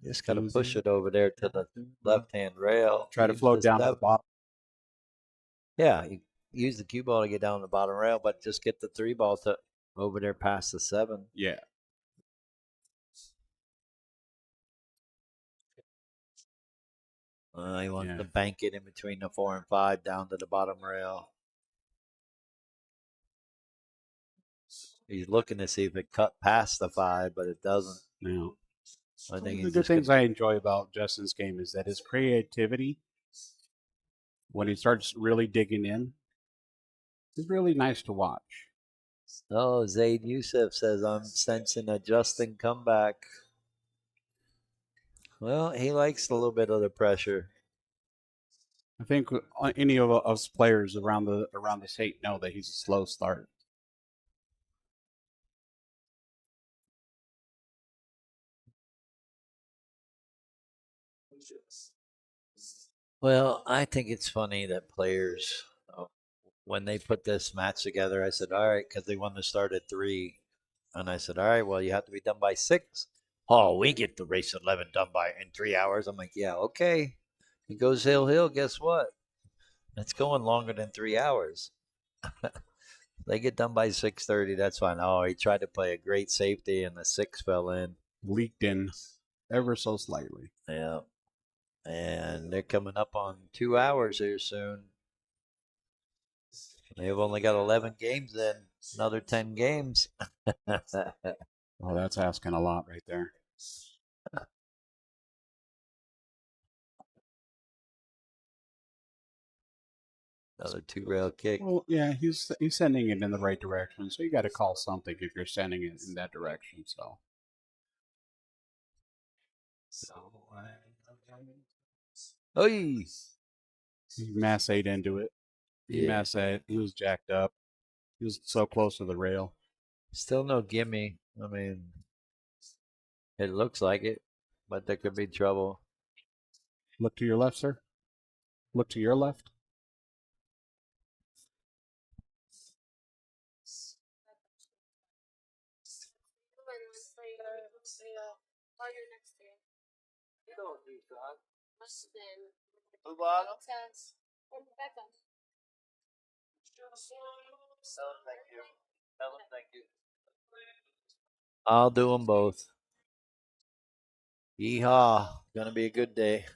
Speaker 1: Just gotta push it over there to the left-hand rail.
Speaker 2: Try to
Speaker 1: Use
Speaker 2: float down to the
Speaker 1: 7.
Speaker 2: bottom.
Speaker 1: Yeah, you use the cue ball to get down the bottom rail, but just get the 3 ball to over there past the 7.
Speaker 2: Yeah.
Speaker 1: He wants
Speaker 2: Yeah.
Speaker 1: to bank it in between the 4 and 5 down to the bottom rail. He's looking to see if it cut past the 5, but it doesn't.
Speaker 2: Now,
Speaker 1: I
Speaker 2: one
Speaker 1: think
Speaker 2: of the
Speaker 1: he's
Speaker 2: good
Speaker 1: just
Speaker 2: things
Speaker 1: gonna.
Speaker 2: I enjoy about Justin's game is that his creativity, when he starts really digging in, is really nice to watch.
Speaker 1: Oh, Zaid Youssef says, I'm sensing a Justin comeback. Well, he likes a little bit of the pressure.
Speaker 2: I think any of us players around the state know that he's a slow start.
Speaker 1: Well, I think it's funny that players, when they put this match together, I said, all right, because they want to start at 3. And I said, all right, well, you have to be done by 6. Oh, we get the race 11 done by in 3 hours. I'm like, yeah, okay. It goes hill. Guess what? It's going longer than 3 hours. They get done by 6:30. That's fine. Oh, he tried to play a great safety, and the 6 fell in.
Speaker 2: Leaked in ever so slightly.
Speaker 1: Yeah, and they're coming up on 2 hours here soon. They've only got 11 games in. Another 10 games.
Speaker 2: Oh, that's asking a lot right there.
Speaker 1: Another 2 rail kick.
Speaker 2: Well, yeah, he's sending it in the right direction, so you got to call something if you're sending it in that direction. So
Speaker 1: Oh,
Speaker 2: he massayed into it. He
Speaker 1: yeah.
Speaker 2: massayed. He was jacked up. He was so close to the rail.
Speaker 1: Still no gimme. I mean, it looks like it, but there could be trouble.
Speaker 2: Look to your left, sir. Look to your left.
Speaker 1: I'll do them both. Yeehaw. Gonna be a good day.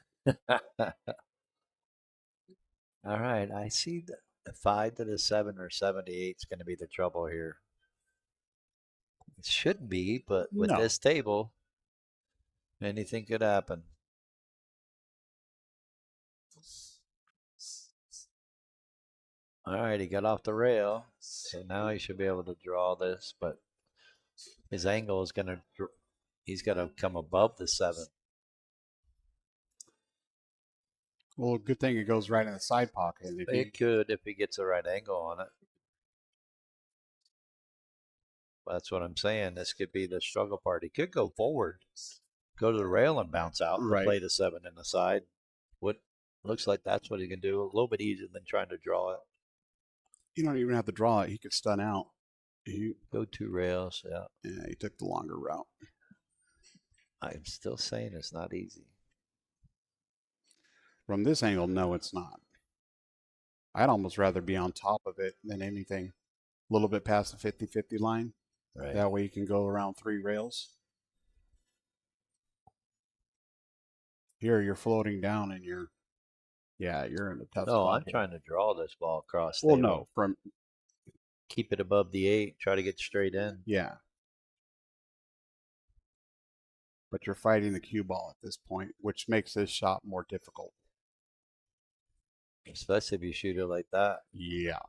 Speaker 1: All right. I see the 5 to the 7 or 7 to 8 is going to be the trouble here. It shouldn't be, but with
Speaker 2: No.
Speaker 1: this table, anything could happen. All right, he got off the rail, so now he should be able to draw this, but his angle is going to, he's going to come above the 7.
Speaker 2: Well, good thing it goes right in the side pocket. If
Speaker 1: It could if he gets the right angle on it. That's what I'm saying. This could be the struggle part. He could go forward, go to the rail and bounce out to
Speaker 2: Right.
Speaker 1: play the 7 in the side. What looks like that's what he can do. A little bit easier than trying to draw it.
Speaker 2: You don't even have to draw it. He could stun out.
Speaker 1: Go 2 rails. Yeah.
Speaker 2: Yeah, he took the longer route.
Speaker 1: I'm still saying it's not easy.
Speaker 2: From this angle, no, it's not. I'd almost rather be on top of it than anything. A little bit past the 50-50 line.
Speaker 1: Right.
Speaker 2: That way you can go around 3 rails. Here you're floating down and you're in a tough
Speaker 1: No,
Speaker 2: spot
Speaker 1: I'm
Speaker 2: here.
Speaker 1: trying to draw this ball across.
Speaker 2: Well,
Speaker 1: table.
Speaker 2: no, from
Speaker 1: Keep it above the 8. Try to get straight in.
Speaker 2: yeah. But you're fighting the cue ball at this point, which makes this shot more difficult.
Speaker 1: Especially if you shoot it like that.
Speaker 2: Yeah.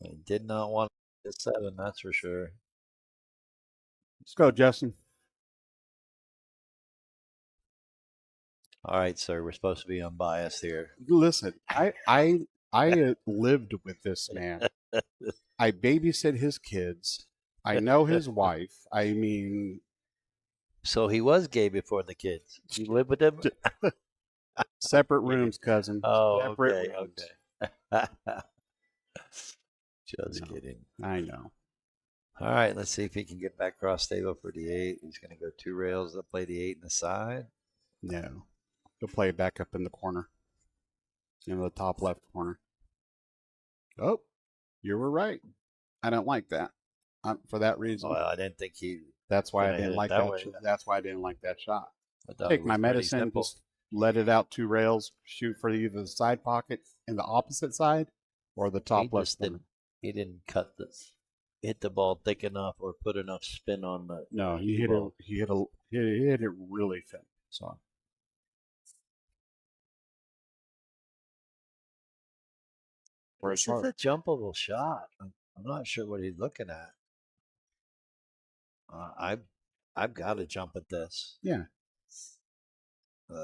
Speaker 1: I did not want the 7, that's for sure.
Speaker 2: Let's go, Justin.
Speaker 1: All right, sir. We're supposed to be unbiased here.
Speaker 2: Listen, I lived with this man. I babysit his kids. I know his wife. I mean,
Speaker 1: So he was gay before the kids. You live with him?
Speaker 2: separate rooms, cousin.
Speaker 1: Oh,
Speaker 2: Separate
Speaker 1: okay,
Speaker 2: rooms.
Speaker 1: okay. Just
Speaker 2: No.
Speaker 1: kidding.
Speaker 2: I know.
Speaker 1: All right, let's see if he can get back cross table for the 8. He's going to go 2 rails to play the 8 in the side.
Speaker 2: No. He'll play it back up in the corner. In the top left corner. Oh, you were right. I don't like that. For that reason.
Speaker 1: Well, I didn't think he.
Speaker 2: That's why I
Speaker 1: gonna hit
Speaker 2: didn't
Speaker 1: it
Speaker 2: like
Speaker 1: that
Speaker 2: that.
Speaker 1: way.
Speaker 2: That's why I didn't like that shot.
Speaker 1: I thought
Speaker 2: Take
Speaker 1: it
Speaker 2: my
Speaker 1: was pretty
Speaker 2: medicine,
Speaker 1: simple.
Speaker 2: just let it out 2 rails, shoot for either the side pocket in the opposite side or the
Speaker 1: He
Speaker 2: top left
Speaker 1: just
Speaker 2: corner.
Speaker 1: didn't. He didn't hit the ball thick enough or put enough spin on the.
Speaker 2: No, he hit
Speaker 1: ball.
Speaker 2: it. He hit it really thin. So
Speaker 1: This is a jumpable shot. I'm not sure what he's looking at. I've got to jump at this.
Speaker 2: yeah,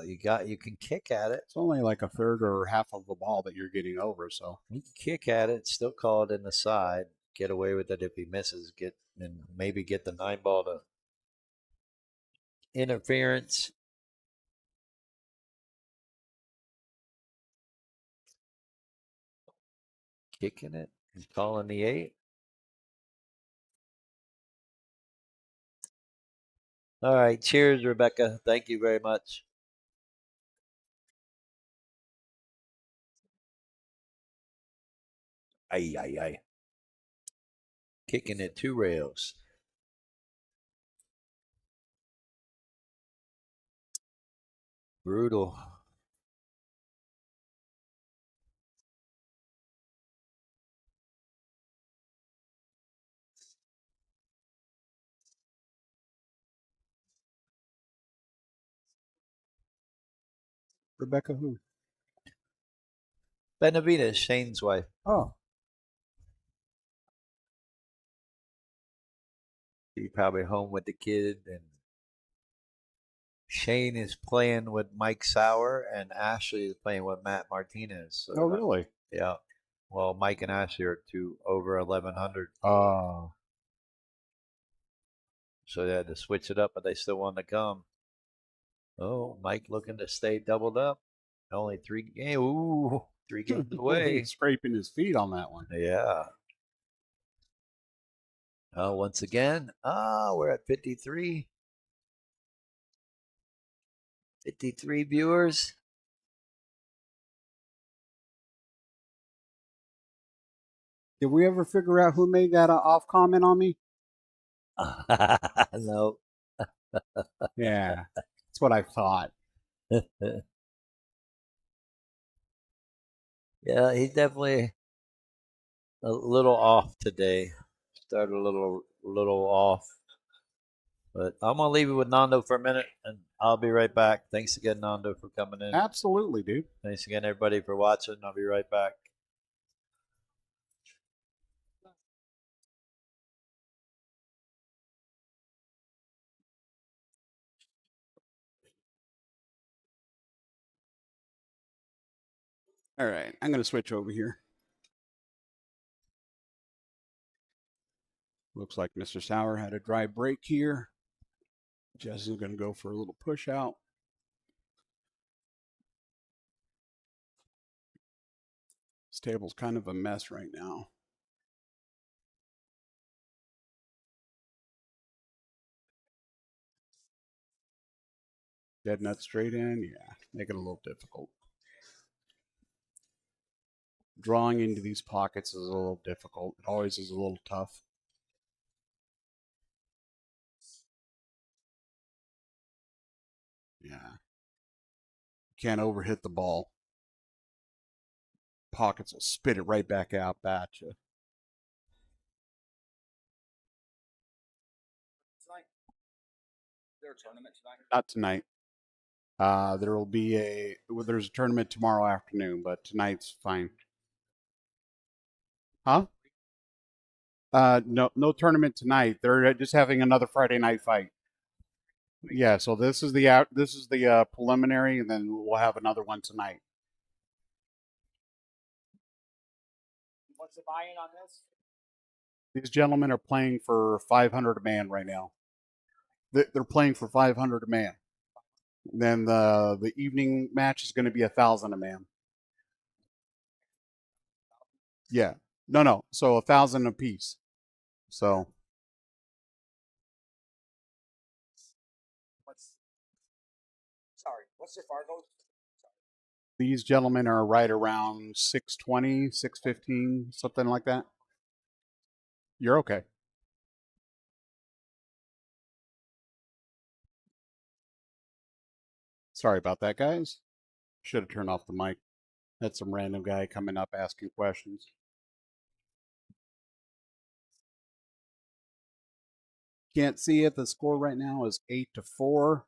Speaker 1: You can kick at it.
Speaker 2: it's only like a third or half of the ball that you're getting over. So
Speaker 1: You can kick at it, still call it in the side, get away with it if he misses, and maybe get the 9 ball to interference. Kicking it, he's calling the 8. All right, cheers, Rebecca. Thank you very much. Ay, ay, ay. Kicking it 2 rails. Brutal.
Speaker 2: Rebecca who?
Speaker 1: Benavides, Shane's wife.
Speaker 2: Oh,
Speaker 1: She's probably home with the kid, and Shane is playing with Mike Sauer, and Ashley is playing with Matt Martinez.
Speaker 2: oh,
Speaker 1: So
Speaker 2: really?
Speaker 1: yeah. Well, Mike and Ashley are two over 1100,
Speaker 2: Uh,
Speaker 1: so they had to switch it up, but they still wanted to come. Oh, Mike looking to stay doubled up. Only 3 games. Ooh, 3 games away.
Speaker 2: Scraping his feet on that one.
Speaker 1: Yeah. Oh, once again, we're at 53. 53 viewers.
Speaker 2: Did we ever figure out who made that off comment on me?
Speaker 1: No.
Speaker 2: Yeah, that's what I thought.
Speaker 1: Yeah, he's definitely a little off today. Started a little off. But I'm gonna leave it with Nando for a minute, and I'll be right back. Thanks again, Nando, for coming in.
Speaker 2: Absolutely, dude.
Speaker 1: Thanks again, everybody, for watching. I'll be right back.
Speaker 2: All right, I'm going to switch over here. Looks like Mr. Sauer had a dry break here. Jess is going to go for a little push out. This table's kind of a mess right now. Dead nut straight in, yeah, make it a little difficult. Drawing into these pockets is a little difficult. It always is a little tough. Yeah. Can't overhit the ball. Pockets will spit it right back out at you.
Speaker 3: Is there a tournament tonight?
Speaker 2: Not tonight. There's a tournament tomorrow afternoon, but tonight's fine. Huh? No tournament tonight. They're just having another Friday night fight. Yeah, so this is the preliminary, and then we'll have another one tonight.
Speaker 3: What's the buy-in on this?
Speaker 2: These gentlemen are playing for 500 a man right now. They're playing for 500 a man. Then the evening match is going to be 1,000 a man. Yeah, no. So 1,000 a piece. So
Speaker 3: What's the Fargo?
Speaker 2: these gentlemen are right around 620, 615, something like that. You're okay. Sorry about that, guys. Should have turned off the mic. Had some random guy coming up asking questions. Can't see it. The score right now is 8-4.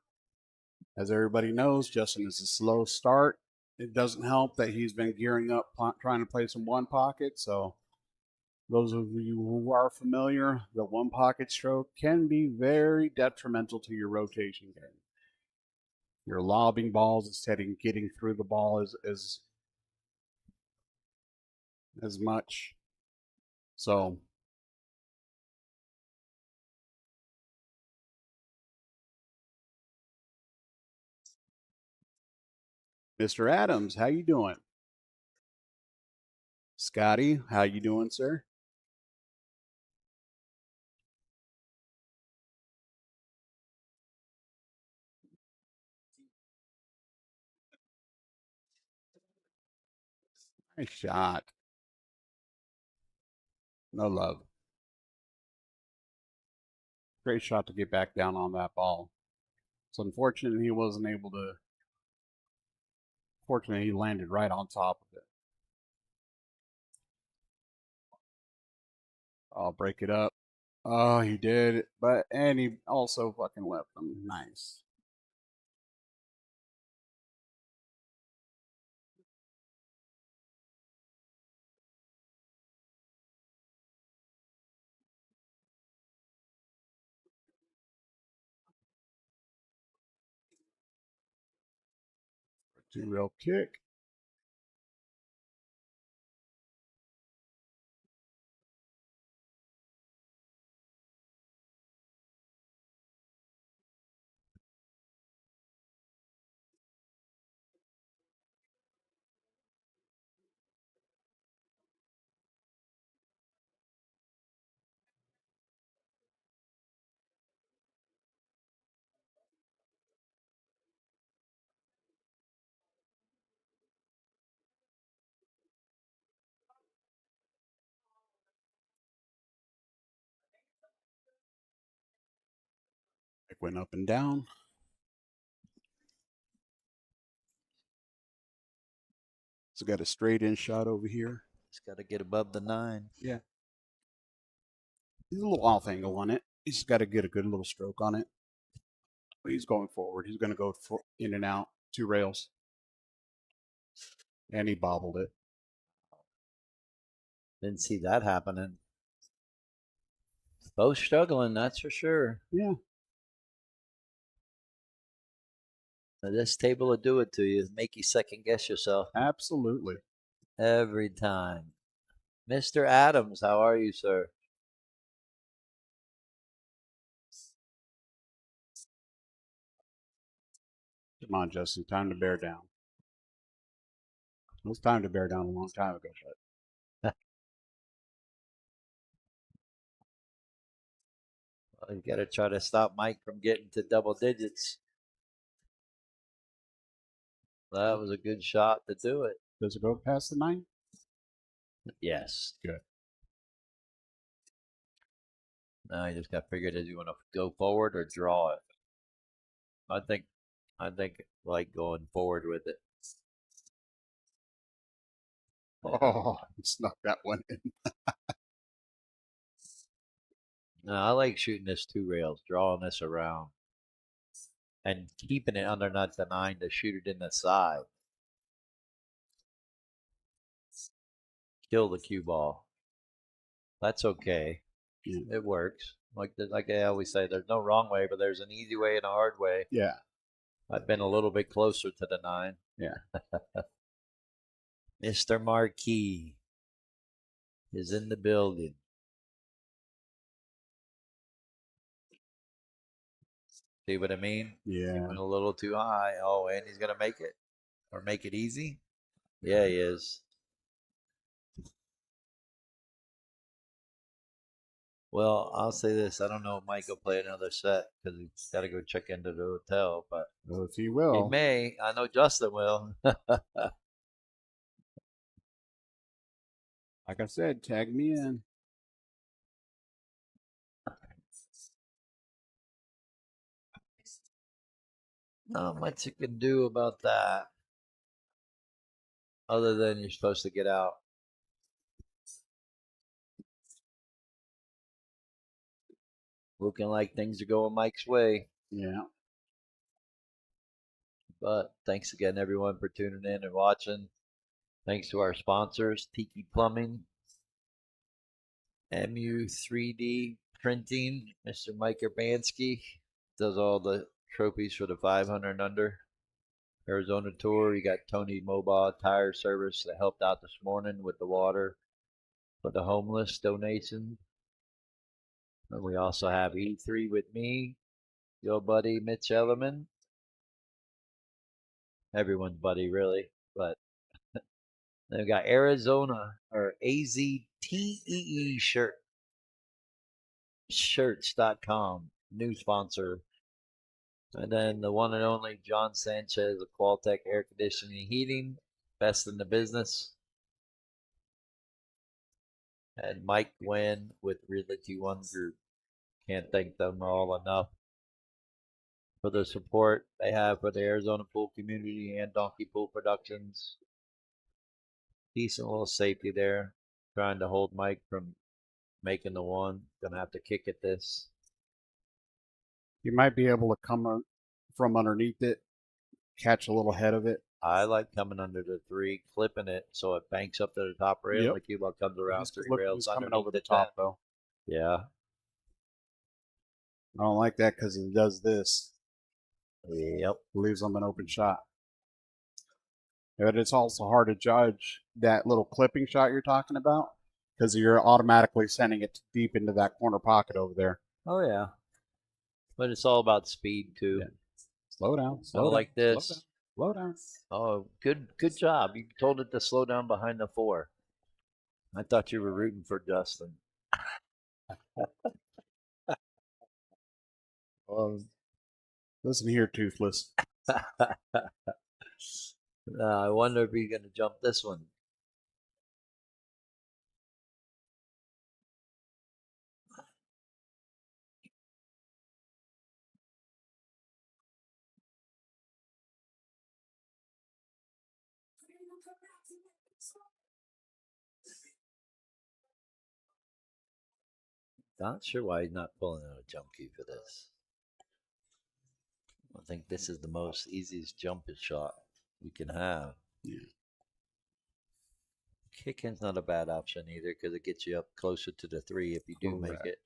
Speaker 2: As everybody knows, Justin is a slow start. It doesn't help that he's been gearing up, trying to play some one pocket. So, those of you who are familiar, the one pocket stroke can be very detrimental to your rotation game. You're lobbing balls instead of getting through the ball as much. So, Mr. Adams, how you doing? Scotty, how you doing, sir? Nice shot. No love. Great shot to get back down on that ball. It's unfortunate he wasn't able to. Fortunately, he landed right on top of it. I'll break it up. Oh, he did. And he also fucking left them. Nice. 2-rail kick. It went up and down. So got a straight in shot over here.
Speaker 1: Just got to get above the 9.
Speaker 2: Yeah. He's a little off angle on it. He's got to get a good little stroke on it. But he's going forward. He's going to go in and out 2 rails. And he bobbled it.
Speaker 1: Didn't see that happening. Both struggling, that's for sure.
Speaker 2: Yeah.
Speaker 1: Now, this table will do it to you, make you second guess yourself
Speaker 2: Absolutely.
Speaker 1: every time. Mr. Adams, how are you, sir?
Speaker 2: Come on, Justin. Time to bear down. It was time to bear down a long time ago, but
Speaker 1: Well, you got to try to stop Mike from getting to double digits. That was a good shot to do it.
Speaker 2: does it go past the 9?
Speaker 1: Yes.
Speaker 2: Good.
Speaker 1: Now you just got to figure out, do you want to go forward or draw it? I think like going forward with it.
Speaker 2: Oh, he snuck that one in.
Speaker 1: No, I like shooting this 2 rails, drawing this around, and keeping it under not the 9 to shoot it in the side. Kill the cue ball. That's okay.
Speaker 2: Yeah.
Speaker 1: It works. Like I always say, there's no wrong way, but there's an easy way and a hard way.
Speaker 2: Yeah.
Speaker 1: I've been a little bit closer to the 9.
Speaker 2: Yeah.
Speaker 1: Mr. Marquis is in the building. See what I mean?
Speaker 2: Yeah.
Speaker 1: He went a little too high. Oh, and he's going to make it. Or make it easy? Yeah, he is. Well, I'll say this. I don't know if Mike will play another set because he's got to go check into the hotel, but
Speaker 2: Well, if he
Speaker 1: he
Speaker 2: will.
Speaker 1: may. I know Justin will.
Speaker 2: Like I said, tag me in.
Speaker 1: Not much you can do about that other than you're supposed to get out. Looking like things are going Mike's way.
Speaker 2: Yeah.
Speaker 1: But thanks again, everyone, for tuning in and watching. Thanks to our sponsors, Tiki Plumbing, MU3D Printing, Mr. Mike Urbanski does all the trophies for the 500 and under Arizona tour. You got Tony Mobile Tire Service that helped out this morning with the water for the homeless donation. And we also have E3 with me, your buddy Mitch Ellerman. Everyone's buddy, really. But then we got Arizona or AZTEE shirts.com, new sponsor. And then the one and only John Sanchez of Qualtech Air Conditioning and Heating, best in the business. And Mike Gwynn with Realty One Group. Can't thank them all enough for the support they have for the Arizona pool community and Donkey Pool Productions. Decent little safety there. Trying to hold Mike from making the one. Gonna have to kick at this.
Speaker 2: You might be able to come from underneath it, catch a little head of it.
Speaker 1: I like coming under the 3, clipping it so it banks up to the top rail.
Speaker 2: Yep.
Speaker 1: The cue ball comes around
Speaker 2: He's
Speaker 1: 3
Speaker 2: look
Speaker 1: rails
Speaker 2: who's coming
Speaker 1: underneath
Speaker 2: over the
Speaker 1: 10.
Speaker 2: top, though.
Speaker 1: Yeah.
Speaker 2: I don't like that because he does this.
Speaker 1: Yep.
Speaker 2: Leaves them an open shot. But it's also hard to judge that little clipping shot you're talking about because you're automatically sending it deep into that corner pocket over there.
Speaker 1: Oh yeah, but it's all about speed too.
Speaker 2: Yeah. Slow down.
Speaker 1: Kind
Speaker 2: Slow
Speaker 1: of
Speaker 2: down.
Speaker 1: like this.
Speaker 2: Slow down.
Speaker 1: Oh, good job. You told it to slow down behind the 4. I thought you were rooting for Justin.
Speaker 2: Listen here, Toothless.
Speaker 1: I wonder if he's going to jump this one. Not sure why he's not pulling out a jump cue for this. I think this is the most easiest jumping shot we can have.
Speaker 2: Yeah.
Speaker 1: Kicking's not a bad option either because it gets you up closer to the 3 if you do make
Speaker 2: Correct.
Speaker 1: it.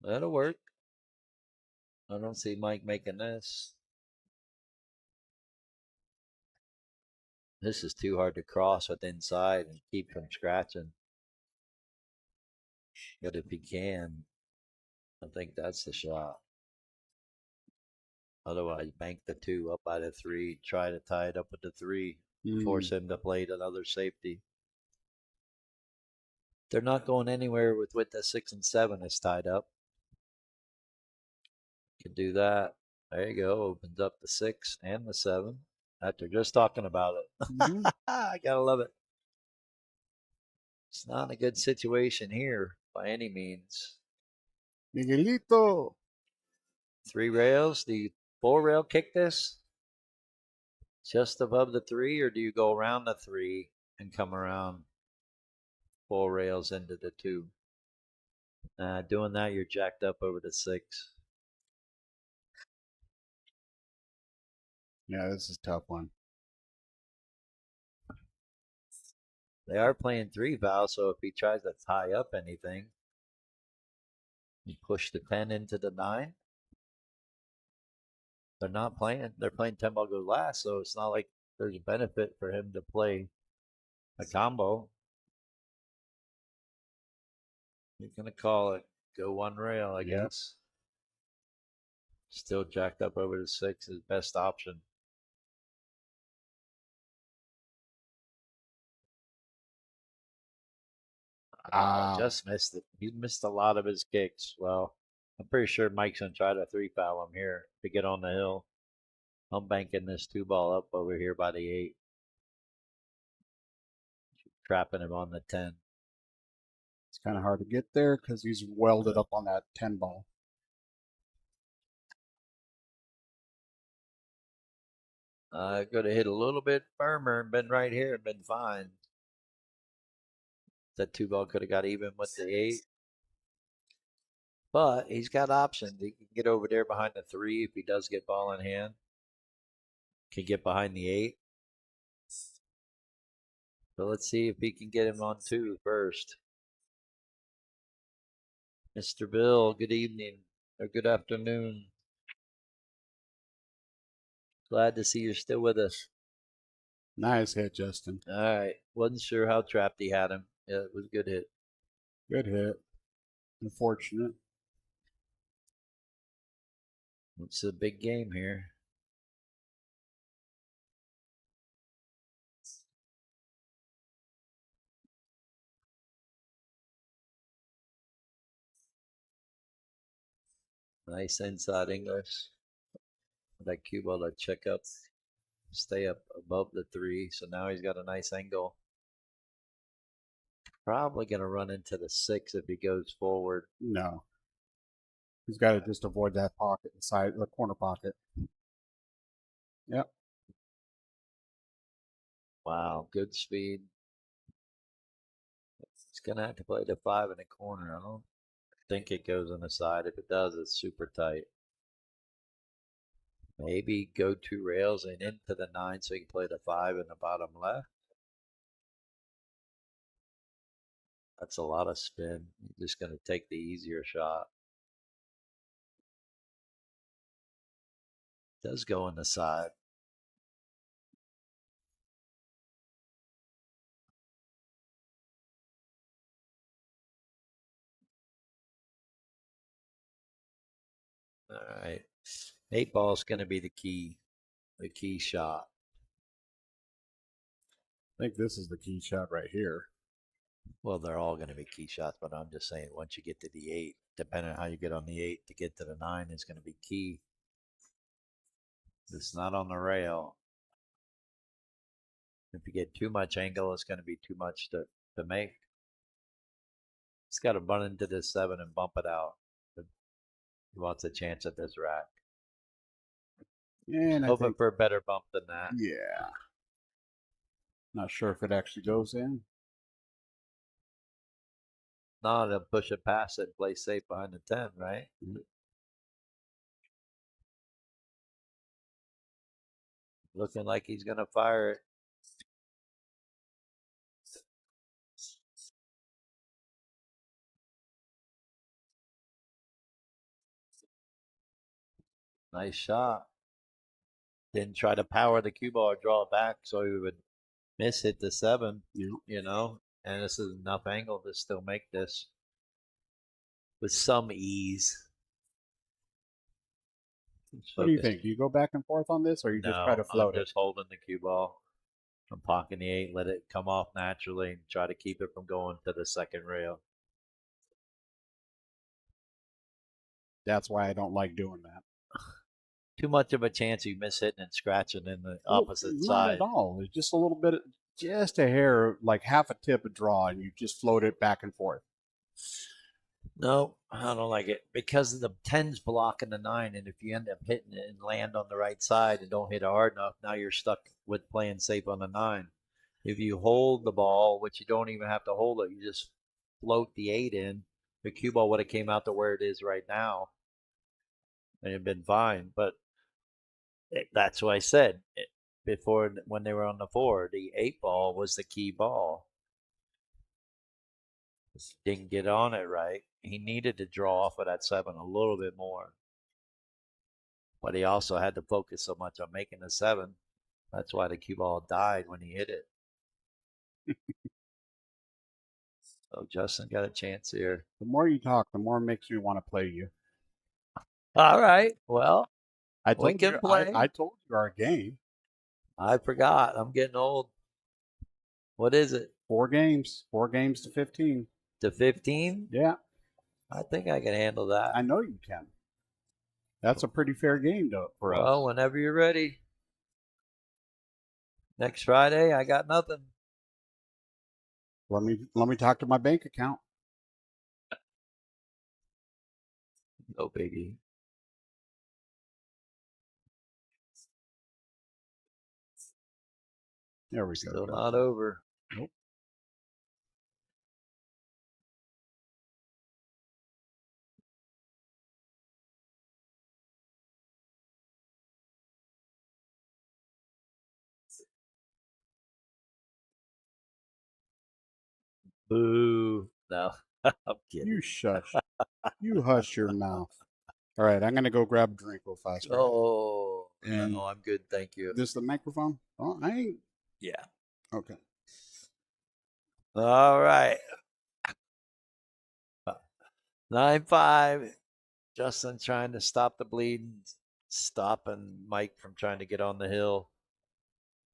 Speaker 1: That'll work. I don't see Mike making this. This is too hard to cross with inside and keep from scratching. But if he can, I think that's the shot. Otherwise, bank the 2 up by the 3, try to tie it up with the 3, force him to play another safety. They're not going anywhere with the 6 and 7 is tied up. Can do that. There you go. Opens up the 6 and the 7 after just talking about it.
Speaker 2: Mhm.
Speaker 1: I gotta love it. It's not a good situation here by any means.
Speaker 2: Miguelito.
Speaker 1: 3 rails. Do you 4 rail kick this just above the 3, or do you go around the 3 and come around 4 rails into the 2? Doing that, you're jacked up over the 6.
Speaker 2: Yeah, this is a tough one.
Speaker 1: They are playing 3 Val, so if he tries to tie up anything, you push the 10 into the 9. They're not playing. They're playing 10 ball go last, so it's not like there's a benefit for him to play a combo. You're gonna call it go 1 rail, I guess. Still jacked up over the 6 is best option. Just missed it. He missed a lot of his kicks. Well, I'm pretty sure Mike's gonna try to 3 foul him here to get on the hill. I'm banking this 2 ball up over here by the 8. Trapping him on the 10.
Speaker 2: It's kind of hard to get there because he's welded up on that 10 ball.
Speaker 1: Could have hit a little bit firmer and been right here and been fine. That 2 ball could have got even with the 8. But he's got options. He can get over there behind the 3 if he does get ball in hand. Can get behind the 8. So let's see if he can get him on 2 first. Mr. Bill, good evening or good afternoon. Glad to see you're still with us.
Speaker 2: Nice hit, Justin.
Speaker 1: All right. Wasn't sure how trapped he had him. Yeah, it was a good hit.
Speaker 2: Good hit. Unfortunate.
Speaker 1: It's a big game here. Nice inside English. That cue ball to check up, stay up above the 3. So now he's got a nice angle. Probably going to run into the 6 if he goes forward.
Speaker 2: No. He's got to just avoid that pocket, the corner pocket. Yep.
Speaker 1: Wow, good speed. He's going to have to play the 5 in the corner. I don't think it goes on the side. If it does, it's super tight. Maybe go 2 rails and into the 9 so he can play the 5 in the bottom left. That's a lot of spin. You're just going to take the easier shot. Does go in the side. All right. 8 ball is going to be the key shot.
Speaker 2: I think this is the key shot right here.
Speaker 1: Well, they're all going to be key shots, but I'm just saying once you get to the 8, depending on how you get on the 8 to get to the 9 is going to be key. It's not on the rail. If you get too much angle, it's going to be too much to make. It's got to run into this 7 and bump it out. He wants a chance at this rack.
Speaker 2: And I
Speaker 1: Hoping
Speaker 2: think,
Speaker 1: for a better bump than that.
Speaker 2: yeah. Not sure if it actually goes in.
Speaker 1: No, they'll push it past it and play safe behind the 10, right?
Speaker 2: Mhm.
Speaker 1: Looking like he's going to fire it. Nice shot. Didn't try to power the cue ball or draw it back so he would miss hit the 7,
Speaker 2: Yeah.
Speaker 1: and this is enough angle to still make this with some ease.
Speaker 2: What do you think? Do you go back and forth on this, or you just try to
Speaker 1: No,
Speaker 2: float
Speaker 1: I'm
Speaker 2: it?
Speaker 1: just holding the cue ball. I'm pocketing the 8, let it come off naturally, and try to keep it from going to the second rail.
Speaker 2: That's why I don't like doing that.
Speaker 1: Too much of a chance you miss hitting and scratching in the opposite
Speaker 2: Not
Speaker 1: side.
Speaker 2: at all. It's just a little bit, just a hair, like half a tip of draw, and you just float it back and forth.
Speaker 1: No, I don't like it because the 10's blocking the 9, and if you end up hitting it and land on the right side and don't hit it hard enough, now you're stuck with playing safe on the 9. If you hold the ball, which you don't even have to hold it, you just float the 8 in, the cue ball would have came out to where it is right now and it'd been fine. But that's what I said before when they were on the 4. The 8 ball was the key ball. Didn't get on it right. He needed to draw off of that 7 a little bit more. But he also had to focus so much on making the 7. That's why the cue ball died when he hit it. So Justin got a chance here.
Speaker 2: The more you talk, the more it makes me want to play you.
Speaker 1: All right. Well,
Speaker 2: I
Speaker 1: we
Speaker 2: told
Speaker 1: can
Speaker 2: you.
Speaker 1: play.
Speaker 2: I told you our game.
Speaker 1: I forgot. I'm getting old. What is it?
Speaker 2: 4 games. 4 games to 15.
Speaker 1: To 15?
Speaker 2: Yeah,
Speaker 1: I think I can handle that.
Speaker 2: I know you can. That's a pretty fair game for us.
Speaker 1: Well, whenever you're ready. Next Friday, I got nothing.
Speaker 2: Let me talk to my bank account.
Speaker 1: No biggie.
Speaker 2: There we go.
Speaker 1: Still not over.
Speaker 2: Nope.
Speaker 1: Boo. No, I'm kidding.
Speaker 2: You shush. You hush your mouth. All right, I'm gonna go grab a drink real fast. Right?
Speaker 1: Oh,
Speaker 2: And
Speaker 1: no, I'm good. Thank you.
Speaker 2: this is the microphone? Oh, I ain't.
Speaker 1: Yeah.
Speaker 2: Okay.
Speaker 1: All right. 9-5. Justin trying to stop the bleeding, stopping Mike from trying to get on the hill.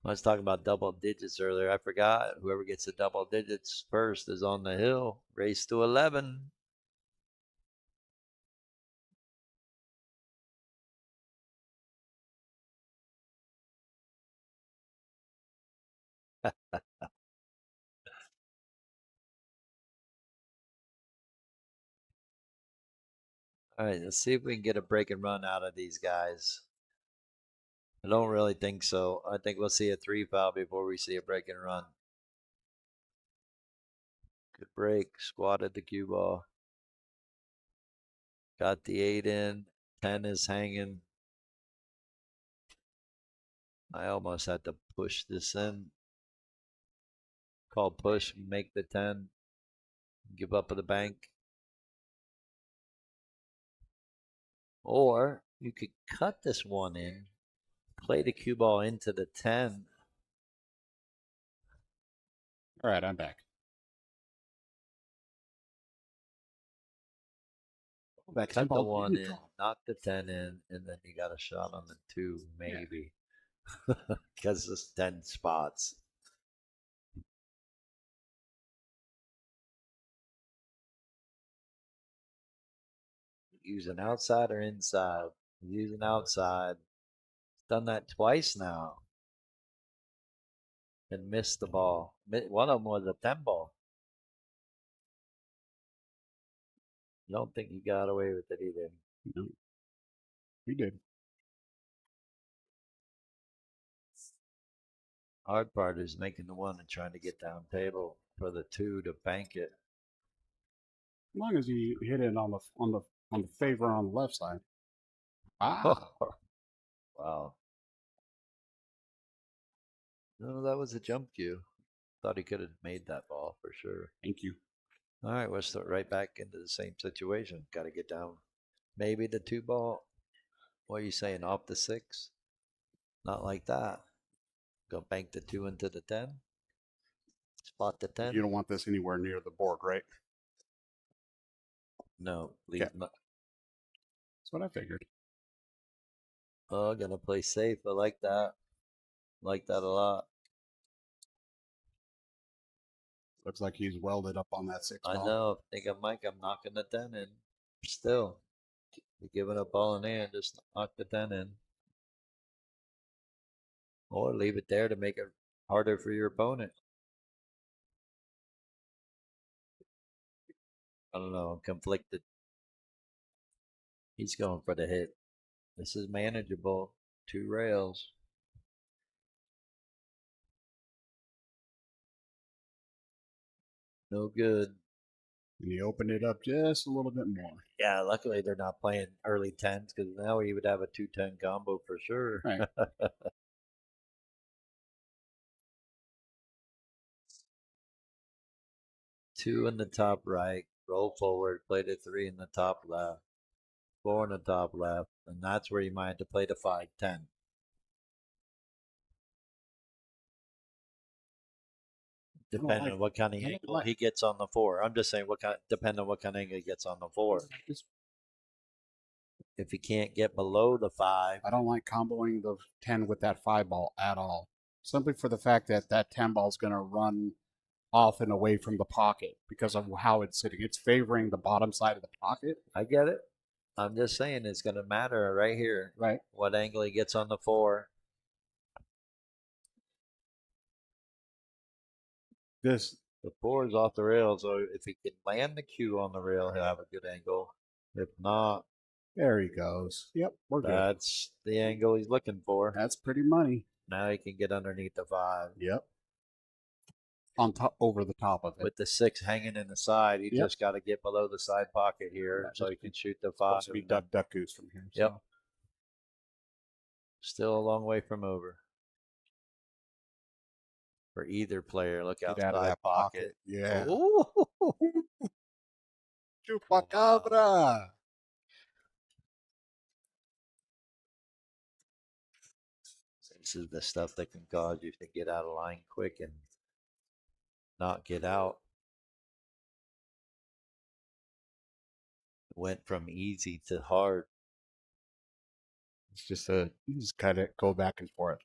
Speaker 1: I was talking about double digits earlier. I forgot. Whoever gets the double digits first is on the hill. Race to 11. All right, let's see if we can get a break and run out of these guys. I don't really think so. I think we'll see a 3 foul before we see a break and run. Good break. Squatted the cue ball. Got the 8 in. 10 is hanging. I almost had to push this in. Call push, make the 10. Give up at the bank. Or you could cut this one in Play the cue ball into the 10.
Speaker 2: All right, I'm back. That 10
Speaker 1: Cut the
Speaker 2: ball
Speaker 1: 1
Speaker 2: didn't
Speaker 1: in,
Speaker 2: drop.
Speaker 1: knock the 10 in, and then you got a shot on the 2,
Speaker 2: Yeah.
Speaker 1: maybe. Because it's 10 spots. Using outside or inside? Using outside. Done that twice now. And missed the ball. One of them was a 10 ball. Don't think he got away with it either.
Speaker 2: No, he did.
Speaker 1: Hard part is making the 1 and trying to get down table for the 2 to bank it.
Speaker 2: As long as you hit it on the favor on the left side. Ah,
Speaker 1: Wow. No, that was a jump cue. Thought he could have made that ball for sure.
Speaker 2: thank you.
Speaker 1: All right, we'll start right back into the same situation. Got to get down. Maybe the 2 ball. What are you saying? Off the 6? Not like that. Go bank the 2 into the 10. Spot the 10.
Speaker 2: You don't want this anywhere near the board, right?
Speaker 1: No, leave.
Speaker 2: Okay. That's what I figured.
Speaker 1: Oh, gonna play safe. I like that. Like that a lot.
Speaker 2: Looks like he's welded up on that 6
Speaker 1: I
Speaker 2: ball.
Speaker 1: know. Think I'm Mike. I'm knocking the 10 in. Still, you're giving a ball in hand. Just knock the 10 in. Or leave it there to make it harder for your opponent. I don't know. I'm conflicted. He's going for the hit. This is manageable. 2 rails. No good.
Speaker 2: And he opened it up just a little bit more.
Speaker 1: Yeah, luckily they're not playing early 10s because now he would have a 2-10 combo for sure.
Speaker 2: Right.
Speaker 1: Two in the top right, roll forward, play the 3 in the top left, 4 in the top left, and that's where you might have to play the 5-10. Depending on what kind of angle he gets on the 4. I'm just saying depending on what kind of angle he gets on the 4. If he can't get below the 5,
Speaker 2: I don't like comboing the 10 with that 5 ball at all. Simply for the fact that that 10 ball is going to run off and away from the pocket because of how it's sitting. It's favoring the bottom side of the pocket.
Speaker 1: I get it. I'm just saying it's going to matter right here.
Speaker 2: Right.
Speaker 1: What angle he gets on the 4.
Speaker 2: The
Speaker 1: 4 is off the rail, so if he can land the cue on the rail, he'll have a good angle. If not,
Speaker 2: there he goes. Yep, we're good.
Speaker 1: That's the angle he's looking for.
Speaker 2: That's pretty money.
Speaker 1: Now he can get underneath the 5.
Speaker 2: Yep. On top, over the top of it.
Speaker 1: With the 6 hanging in the side, he just got to get below the side pocket here so he can shoot the 5.
Speaker 2: Supposed to be duck goose from here.
Speaker 1: Yep.
Speaker 2: So. Still
Speaker 1: a long way from over. For either player, look outside
Speaker 2: out of that pocket. Yeah.
Speaker 1: Ooh.
Speaker 2: Chupacabra.
Speaker 1: This is the stuff that can cause you to get out of line quick and not get out. Went from easy to hard.
Speaker 2: It's just you just kind of go back and forth.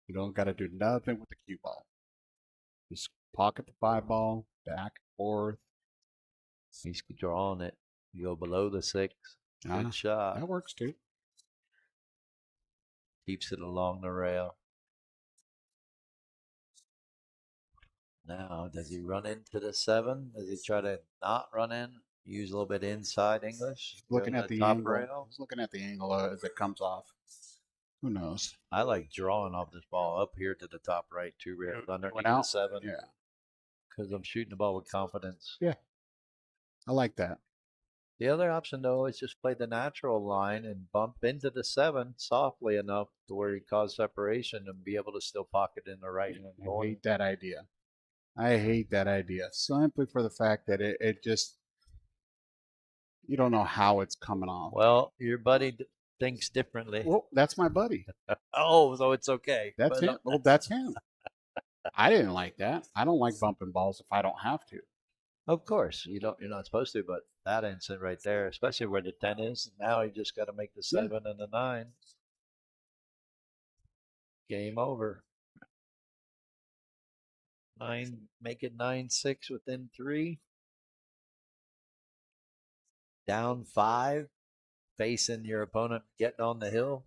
Speaker 2: You don't got to do nothing with the cue ball. Just pocket the 5 ball, back and forth.
Speaker 1: He's drawing it. You go below the 6. Good shot.
Speaker 2: That works too.
Speaker 1: Keeps it along the rail. Now, does he run into the 7? Does he try to not run in? Use a little bit inside English?
Speaker 2: Looking at the
Speaker 1: top
Speaker 2: angle.
Speaker 1: rail?
Speaker 2: He's looking at the angle as it comes off. Who knows?
Speaker 1: I like drawing off this ball up here to the top right, 2 rails underneath
Speaker 2: out?
Speaker 1: the 7.
Speaker 2: Yeah.
Speaker 1: Because I'm shooting the ball with confidence.
Speaker 2: Yeah. I like that.
Speaker 1: The other option, though, is just play the natural line and bump into the 7 softly enough to where you cause separation and be able to still pocket in the right hand corner.
Speaker 2: I hate that idea. I hate that idea simply for the fact that it just, you don't know how it's coming off.
Speaker 1: Well, your buddy thinks differently.
Speaker 2: Well, that's my buddy.
Speaker 1: Oh, so it's okay.
Speaker 2: That's
Speaker 1: But,
Speaker 2: him. Well, that's him. I didn't like that. I don't like bumping balls if I don't have to.
Speaker 1: of course, you're not supposed to, but that instant right there, especially where the 10 is, now you just got to make the
Speaker 2: Yeah.
Speaker 1: 7 and the 9. Game over. 9, make it 9-6 within 3. Down 5, facing your opponent getting on the hill.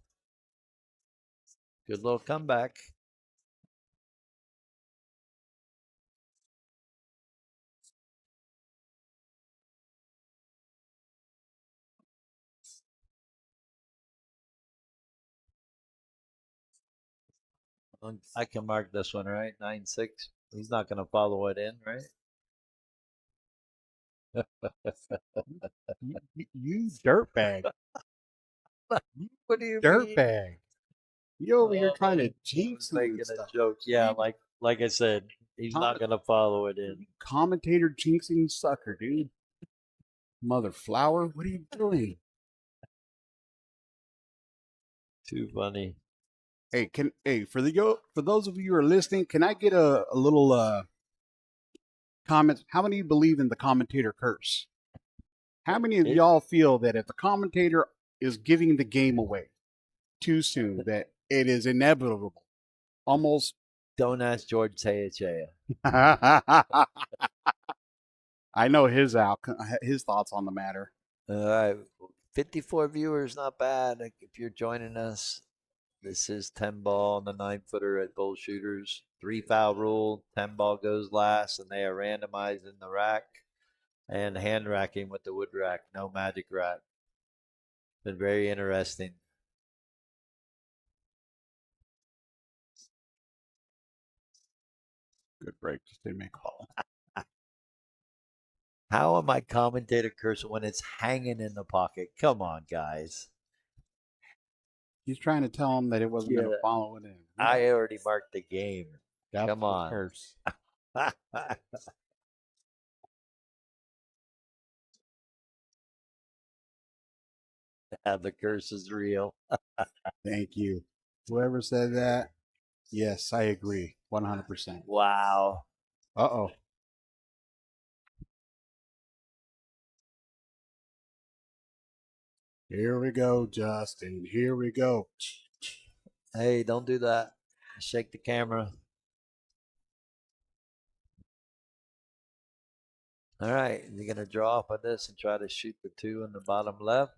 Speaker 1: Good little comeback. I can mark this one, right? 9-6. He's not going to follow it in, right?
Speaker 2: You dirtbag.
Speaker 1: What do you mean?
Speaker 2: Dirtbag. You over here trying to
Speaker 1: I
Speaker 2: jinx
Speaker 1: was
Speaker 2: me
Speaker 1: making
Speaker 2: and
Speaker 1: a
Speaker 2: stuff.
Speaker 1: joke. Yeah,
Speaker 2: You
Speaker 1: like I said, he's not going to follow it in.
Speaker 2: commentator jinxing sucker, dude. Mother flower, what are you doing?
Speaker 1: Too funny.
Speaker 2: Hey, for those of you who are listening, can I get a little comment? How many of you believe in the commentator curse? How many of y'all feel that if the commentator is giving the game away too soon, that it is inevitable? Almost.
Speaker 1: Don't ask George Tayachea.
Speaker 2: I know his thoughts on the matter.
Speaker 1: All right. 54 viewers, not bad. If you're joining us, this is 10 ball on the 9-footer at Bull Shooters. 3 foul rule. 10 ball goes last, and they are randomized in the rack and hand racking with the wood rack. No magic rack. Been very interesting.
Speaker 2: Good break. Just didn't make a call.
Speaker 1: How am I commentator cursing when it's hanging in the pocket? Come on, guys.
Speaker 2: He's trying to tell him that it wasn't going to follow it in.
Speaker 1: I already marked the game.
Speaker 2: That's
Speaker 1: Come on.
Speaker 2: Curse.
Speaker 1: The curse is real.
Speaker 2: Thank you. Whoever said that, yes, I agree. 100%.
Speaker 1: Wow.
Speaker 2: Uh-oh. Here we go, Justin. Here we go.
Speaker 1: Hey, don't do that. Shake the camera. All right. You're going to draw off of this and try to shoot the 2 in the bottom left?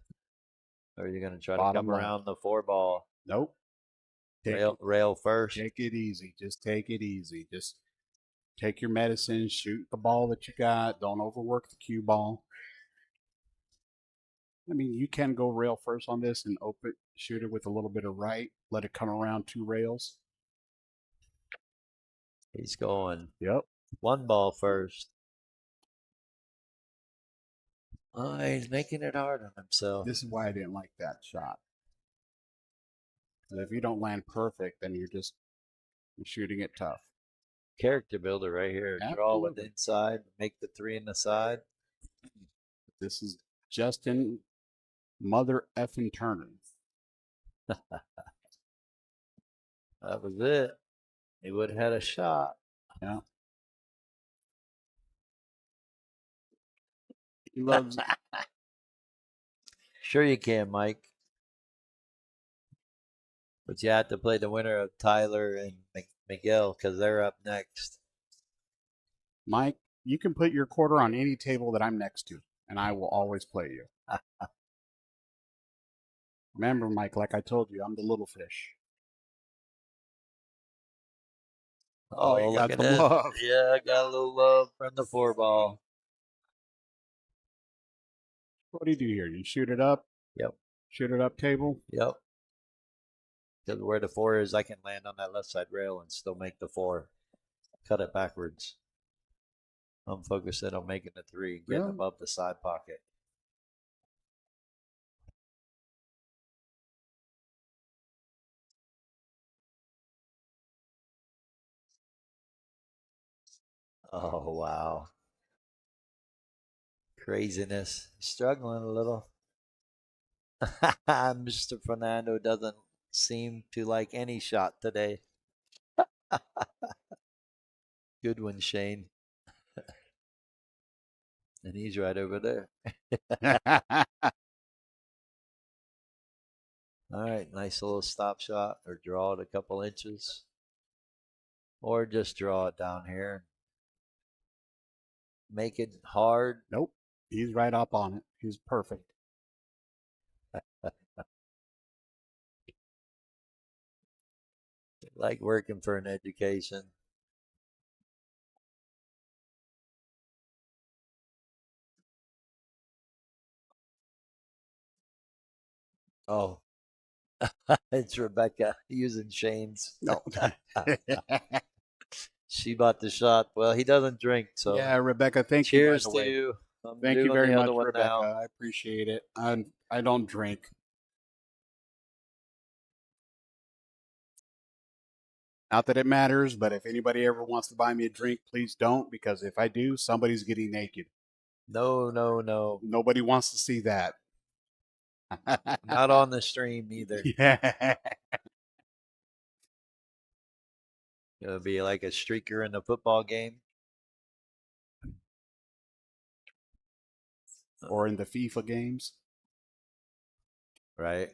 Speaker 1: Or are you going to try to come around the 4 ball?
Speaker 2: Nope.
Speaker 1: Rail first.
Speaker 2: Take it easy. Just take it easy. Just take your medicine. Shoot the ball that you got. Don't overwork the cue ball. I mean, you can go rail first on this and shoot it with a little bit of right. Let it come around 2 rails.
Speaker 1: He's going.
Speaker 2: Yep.
Speaker 1: 1 ball first. Oh, he's making it hard on himself.
Speaker 2: This is why I didn't like that shot. If you don't land perfect, then you're shooting it tough.
Speaker 1: Character builder right here.
Speaker 2: Absolutely.
Speaker 1: Draw with the inside. Make the 3 in the side.
Speaker 2: This is Justin Mother effing Turner.
Speaker 1: That was it. He would have had a shot.
Speaker 2: Yeah. He loves
Speaker 1: Sure you can, Mike. But you have to play the winner of Tyler and Miguel because they're up next.
Speaker 2: Mike, you can put your quarter on any table that I'm next to, and I will always play you. Remember, Mike, like I told you, I'm the little fish.
Speaker 1: Oh,
Speaker 2: you got
Speaker 1: look at
Speaker 2: some
Speaker 1: this.
Speaker 2: love.
Speaker 1: Yeah, I got a little love from the 4 ball.
Speaker 2: What do you do here? You shoot it up?
Speaker 1: Yep.
Speaker 2: Shoot it up table?
Speaker 1: Yep. Because where the 4 is, I can land on that left side rail and still make the 4. Cut it backwards. I'm focusing on making the 3 and getting above the side pocket. Oh, wow. Craziness. Struggling a little. Mr. Fernando doesn't seem to like any shot today. Good one, Shane. And he's right over there. All right, nice little stop shot or draw it a couple inches. Or just draw it down here. Make it hard.
Speaker 2: Nope. He's right up on it. He's perfect.
Speaker 1: Like working for an education. Oh, it's Rebecca using Shane's.
Speaker 2: No.
Speaker 1: She bought the shot. Well, he doesn't drink, so
Speaker 2: Yeah, Rebecca, thank you, by
Speaker 1: cheers
Speaker 2: the
Speaker 1: to
Speaker 2: way.
Speaker 1: you. I'm
Speaker 2: Thank you
Speaker 1: doing
Speaker 2: very
Speaker 1: the other
Speaker 2: much,
Speaker 1: one
Speaker 2: Rebecca.
Speaker 1: now.
Speaker 2: I appreciate it. I don't drink. Not that it matters, but if anybody ever wants to buy me a drink, please don't, because if I do, somebody's getting naked.
Speaker 1: No, no, no.
Speaker 2: Nobody wants to see that.
Speaker 1: Not on the stream either.
Speaker 2: Yeah.
Speaker 1: It'll be like a streaker in a football game.
Speaker 2: Or in the FIFA games.
Speaker 1: Right.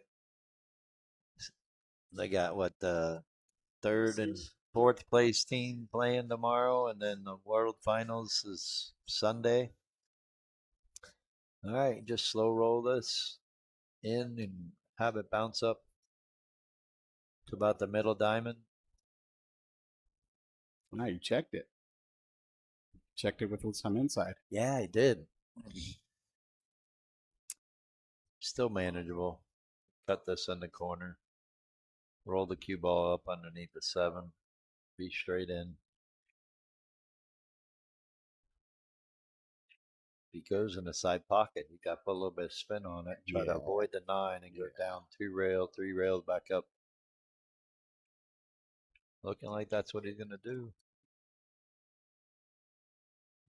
Speaker 1: They got what the third and fourth place team playing tomorrow, and then the World Finals is Sunday. All right, just slow roll this in and have it bounce up to about the middle diamond.
Speaker 2: Now you checked it. Checked it with some inside.
Speaker 1: Yeah, I did. Still manageable. Cut this in the corner. Roll the cue ball up underneath the 7. Be straight in. If he goes in the side pocket, you got to put a little bit of spin on it. Try to avoid the 9 and go down 2 rail, 3 rails back up. Looking like that's what he's going to do.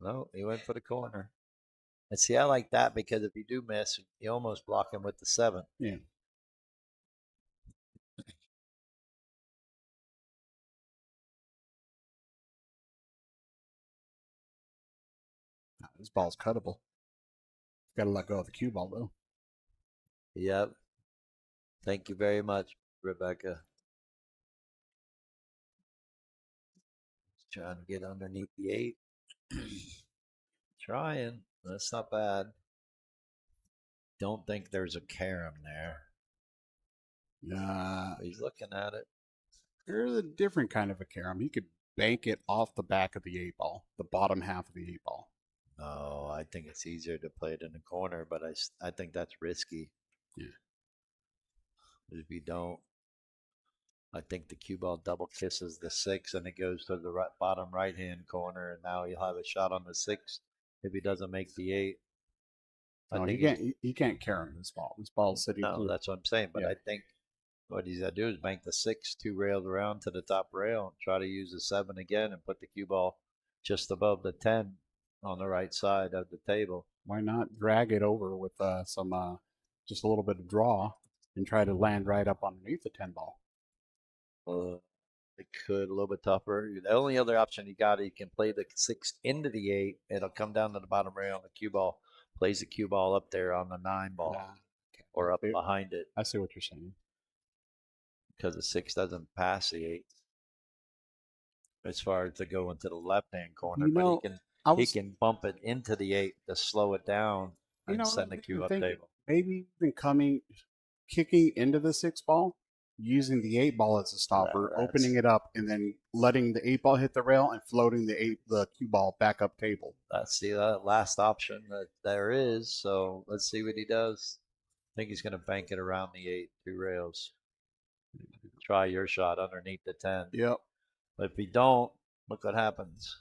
Speaker 1: No, he went for the corner. And see, I like that because if you do miss, you almost block him with the 7.
Speaker 2: Yeah. This ball's cuttable. Got to let go of the cue ball, though.
Speaker 1: Yep. Thank you very much, Rebecca. Trying to get underneath the 8. Trying. That's not bad. Don't think there's a carom there. He's looking at it.
Speaker 2: There's a different kind of a carom. You could bank it off the back of the 8 ball, the bottom half of the 8 ball.
Speaker 1: No, I think it's easier to play it in the corner, but I think that's risky.
Speaker 2: Yeah.
Speaker 1: If you don't, I think the cue ball double kisses the 6 and it goes to the bottom right hand corner, and now he'll have a shot on the 6 if he doesn't make the 8.
Speaker 2: No, he can't carom this ball. This ball's sitting.
Speaker 1: No, that's what I'm saying. But
Speaker 2: Yeah.
Speaker 1: I think what he's got to do is bank the 6 2 rails around to the top rail and try to use the 7 again and put the cue ball just above the 10 on the right side of the table.
Speaker 2: Why not drag it over with some just a little bit of draw and try to land right up underneath the 10 ball?
Speaker 1: It could a little bit tougher. The only other option you got, you can play the 6 into the 8. It'll come down to the bottom rail on the cue ball. Plays the cue ball up there on the 9 ball or up behind it.
Speaker 2: I see what you're saying.
Speaker 1: Because the 6 doesn't pass the 8 as far as to go into the left hand corner, but he can bump it into the 8 to slow it down and send the cue up table.
Speaker 2: Maybe even kicking into the 6 ball, using the 8 ball as a stopper, opening it up, and then letting the 8 ball hit the rail and floating the cue ball back up table.
Speaker 1: That's the last option that there is. So let's see what he does. I think he's going to bank it around the 8 2 rails. Try your shot underneath the 10.
Speaker 2: Yep.
Speaker 1: But if you don't, look what happens.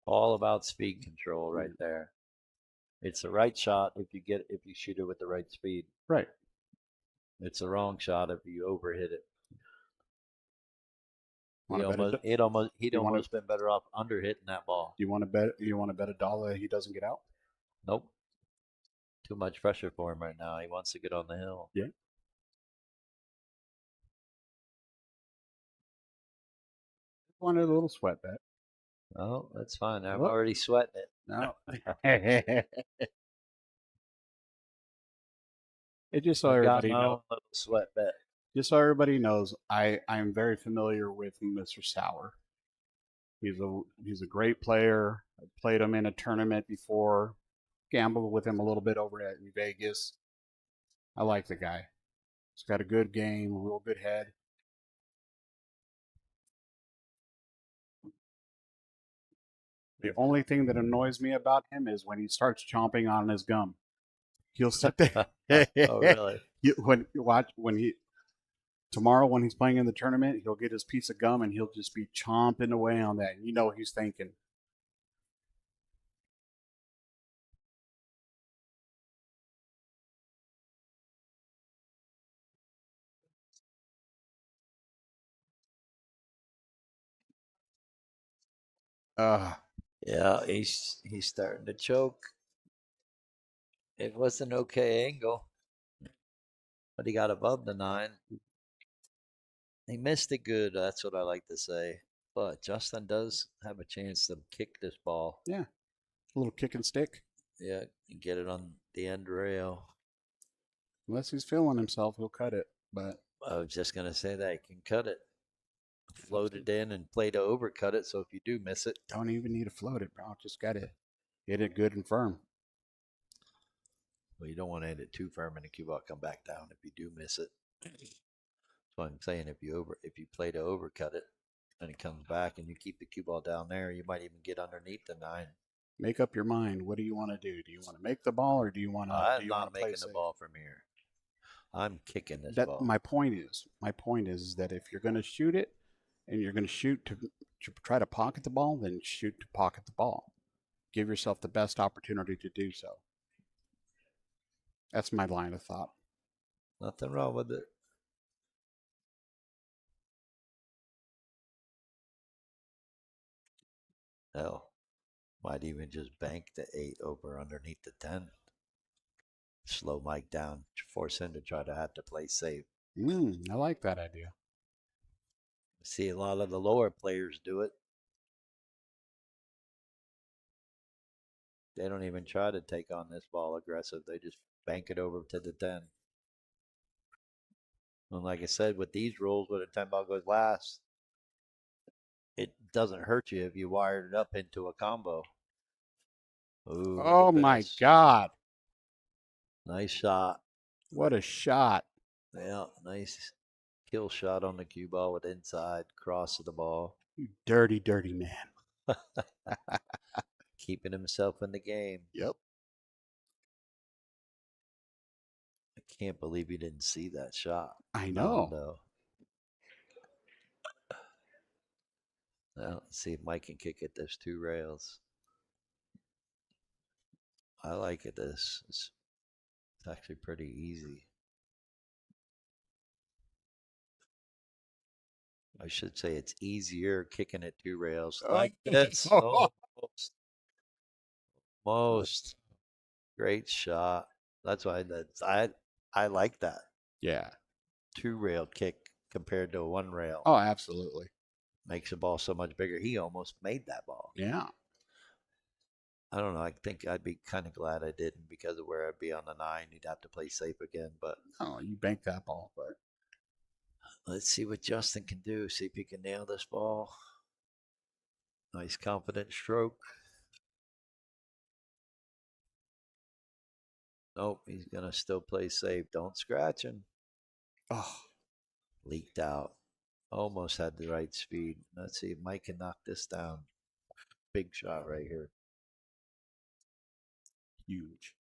Speaker 1: All about speed control right there. It's the right shot if you shoot it with the right speed.
Speaker 2: Right.
Speaker 1: It's the wrong shot if you overhit it.
Speaker 2: Want to bet
Speaker 1: He'd
Speaker 2: you want to
Speaker 1: almost been better off under hitting that ball.
Speaker 2: you want to bet a dollar he doesn't get out?
Speaker 1: Nope. Too much pressure for him right now. He wants to get on the hill.
Speaker 2: Yeah. Wanted a little sweat bet.
Speaker 1: Oh, that's fine. I'm
Speaker 2: Look.
Speaker 1: already sweating it.
Speaker 2: No. It just so
Speaker 1: I got
Speaker 2: everybody
Speaker 1: my
Speaker 2: knows.
Speaker 1: own little sweat bet.
Speaker 2: Just so everybody knows, I'm very familiar with Mr. Sauer. He's a great player. I played him in a tournament before. Gambled with him a little bit over at in Vegas. I like the guy. He's got a good game, a real good head. The only thing that annoys me about him is when he starts chomping on his gum. He'll sit there.
Speaker 1: Oh, really?
Speaker 2: Tomorrow when he's playing in the tournament, he'll get his piece of gum and he'll just be chomping away on that. And you know what he's thinking. Uh,
Speaker 1: Yeah, he's starting to choke. It was an okay angle, but he got above the 9. He missed it good. That's what I like to say. But Justin does have a chance to kick this ball.
Speaker 2: yeah, a little kick and stick.
Speaker 1: Yeah, and get it on the end rail.
Speaker 2: Unless he's feeling himself, he'll cut it. But
Speaker 1: I was just gonna say that he can cut it, float it in, and play to overcut it. So if you do miss it,
Speaker 2: don't even need to float it, bro. Just got to hit it good and firm.
Speaker 1: well, you don't want to hit it too firm and the cue ball come back down if you do miss it. So I'm saying if you play to overcut it and it comes back and you keep the cue ball down there, you might even get underneath the 9.
Speaker 2: Make up your mind. What do you want to do? Do you want to make the ball or do you want to?
Speaker 1: I'm
Speaker 2: Do you want
Speaker 1: not
Speaker 2: to play
Speaker 1: making the
Speaker 2: safe?
Speaker 1: ball from here. I'm kicking this
Speaker 2: That
Speaker 1: ball.
Speaker 2: my point is that if you're going to shoot it and you're going to shoot to try to pocket the ball, then shoot to pocket the ball. Give yourself the best opportunity to do so. That's my line of thought.
Speaker 1: Nothing wrong with it. Hell, might even just bank the 8 over underneath the 10. Slow Mike down, force him to try to have to play safe.
Speaker 2: I like that idea.
Speaker 1: See a lot of the lower players do it. They don't even try to take on this ball aggressive. They just bank it over to the 10. And like I said, with these rules, when a 10 ball goes last, it doesn't hurt you if you wired it up into a combo. Ooh, look
Speaker 2: Oh
Speaker 1: at
Speaker 2: my
Speaker 1: this.
Speaker 2: God.
Speaker 1: Nice shot.
Speaker 2: What a shot.
Speaker 1: Yeah, nice kill shot on the cue ball with inside cross of the ball.
Speaker 2: You dirty, dirty man.
Speaker 1: Keeping himself in the game.
Speaker 2: Yep.
Speaker 1: I can't believe he didn't see that shot.
Speaker 2: I know.
Speaker 1: Nando. Well, let's see if Mike can kick it. There's 2 rails. I like it. It's actually pretty easy. I should say it's easier kicking it 2 rails like this. Almost. Most great shot. That's why I like that
Speaker 2: Yeah.
Speaker 1: 2 rail kick compared to a 1 rail.
Speaker 2: Oh, absolutely.
Speaker 1: Makes the ball so much bigger. He almost made that ball.
Speaker 2: Yeah.
Speaker 1: I don't know. I think I'd be kind of glad I didn't because of where I'd be on the 9. He'd have to play safe again. But
Speaker 2: Oh, you banked that ball, but
Speaker 1: let's see what Justin can do. See if he can nail this ball. Nice confident stroke. Nope, he's gonna still play safe. Don't scratch him.
Speaker 2: oh,
Speaker 1: Leaked out. Almost had the right speed. Let's see if Mike can knock this down. Big shot right here.
Speaker 2: huge.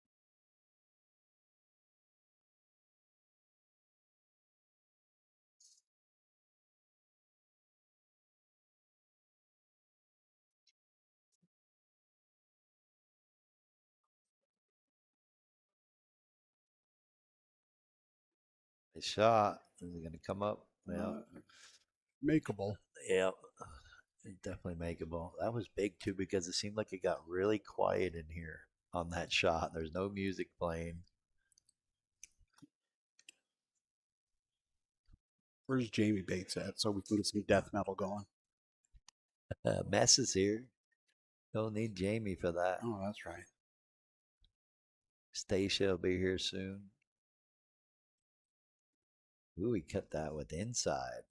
Speaker 1: Nice shot. Is he gonna come up? Yeah.
Speaker 2: Makeable.
Speaker 1: Yeah, definitely makeable. That was big too because it seemed like it got really quiet in here on that shot. There's no music playing.
Speaker 2: Where's Jamie Bates at so we can get some death metal going?
Speaker 1: Mess is here. Don't need Jamie for that.
Speaker 2: Oh, that's right.
Speaker 1: Stacia will be here soon. Ooh, we cut that with inside.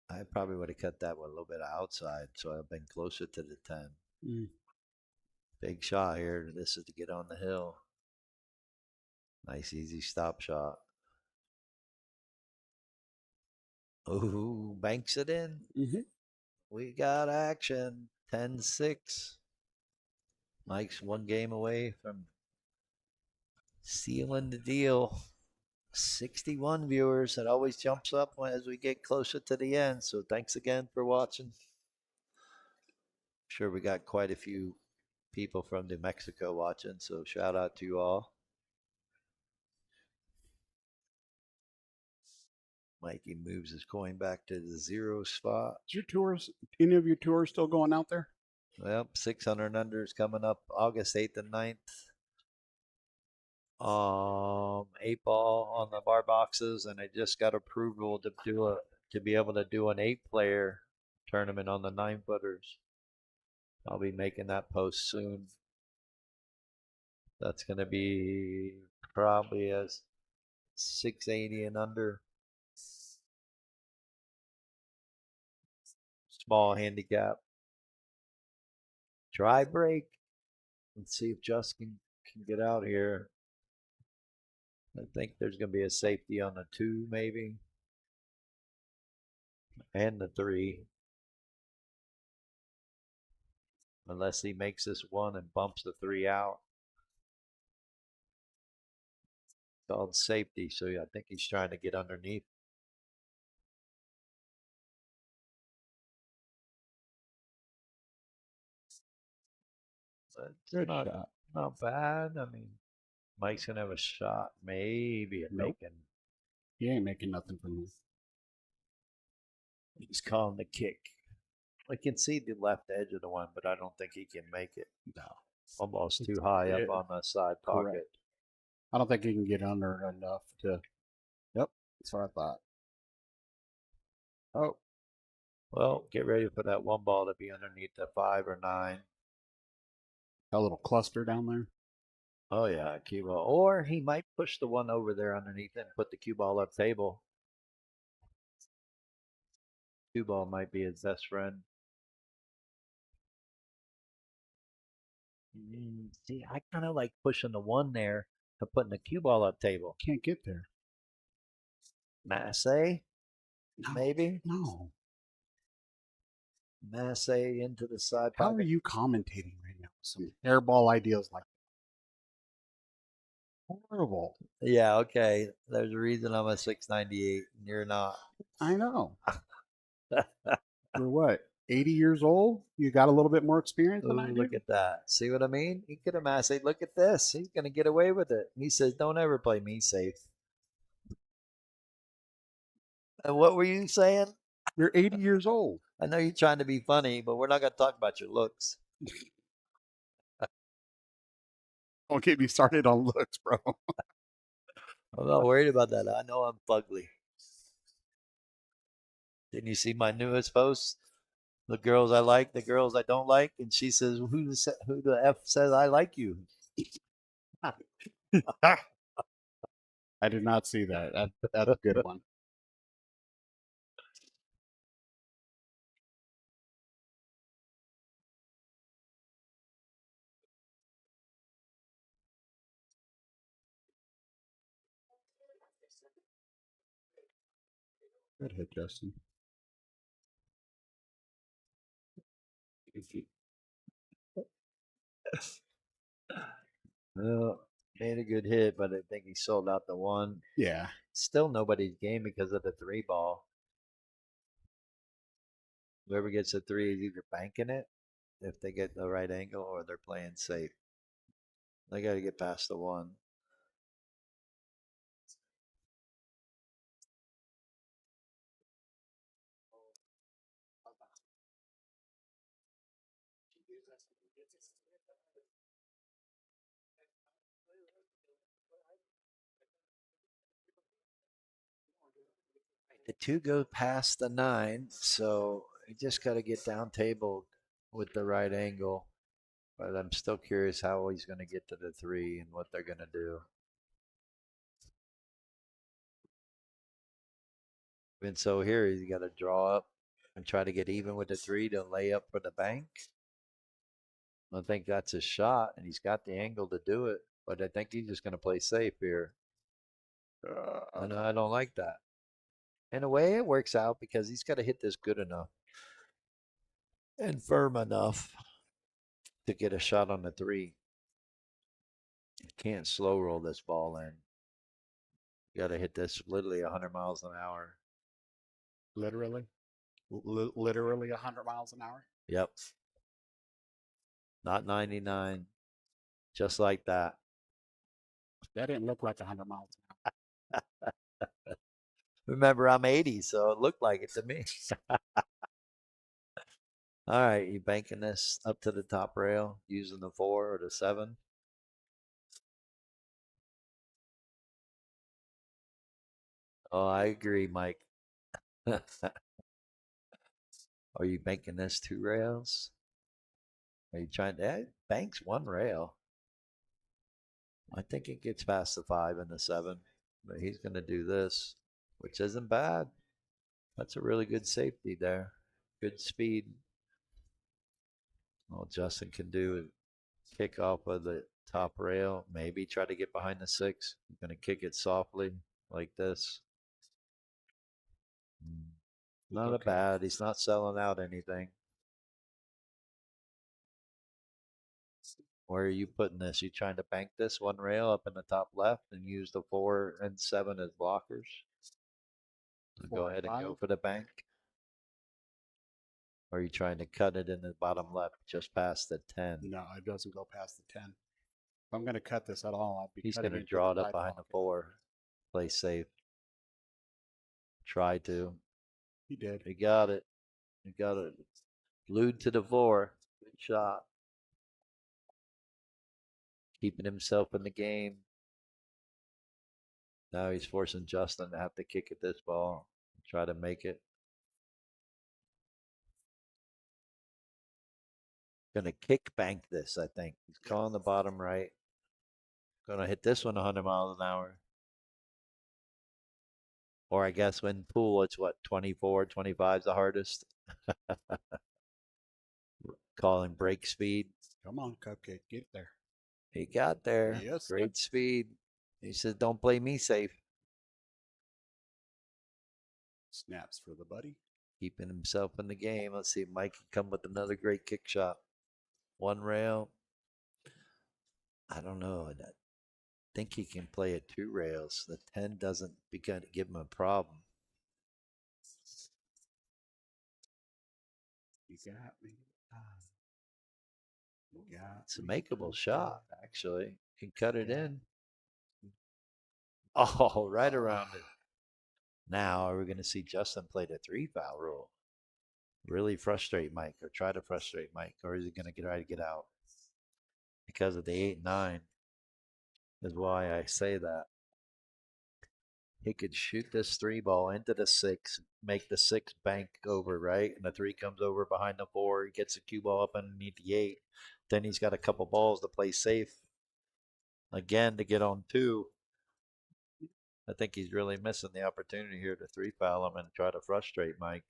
Speaker 1: I probably would have cut that with a little bit of outside, so I've been closer to the 10.
Speaker 2: Mm.
Speaker 1: Big shot here. This is to get on the hill. Nice, easy stop shot. Ooh, banks it in.
Speaker 2: Mm-hmm.
Speaker 1: We got action. 10-6. Mike's one game away from sealing the deal. 61 viewers. It always jumps up as we get closer to the end. So thanks again for watching. Sure, we got quite a few people from New Mexico watching. So shout out to you all. Mikey moves his coin back to the 0 spot.
Speaker 2: Is your tours, any of your tours still going out there?
Speaker 1: Well, 600 under is coming up August 8th and 9th. 8 ball on the bar boxes, and I just got approval to be able to do an 8-player tournament on the 9-footers. I'll be making that post soon. That's going to be probably a 680 and under. Small handicap. Dry break. Let's see if Justin can get out here. I think there's going to be a safety on the 2 maybe. And the 3. Unless he makes this 1 and bumps the 3 out. Called safety, so I think he's trying to get underneath. But
Speaker 2: Good shot.
Speaker 1: Not bad. I mean, Mike's gonna have a shot, maybe at
Speaker 2: Nope.
Speaker 1: making.
Speaker 2: He ain't making nothing from this.
Speaker 1: He's calling the kick. I can see the left edge of the one, but I don't think he can make it.
Speaker 2: No.
Speaker 1: Almost too high up on the side pocket.
Speaker 2: Correct. I don't think he can get under enough to. Yep, that's what I thought. Oh,
Speaker 1: Well, get ready for that 1 ball to be underneath the 5 or 9.
Speaker 2: a little cluster down there.
Speaker 1: Oh yeah, cue ball. Or he might push the 1 over there underneath it and put the cue ball up table. Cue ball might be his best friend. See, I kind of like pushing the 1 there to putting the cue ball up table.
Speaker 2: Can't get there.
Speaker 1: Masse,
Speaker 2: No.
Speaker 1: maybe?
Speaker 2: No.
Speaker 1: Masse into the side
Speaker 2: How
Speaker 1: pocket.
Speaker 2: are you commentating right now? Some airball ideas like horrible.
Speaker 1: Yeah, okay. There's a reason I'm a 698 and you're not.
Speaker 2: I know. You're what? 80 years old? You got a little bit more experience than I
Speaker 1: Ooh,
Speaker 2: do?
Speaker 1: look at that. See what I mean? He could have massed. Look at this. He's going to get away with it. He says, don't ever play me safe. And what were you saying?
Speaker 2: You're 80 years old.
Speaker 1: I know you're trying to be funny, but we're not going to talk about your looks.
Speaker 2: Don't get me started on looks, bro.
Speaker 1: I'm not worried about that. I know I'm fugly. Didn't you see my newest post? The girls I like, the girls I don't like, and she says, "Who the f says I like you?"
Speaker 2: I did not see that. That's a good one. Good hit, Justin.
Speaker 1: Well, made a good hit, but I think he sold out the 1.
Speaker 2: Yeah.
Speaker 1: Still nobody's game because of the 3 ball. Whoever gets a 3 is either banking it if they get the right angle or they're playing safe. They got to get past the 1. The two go past the 9, so you just got to get down table with the right angle. But I'm still curious how he's going to get to the 3 and what they're going to do. And so here you got to draw up and try to get even with the 3 to lay up for the bank. I think that's his shot, and he's got the angle to do it. But I think he's just going to play safe here. And I don't like that. In a way, it works out because he's got to hit this good enough and firm enough to get a shot on the 3. You can't slow roll this ball in. You got to hit this literally 100 miles an hour.
Speaker 2: Literally? Literally 100 miles an hour?
Speaker 1: Yep. Not 99. Just like that.
Speaker 2: That didn't look like 100 miles an hour.
Speaker 1: Remember, I'm 80, so it looked like it to me. All right, you banking this up to the top rail using the 4 or the 7? Oh, I agree, Mike. Are you banking this 2 rails? Are you trying to banks 1 rail? I think it gets past the 5 and the 7, but he's going to do this, which isn't bad. That's a really good safety there. Good speed. All Justin can do is kick off of the top rail, maybe try to get behind the 6. He's going to kick it softly like this. Not a bad. He's not selling out anything. Where are you putting this? You trying to bank this 1 rail up in the top left and use the 4 and 7 as blockers? So go ahead and go for the bank. Or are you trying to cut it in the bottom left just past the 10?
Speaker 2: No, it doesn't go past the 10. If I'm going to cut this at all, I'll be
Speaker 1: He's
Speaker 2: cutting
Speaker 1: going to
Speaker 2: into
Speaker 1: draw
Speaker 2: the
Speaker 1: it up
Speaker 2: right
Speaker 1: behind the
Speaker 2: pocket.
Speaker 1: 4. Play safe. Try to.
Speaker 2: He did.
Speaker 1: He got it. He got it. Glued to the 4. Good shot. Keeping himself in the game. Now he's forcing Justin to have to kick at this ball. Try to make it. Gonna kick bank this, I think. He's calling the bottom right. Gonna hit this one 100 miles an hour. Or I guess when pool, it's what, 24, 25 is the hardest. Calling break speed.
Speaker 2: Come on, Cupcake, get there.
Speaker 1: He got there.
Speaker 2: Yes.
Speaker 1: Great speed. He says, don't play me safe.
Speaker 2: Snaps for the buddy.
Speaker 1: Keeping himself in the game. Let's see if Mike can come with another great kick shot. 1 rail. I don't know. I think he can play at 2 rails. The 10 doesn't begin to give him a problem.
Speaker 2: You got me. You got
Speaker 1: It's a
Speaker 2: me.
Speaker 1: makeable shot, actually. Can cut it in. Oh, right around it. Now, are we going to see Justin play the 3 foul rule? Really frustrate Mike, or try to frustrate Mike, or is he going to try to get out? Because of the 8-9 is why I say that. He could shoot this 3 ball into the 6, make the 6 bank over, right? And the 3 comes over behind the 4. He gets the cue ball up underneath the 8. Then he's got a couple balls to play safe again to get on 2. I think he's really missing the opportunity here to 3 foul him and try to frustrate Mike.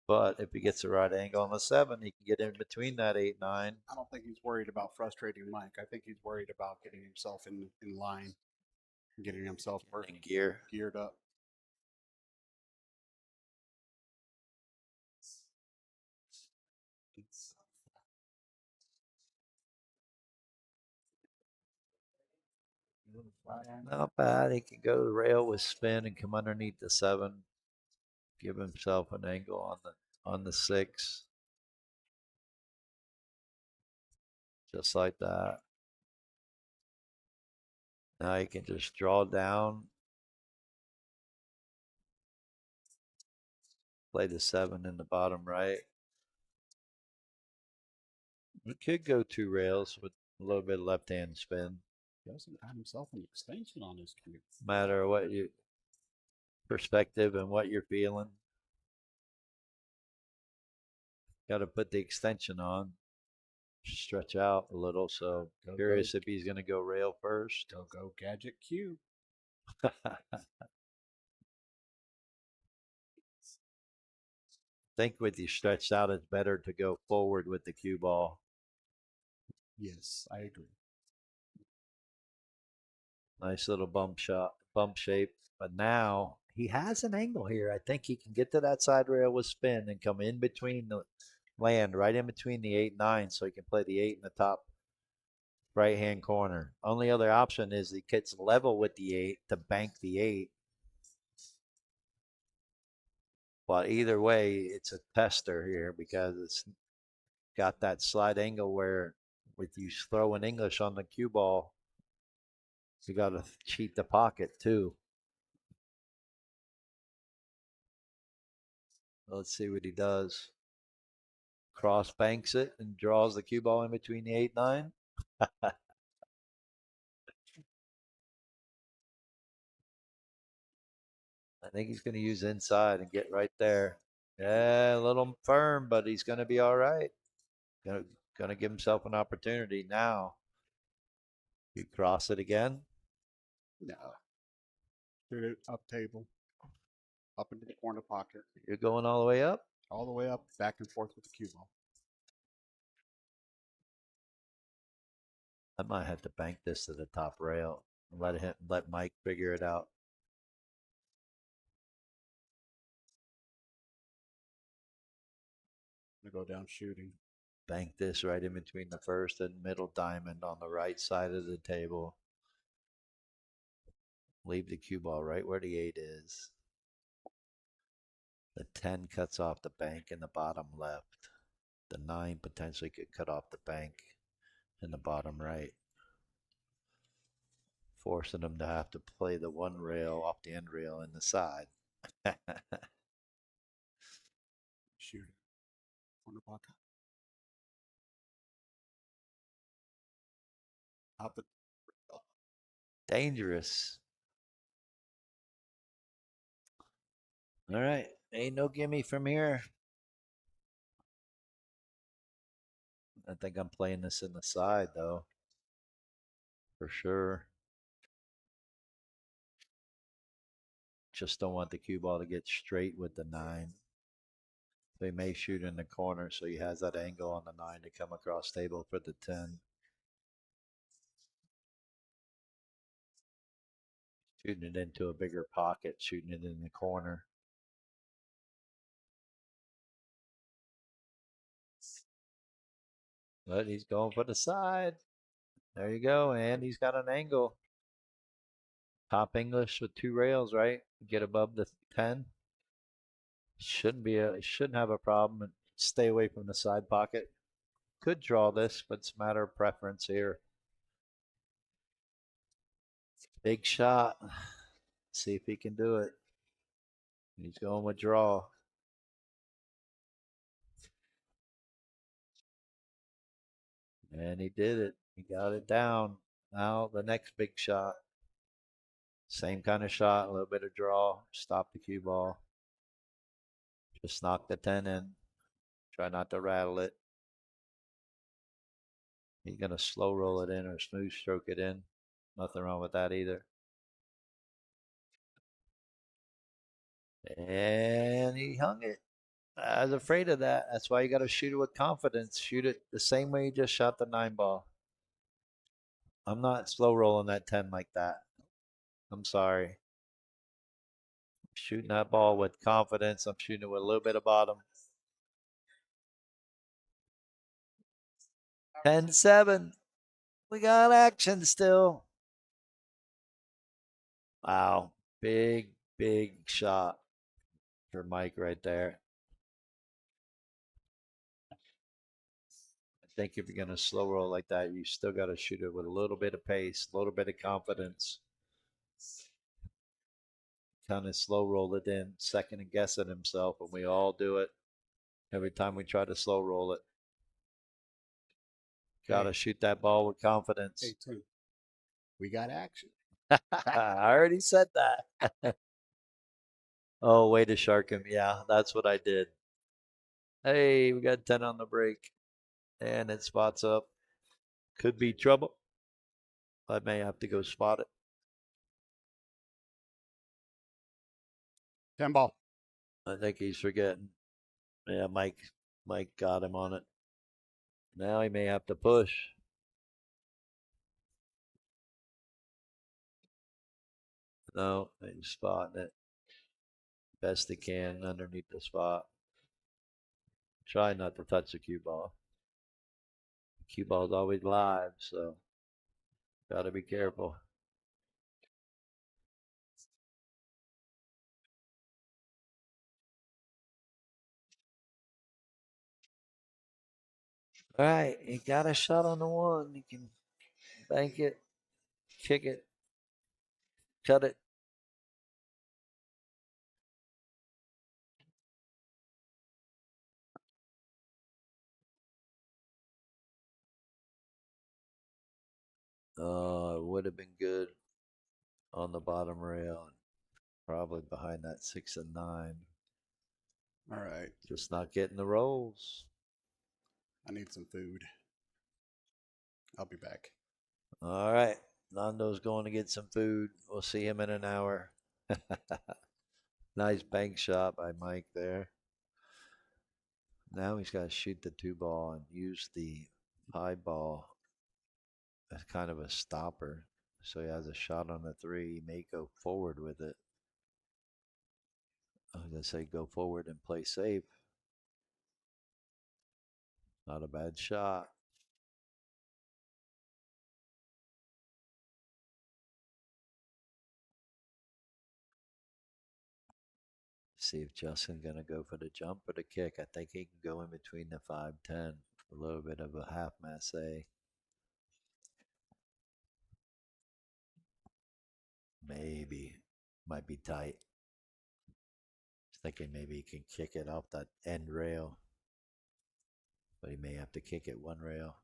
Speaker 1: But if he gets the right angle on the 7, he can get in between that 8-9.
Speaker 2: I don't think he's worried about frustrating Mike. I think he's worried about getting himself in line, getting himself
Speaker 1: In gear.
Speaker 2: geared up.
Speaker 1: Not bad. He can go to the rail with spin and come underneath the 7. Give himself an angle on the 6. Just like that. Now he can just draw down. Play the 7 in the bottom right. It could go 2 rails with a little bit of left-hand spin.
Speaker 2: He doesn't add himself an extension on his cue.
Speaker 1: Matter what you perspective and what you're feeling. Got to put the extension on. Stretch out a little. So curious if he's going to go rail first.
Speaker 2: Go gadget cue.
Speaker 1: Think with you stretched out, it's better to go forward with the cue ball.
Speaker 2: Yes, I agree.
Speaker 1: Nice little bump shot, bump shape. But now he has an angle here. I think he can get to that side rail with spin and come in between the land, right in between the 8-9, so he can play the 8 in the top right hand corner. Only other option is he gets level with the 8 to bank the 8. But either way, it's a tester here because it's got that slide angle where with you throwing English on the cue ball, you got to cheat the pocket too. Let's see what he does. Cross banks it and draws the cue ball in between the 8-9. I think he's going to use inside and get right there. Yeah, a little firm, but he's going to be all right. Going to give himself an opportunity now. You cross it again.
Speaker 2: No. Shoot it up table. Up into the corner pocket.
Speaker 1: You're going all the way up.
Speaker 2: All the way up, back and forth with the cue ball.
Speaker 1: I might have to bank this to the top rail and let Mike figure it out.
Speaker 2: I'm gonna go down shooting.
Speaker 1: Bank this right in between the first and middle diamond on the right side of the table. Leave the cue ball right where the 8 is. The 10 cuts off the bank in the bottom left. The 9 potentially could cut off the bank in the bottom right, forcing them to have to play the 1 rail off the end rail in the side.
Speaker 2: Shoot it. Corner pocket. Up it.
Speaker 1: Dangerous. All right. Ain't no gimme from here. I think I'm playing this in the side, though. For sure. Just don't want the cue ball to get straight with the 9. They may shoot in the corner, so he has that angle on the 9 to come across table for the 10. Shooting it into a bigger pocket, shooting it in the corner. But he's going for the side. There you go, and he's got an angle. Top English with 2 rails, right? Get above the 10. Shouldn't have a problem. Stay away from the side pocket. Could draw this, but it's a matter of preference here. Big shot. See if he can do it. He's going with draw. And he did it. He got it down. Now the next big shot. Same kind of shot, a little bit of draw. Stop the cue ball. Just knock the 10 in. Try not to rattle it. He's going to slow roll it in or smooth stroke it in. Nothing wrong with that either. And he hung it. I was afraid of that. That's why you got to shoot it with confidence. Shoot it the same way you just shot the 9 ball. I'm not slow rolling that 10 like that. I'm sorry. Shooting that ball with confidence. I'm shooting it with a little bit of bottom. 10-7. We got action still. Wow. Big, big shot for Mike right there. I think if you're going to slow roll like that, you still got to shoot it with a little bit of pace, a little bit of confidence. kind of slow roll it in, second and guessing himself, and we all do it every time we try to slow roll it. Got to shoot that ball with confidence.
Speaker 2: Hey, Tim, we got action.
Speaker 1: I already said that. Oh, way to shark him. Yeah, that's what I did. Hey, we got 10 on the break. And it spots up. Could be trouble. I may have to go spot it.
Speaker 2: 10 ball.
Speaker 1: I think he's forgetting. Yeah, Mike got him on it. Now he may have to push. No, he's spotting it best he can underneath the spot. Try not to touch the cue ball. Cue ball's always live, so gotta be careful. All right, he got a shot on the one. He can bank it, kick it, cut it. It would have been good on the bottom rail and probably behind that 6 and 9.
Speaker 2: All right.
Speaker 1: Just not getting the rolls.
Speaker 2: I need some food. I'll be back.
Speaker 1: All right. Nando's going to get some food. We'll see him in an hour. Nice bank shot by Mike there. Now he's got to shoot the 2 ball and use the high ball as kind of a stopper. So he has a shot on the 3. He may go forward with it. I was going to say go forward and play safe. Not a bad shot. See if Justin's going to go for the jump or the kick. I think he can go in between the 5-10. A little bit of a half masse. Maybe. Might be tight. Thinking maybe he can kick it off that end rail. But he may have to kick it one rail.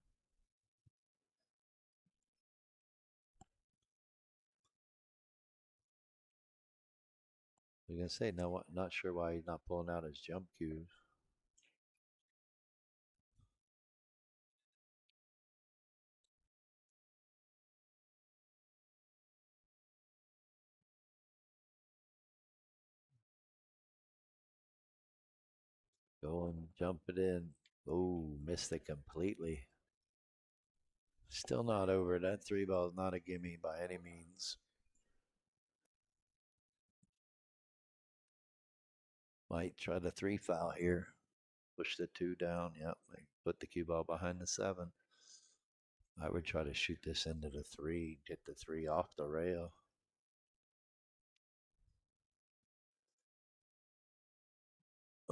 Speaker 1: I was going to say, no, not sure why he's not pulling out his jump cues. Go and jump it in. Oh, missed it completely. Still not over. That 3 ball is not a gimme by any means. Might try the 3 foul here. Push the 2 down. Yep. Put the cue ball behind the 7. I would try to shoot this into the 3, get the 3 off the rail.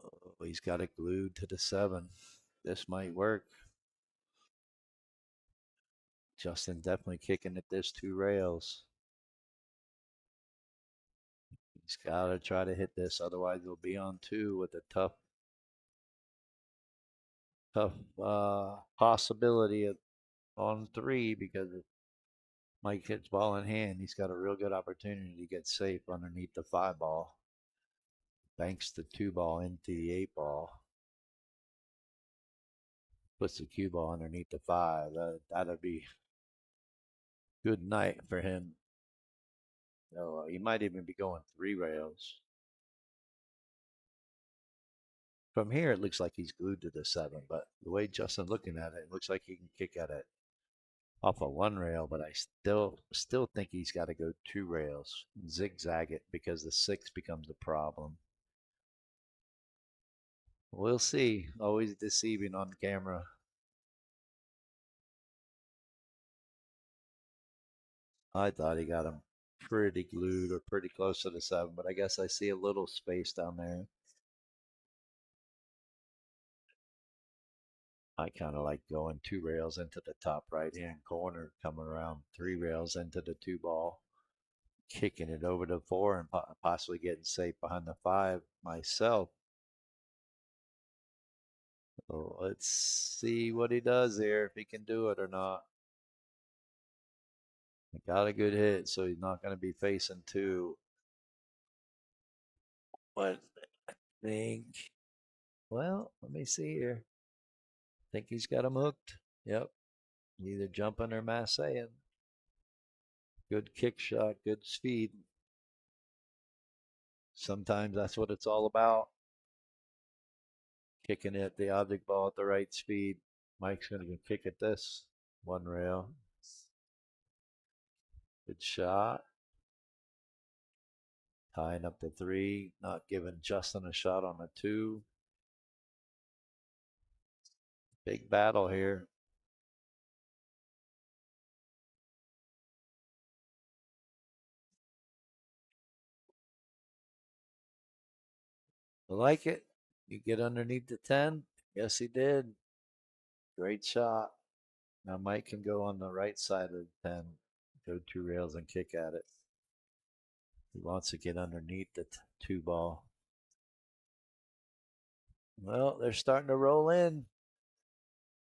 Speaker 1: Oh, he's got it glued to the 7. This might work. Justin definitely kicking at this 2 rails. He's got to try to hit this, otherwise he'll be on 2 with a tough possibility of on 3, because if Mike hits ball in hand, he's got a real good opportunity to get safe underneath the 5 ball. Banks the 2 ball into the 8 ball. Puts the cue ball underneath the 5. That'd be good night for him. No, he might even be going 3 rails. From here, it looks like he's glued to the 7, but the way Justin looking at it, it looks like he can kick at it off of 1 rail, but I still think he's got to go 2 rails, zigzag it, because the 6 becomes a problem. We'll see. Always deceiving on camera. I thought he got him pretty glued or pretty close to the 7, but I guess I see a little space down there. I kind of like going 2 rails into the top right hand corner, coming around 3 rails into the 2 ball, kicking it over to 4 and possibly getting safe behind the 5 myself. So let's see what he does here, if he can do it or not. He got a good hit, so he's not going to be facing 2. But I think, well, let me see here. I think he's got him hooked. Yep. Either jumping or massaying. Good kick shot, good speed. Sometimes that's what it's all about. Kicking it, the object ball at the right speed. Mike's going to kick at this one rail. Good shot. Tying up the 3, not giving Justin a shot on the 2. Big battle here. I like it. You get underneath the 10. Yes, he did. Great shot. Now Mike can go on the right side of the 10, go 2 rails and kick at it. He wants to get underneath the 2 ball. Well, they're starting to roll in.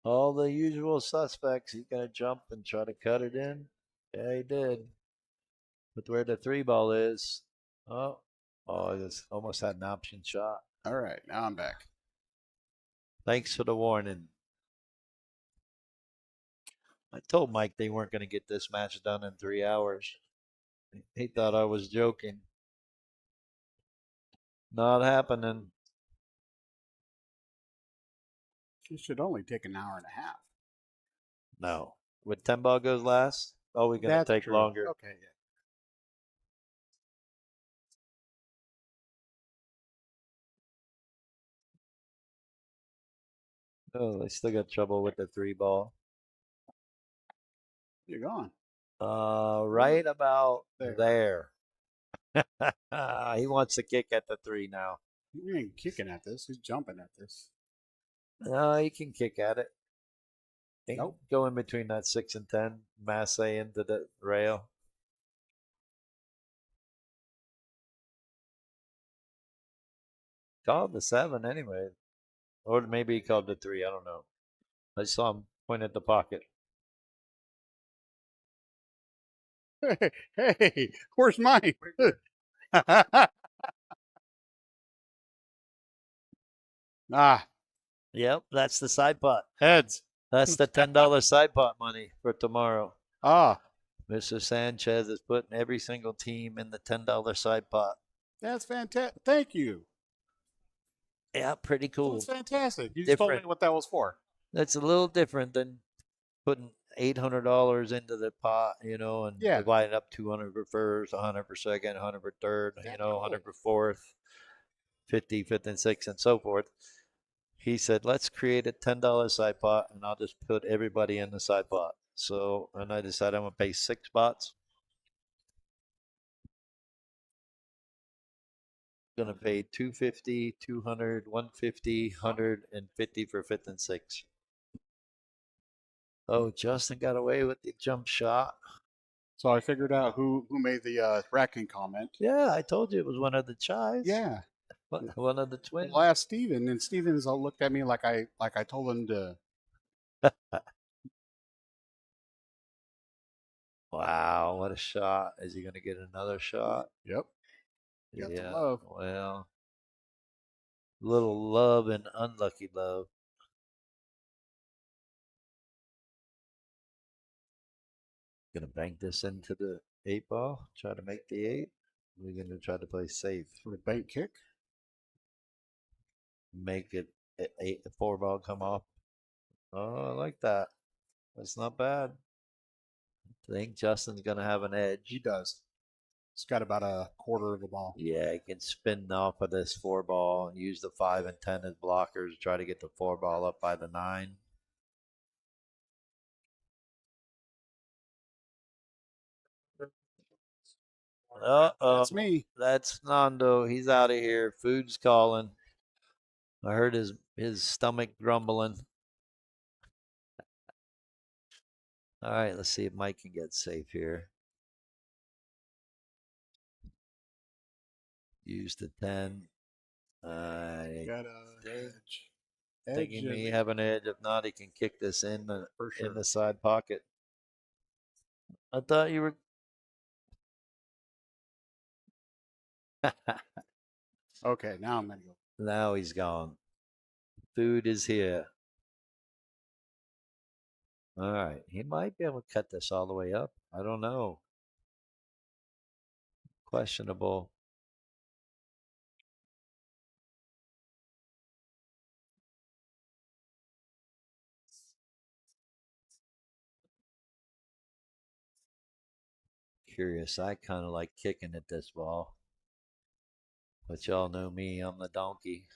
Speaker 1: All the usual suspects. He's going to jump and try to cut it in. Yeah, he did. But where the 3 ball is, oh, he just almost had an option shot.
Speaker 2: All right, now I'm back.
Speaker 1: Thanks for the warning. I told Mike they weren't going to get this match done in 3 hours. He thought I was joking. Not happening.
Speaker 2: It should only take an hour and a half.
Speaker 1: No. Would 10 ball goes last? Oh, we're going to take
Speaker 2: true.
Speaker 1: longer.
Speaker 2: Okay, yeah.
Speaker 1: Oh, they still got trouble with the 3 ball.
Speaker 2: You're gone.
Speaker 1: Right about
Speaker 2: There.
Speaker 1: there. He wants to kick at the 3 now.
Speaker 2: He ain't kicking at this. He's jumping at this.
Speaker 1: No, he can kick at it.
Speaker 2: Nope.
Speaker 1: Go in between that 6 and 10. Masse into the rail. Called the 7 anyway. Or maybe he called the 3. I don't know. I saw him point at the pocket.
Speaker 2: Hey, where's mine? Ah,
Speaker 1: Yep, that's the side pot.
Speaker 2: heads.
Speaker 1: That's the $10 side pot money for tomorrow.
Speaker 2: Ah,
Speaker 1: Mr. Sanchez is putting every single team in the $10 side pot.
Speaker 2: that's fantastic. Thank you.
Speaker 1: Yeah, pretty cool.
Speaker 2: That's fantastic. You just told me
Speaker 1: Different.
Speaker 2: what that was for.
Speaker 1: That's a little different than putting $800 into the pot, and
Speaker 2: Yeah.
Speaker 1: dividing up 200 for first, 100 for second, 100 for third,
Speaker 2: That's
Speaker 1: 100
Speaker 2: cool.
Speaker 1: for fourth, 50, fifth, and sixth, and so forth. He said, let's create a $10 side pot, and I'll just put everybody in the side pot. So, and I decided I'm going to pay 6 spots. Going to pay 250, 200, 150, 100, and 50 for fifth and sixth. Oh, Justin got away with the jump shot.
Speaker 2: So I figured out who made the racking comment.
Speaker 1: Yeah, I told you it was one of the Chais.
Speaker 2: Yeah.
Speaker 1: One of the twins.
Speaker 2: Well, I asked Steven, and Steven's all looked at me like I told him to.
Speaker 1: Wow, what a shot. Is he going to get another shot?
Speaker 2: Yep. Got the
Speaker 1: Yeah,
Speaker 2: love.
Speaker 1: well, little love and unlucky love. Gonna bank this into the 8 ball, try to make the 8. We're gonna try to play safe.
Speaker 2: For a bank kick.
Speaker 1: Make it 8, 4 ball come off. Oh, I like that. That's not bad. I think Justin's gonna have an edge.
Speaker 2: He does. It's got about a quarter of the ball.
Speaker 1: Yeah, he can spin off of this 4 ball and use the 5 and 10 as blockers, try to get the 4 ball up by the 9. Uh-oh.
Speaker 2: That's me.
Speaker 1: That's Nando. He's out of here. Food's calling. I heard his stomach grumbling. All right, let's see if Mike can get safe here. Use the 10. I
Speaker 2: Got a
Speaker 1: think,
Speaker 2: edge
Speaker 1: he may
Speaker 2: and
Speaker 1: have an edge. If not, he can kick this
Speaker 2: for
Speaker 1: in
Speaker 2: sure.
Speaker 1: the side pocket. I thought you were.
Speaker 2: Okay, now I'm gonna go.
Speaker 1: Now he's gone. Food is here. All right. He might be able to cut this all the way up. I don't know. Questionable. Curious. I kind of like kicking at this ball. But y'all know me. I'm the donkey.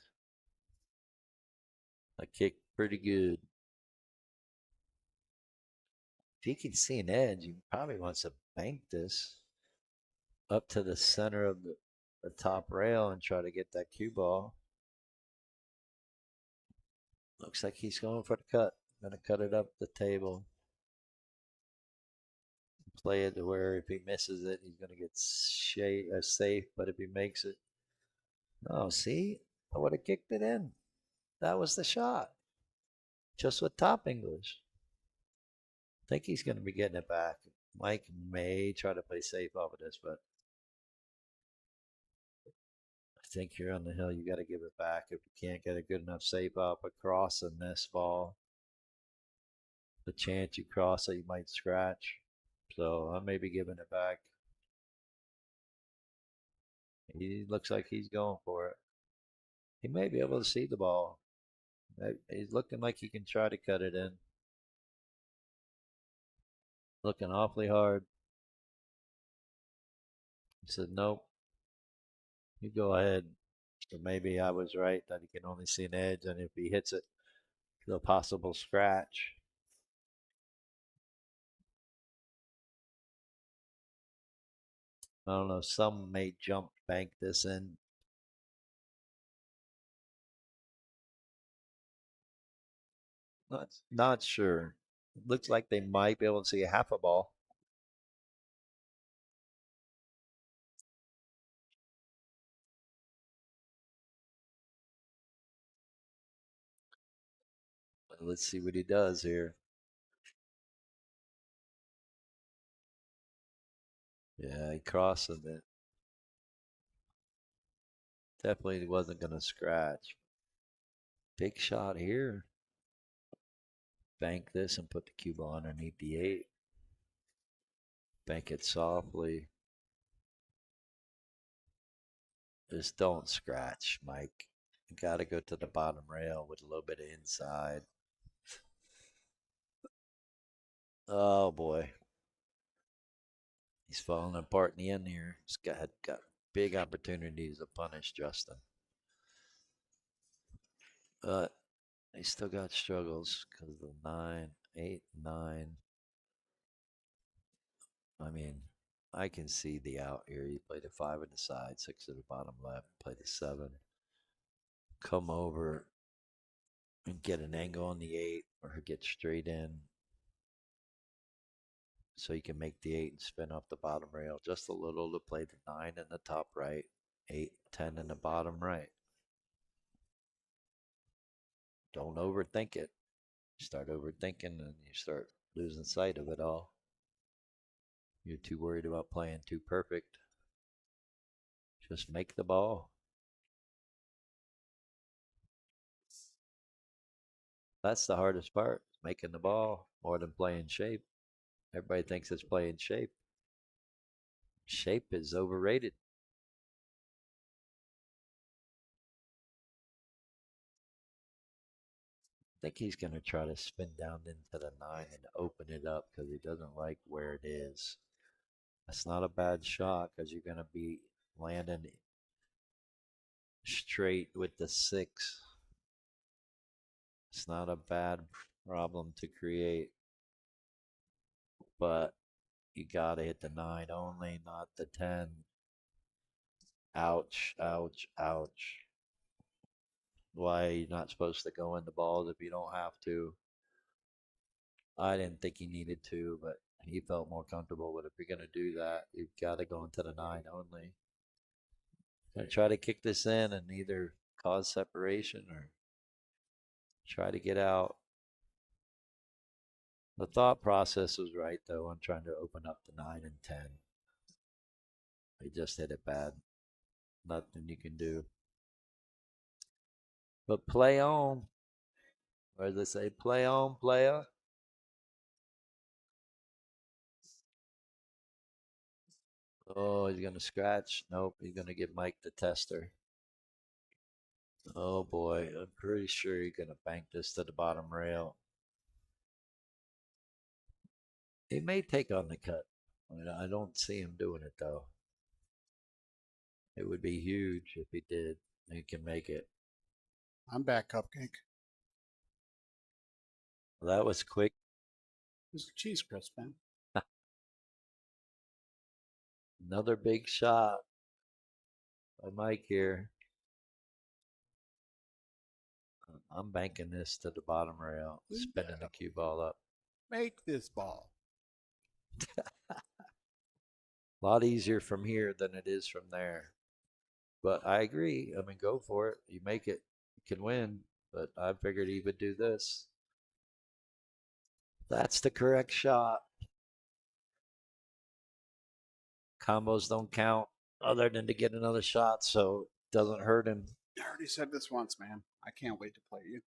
Speaker 1: I kick pretty good. If he can see an edge, he probably wants to bank this up to the center of the top rail and try to get that cue ball. Looks like he's going for the cut. Gonna cut it up the table. Play it to where if he misses it, he's gonna get safe. But if he makes it, no, see, I would have kicked it in. That was the shot. Just with top English. I think he's gonna be getting it back. Mike may try to play safe off of this, but I think you're on the hill. You got to give it back if you can't get a good enough safe up across in this ball. The chance you cross it, you might scratch. So I may be giving it back. He looks like he's going for it. He may be able to see the ball. He's looking like he can try to cut it in. Looking awfully hard. He said, nope. You go ahead. So maybe I was right that he can only see an edge, and if he hits it, the possible scratch. I don't know. Some may jump bank this in. Not sure. Looks like they might be able to see a half a ball. Let's see what he does here. Yeah, he crossed it. Definitely wasn't going to scratch. Big shot here. Bank this and put the cue ball underneath the 8. Bank it softly. Just don't scratch, Mike. You got to go to the bottom rail with a little bit of inside. Oh boy. He's falling apart in the end here. He's got big opportunities to punish Justin. But he still got struggles because of the 9, 8, 9. I mean, I can see the out here. You play the 5 at the side, 6 at the bottom left, play the 7. Come over and get an angle on the 8 or get straight in so you can make the 8 and spin off the bottom rail just a little to play the 9 in the top right, 8, 10 in the bottom right. Don't overthink it. You start overthinking and you start losing sight of it all. You're too worried about playing too perfect. Just make the ball. That's the hardest part, making the ball more than playing shape. Everybody thinks it's playing shape. Shape is overrated. I think he's going to try to spin down into the 9 and open it up because he doesn't like where it is. That's not a bad shot because you're going to be landing straight with the 6. It's not a bad problem to create, but you got to hit the 9 only, not the 10. Ouch, ouch, ouch. Why are you not supposed to go into balls if you don't have to? I didn't think he needed to, but he felt more comfortable with if you're going to do that, you've got to go into the 9 only. Gonna try to kick this in and either cause separation or try to get out. The thought process was right though. I'm trying to open up the 9 and 10. He just hit it bad. Nothing you can do. But play on. Or they say, play on, player. Oh, he's gonna scratch. Nope, he's gonna give Mike the tester. Oh boy, I'm pretty sure he's gonna bank this to the bottom rail. He may take on the cut. I don't see him doing it though. It would be huge if he did. He can make it.
Speaker 2: I'm back, Cupcake.
Speaker 1: Well, that was quick.
Speaker 2: It's a cheese crisp, man.
Speaker 1: Another big shot by Mike here. I'm banking this to the bottom rail, spinning the cue ball up.
Speaker 2: Make this ball.
Speaker 1: A lot easier from here than it is from there. But I agree. I mean, go for it. You make it, you can win. But I figured he would do this. That's the correct shot. Combos don't count other than to get another shot, so it doesn't hurt him.
Speaker 2: I already said this once, man. I can't wait to play you.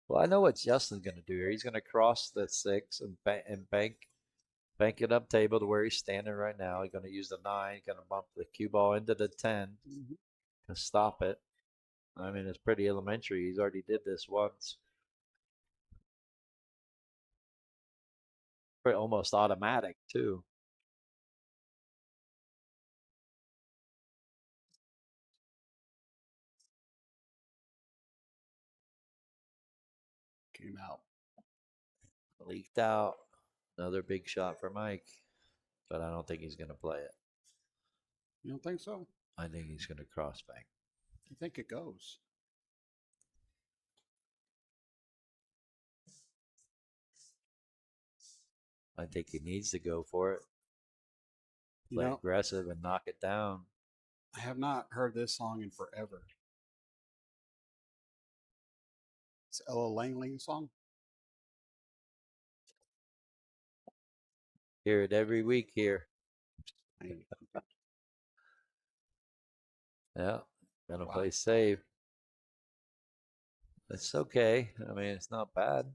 Speaker 1: Well, I know what Justin's going to do here. He's going to cross the 6 and bank it up table to where he's standing right now. He's going to use the 9, going to bump the cue ball into the 10 to stop it. I mean, it's pretty elementary. He's already did this once. Pretty almost automatic, too.
Speaker 2: Came out.
Speaker 1: Leaked out. Another big shot for Mike. But I don't think he's going to play it.
Speaker 2: You don't think so?
Speaker 1: I think he's going to cross bank.
Speaker 2: You think it goes?
Speaker 1: I think he needs to go for it.
Speaker 2: You
Speaker 1: Play
Speaker 2: know,
Speaker 1: aggressive and knock it down.
Speaker 2: I have not heard this song in forever. It's Ella Langley song.
Speaker 1: Hear it every week here. Yeah, gonna play safe. It's okay. I mean, it's not bad.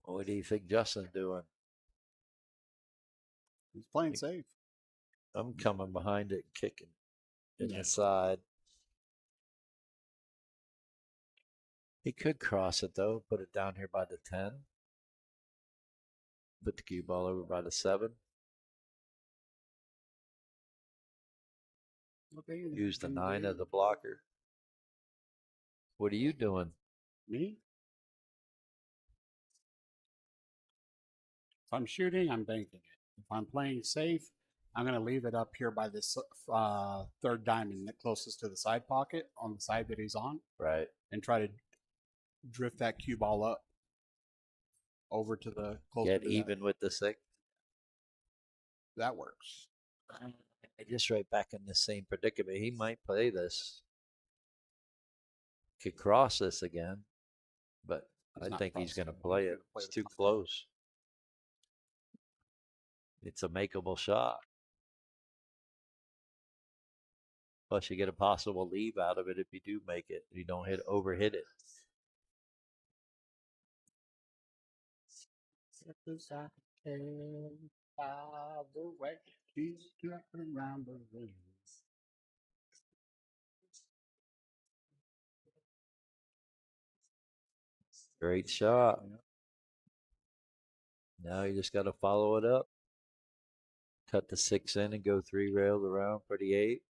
Speaker 1: What do you think Justin's doing?
Speaker 2: He's playing safe.
Speaker 1: I'm coming behind it, kicking in the side. He could cross it though, put it down here by the 10. Put the cue ball over by the 7.
Speaker 2: Okay,
Speaker 1: Use the 9 as a blocker. What are you doing?
Speaker 2: Me? If I'm shooting, I'm banking it. If I'm playing safe, I'm going to leave it up here by this third diamond closest to the side pocket on the side that he's on.
Speaker 1: Right.
Speaker 2: And try to drift that cue ball up over to the closer
Speaker 1: Get
Speaker 2: to
Speaker 1: even with the 6.
Speaker 2: That works.
Speaker 1: Just right back in the same predicament. He might play this. Could cross this again, but I think he's going to play it. It's too close. It's a makeable shot. Plus, you get a possible leave out of it if you do make it. You don't overhit it. Great shot. Now you just got to follow it up. Cut the 6 in and go 3 rails around for the 8.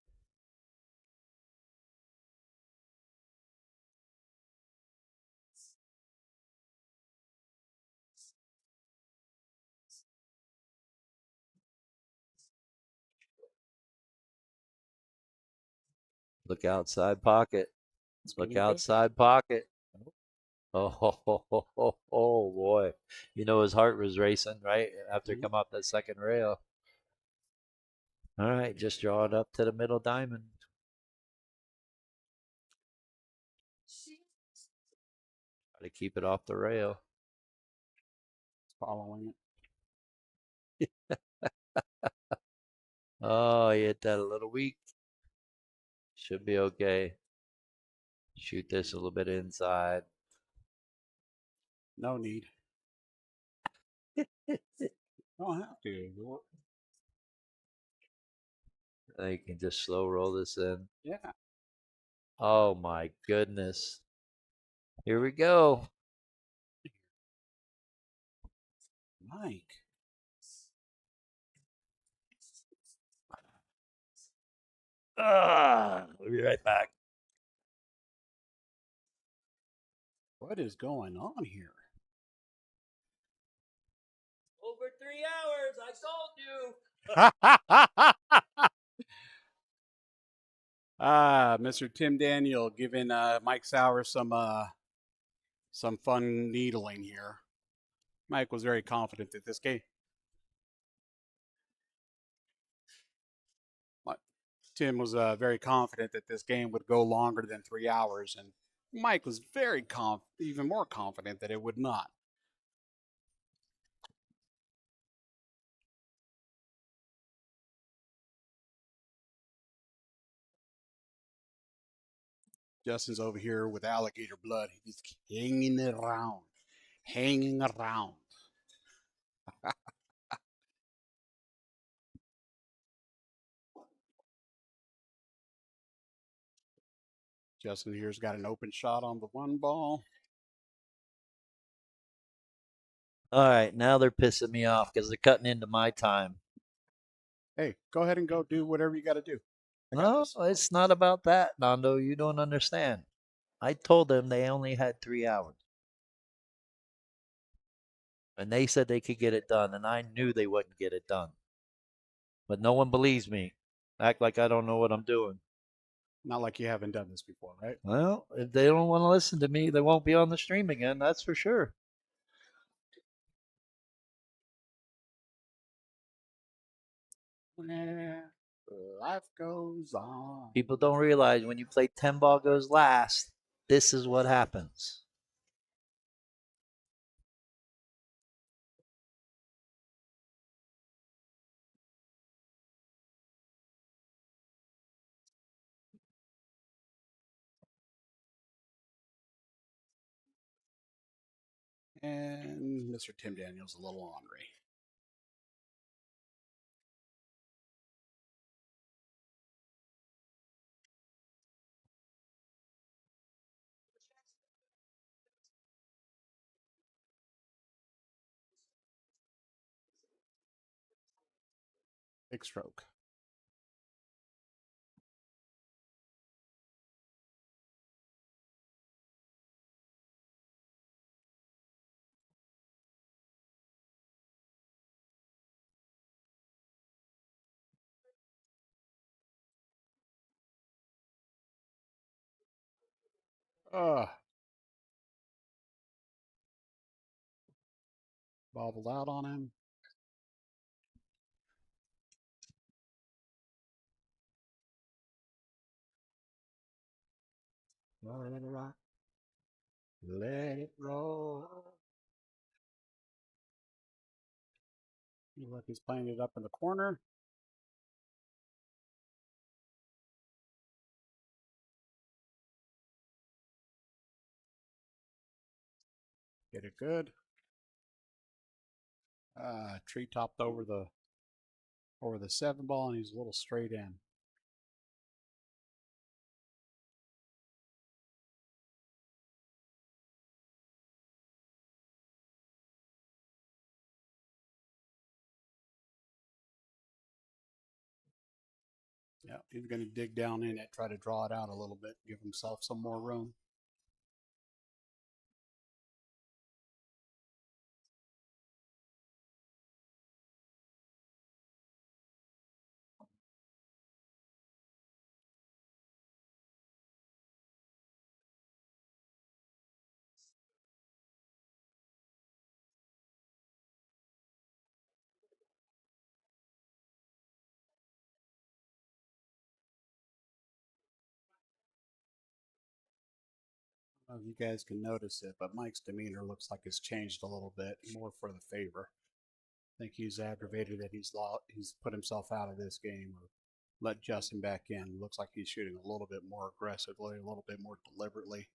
Speaker 1: Look outside pocket. Look outside pocket. Oh, boy. You know his heart was racing, right? After come off that second rail. All right, just draw it up to the middle diamond. Try to keep it off the rail.
Speaker 2: Following
Speaker 1: Oh, you hit that a little weak. Should be okay. Shoot this a little bit inside.
Speaker 2: No need. Don't have to.
Speaker 1: Now you can just slow roll this in.
Speaker 2: Yeah.
Speaker 1: Oh my goodness. Here we go.
Speaker 2: Mike.
Speaker 1: We'll be right back.
Speaker 2: What is going on here?
Speaker 1: Over 3 hours, I told you.
Speaker 2: Mr. Tim Daniel giving Mike Sauer some fun needling here. Mike was very confident that this game. Tim was very confident that this game would go longer than 3 hours, and Mike was very even more confident that it would not. Justin's over here with alligator blood. He's hanging around. Hanging around. Justin here's got an open shot on the one ball.
Speaker 1: All right, now they're pissing me off because they're cutting into my time.
Speaker 2: Hey, go ahead and go do whatever you got to do.
Speaker 1: No, it's not about that, Nando. You don't understand. I told them they only had 3 hours. And they said they could get it done, and I knew they wouldn't get it done. But no one believes me. Act like I don't know what I'm doing.
Speaker 2: Not like you haven't done this before, right?
Speaker 1: Well, if they don't want to listen to me, they won't be on the stream again, that's for sure.
Speaker 2: Yeah, life goes on.
Speaker 1: People don't realize when you play 10 ball goes last, this is what happens.
Speaker 2: And Mr. Tim Daniels a little ornery. Big stroke. Bobbled out on him. Let it rock. Let it roll. Look, he's playing it up in the corner. Get it good. Tree topped over the 7 ball, and he's a little straight in. Yeah, he's going to dig down in it, try to draw it out a little bit, give himself some more room. I don't know if you guys can notice it, but Mike's demeanor looks like it's changed a little bit, more for the favor. I think he's aggravated that he's put himself out of this game or let Justin back in. Looks like he's shooting a little bit more aggressively, a little bit more deliberately.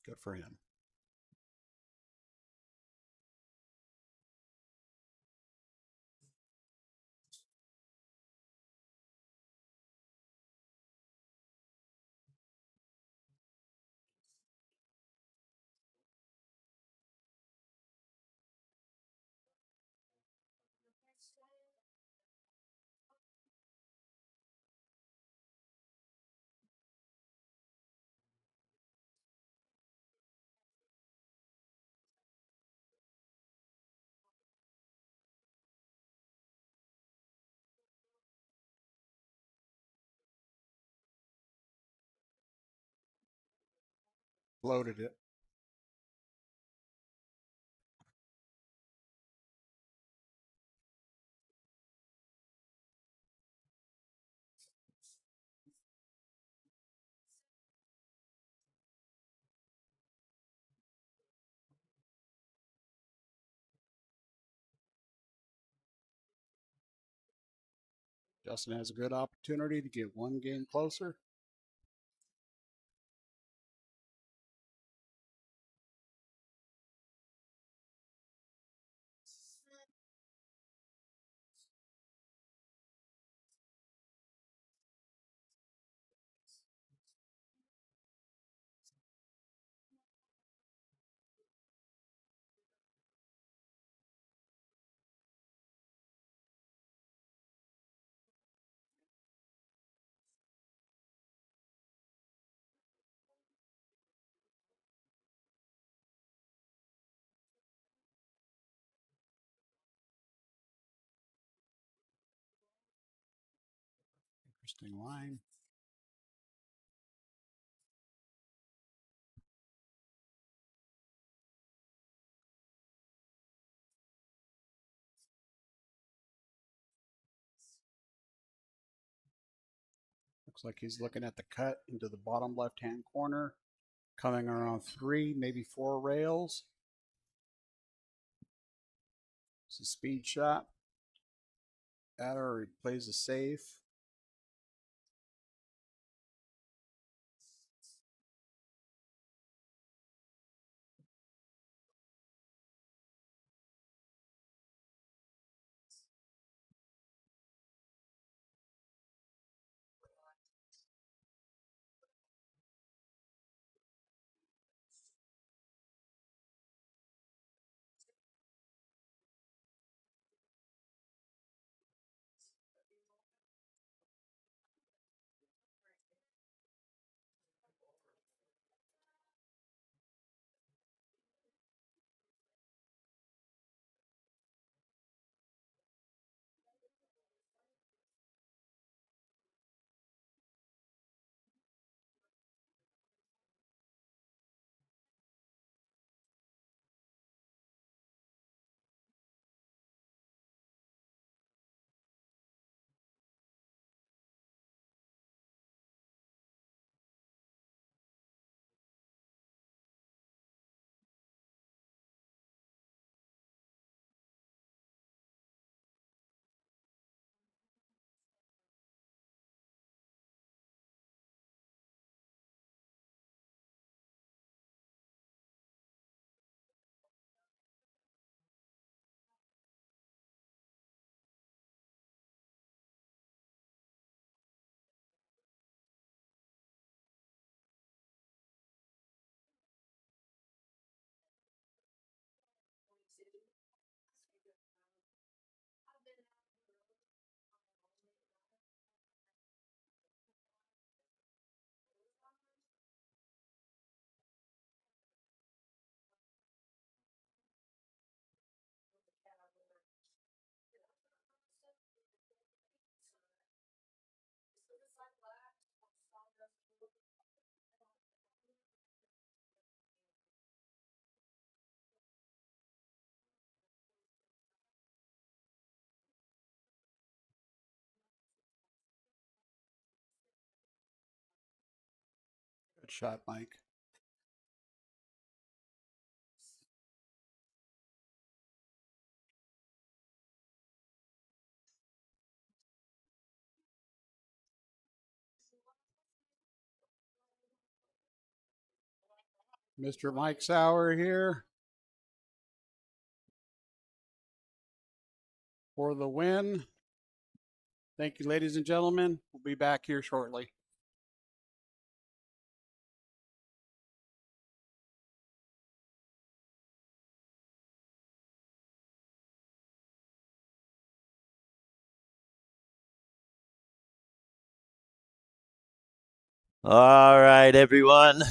Speaker 2: Good for him. Floated it. Justin has a good opportunity to get one game closer. Interesting line. Looks like he's looking at the cut into the bottom left-hand corner, coming around 3, maybe 4 rails. It's a speed shot. Adder, he plays a safe. Good shot, Mike. Mr. Mike Sauer here for the win. Thank you, ladies and gentlemen. We'll be back here shortly.
Speaker 1: All right, everyone.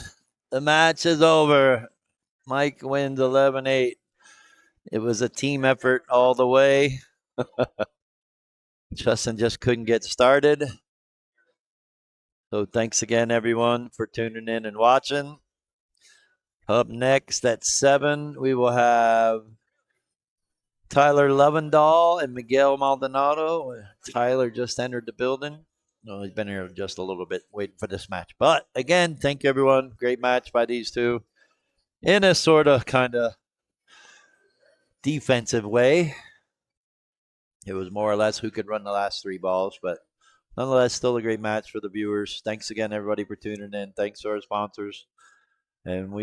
Speaker 1: The match is over. Mike wins 11-8. It was a team effort all the way. Justin just couldn't get started. So thanks again, everyone, for tuning in and watching. Up next at 7, we will have Tyler Lovendahl and Miguel Maldonado. Tyler just entered the building. No, he's been here just a little bit waiting for this match. But again, thank you, everyone. Great match by these two in a sort of kind of defensive way. It was more or less who could run the last 3 balls, but nonetheless, still a great match for the viewers. Thanks again, everybody, for tuning in. Thanks to our sponsors. And we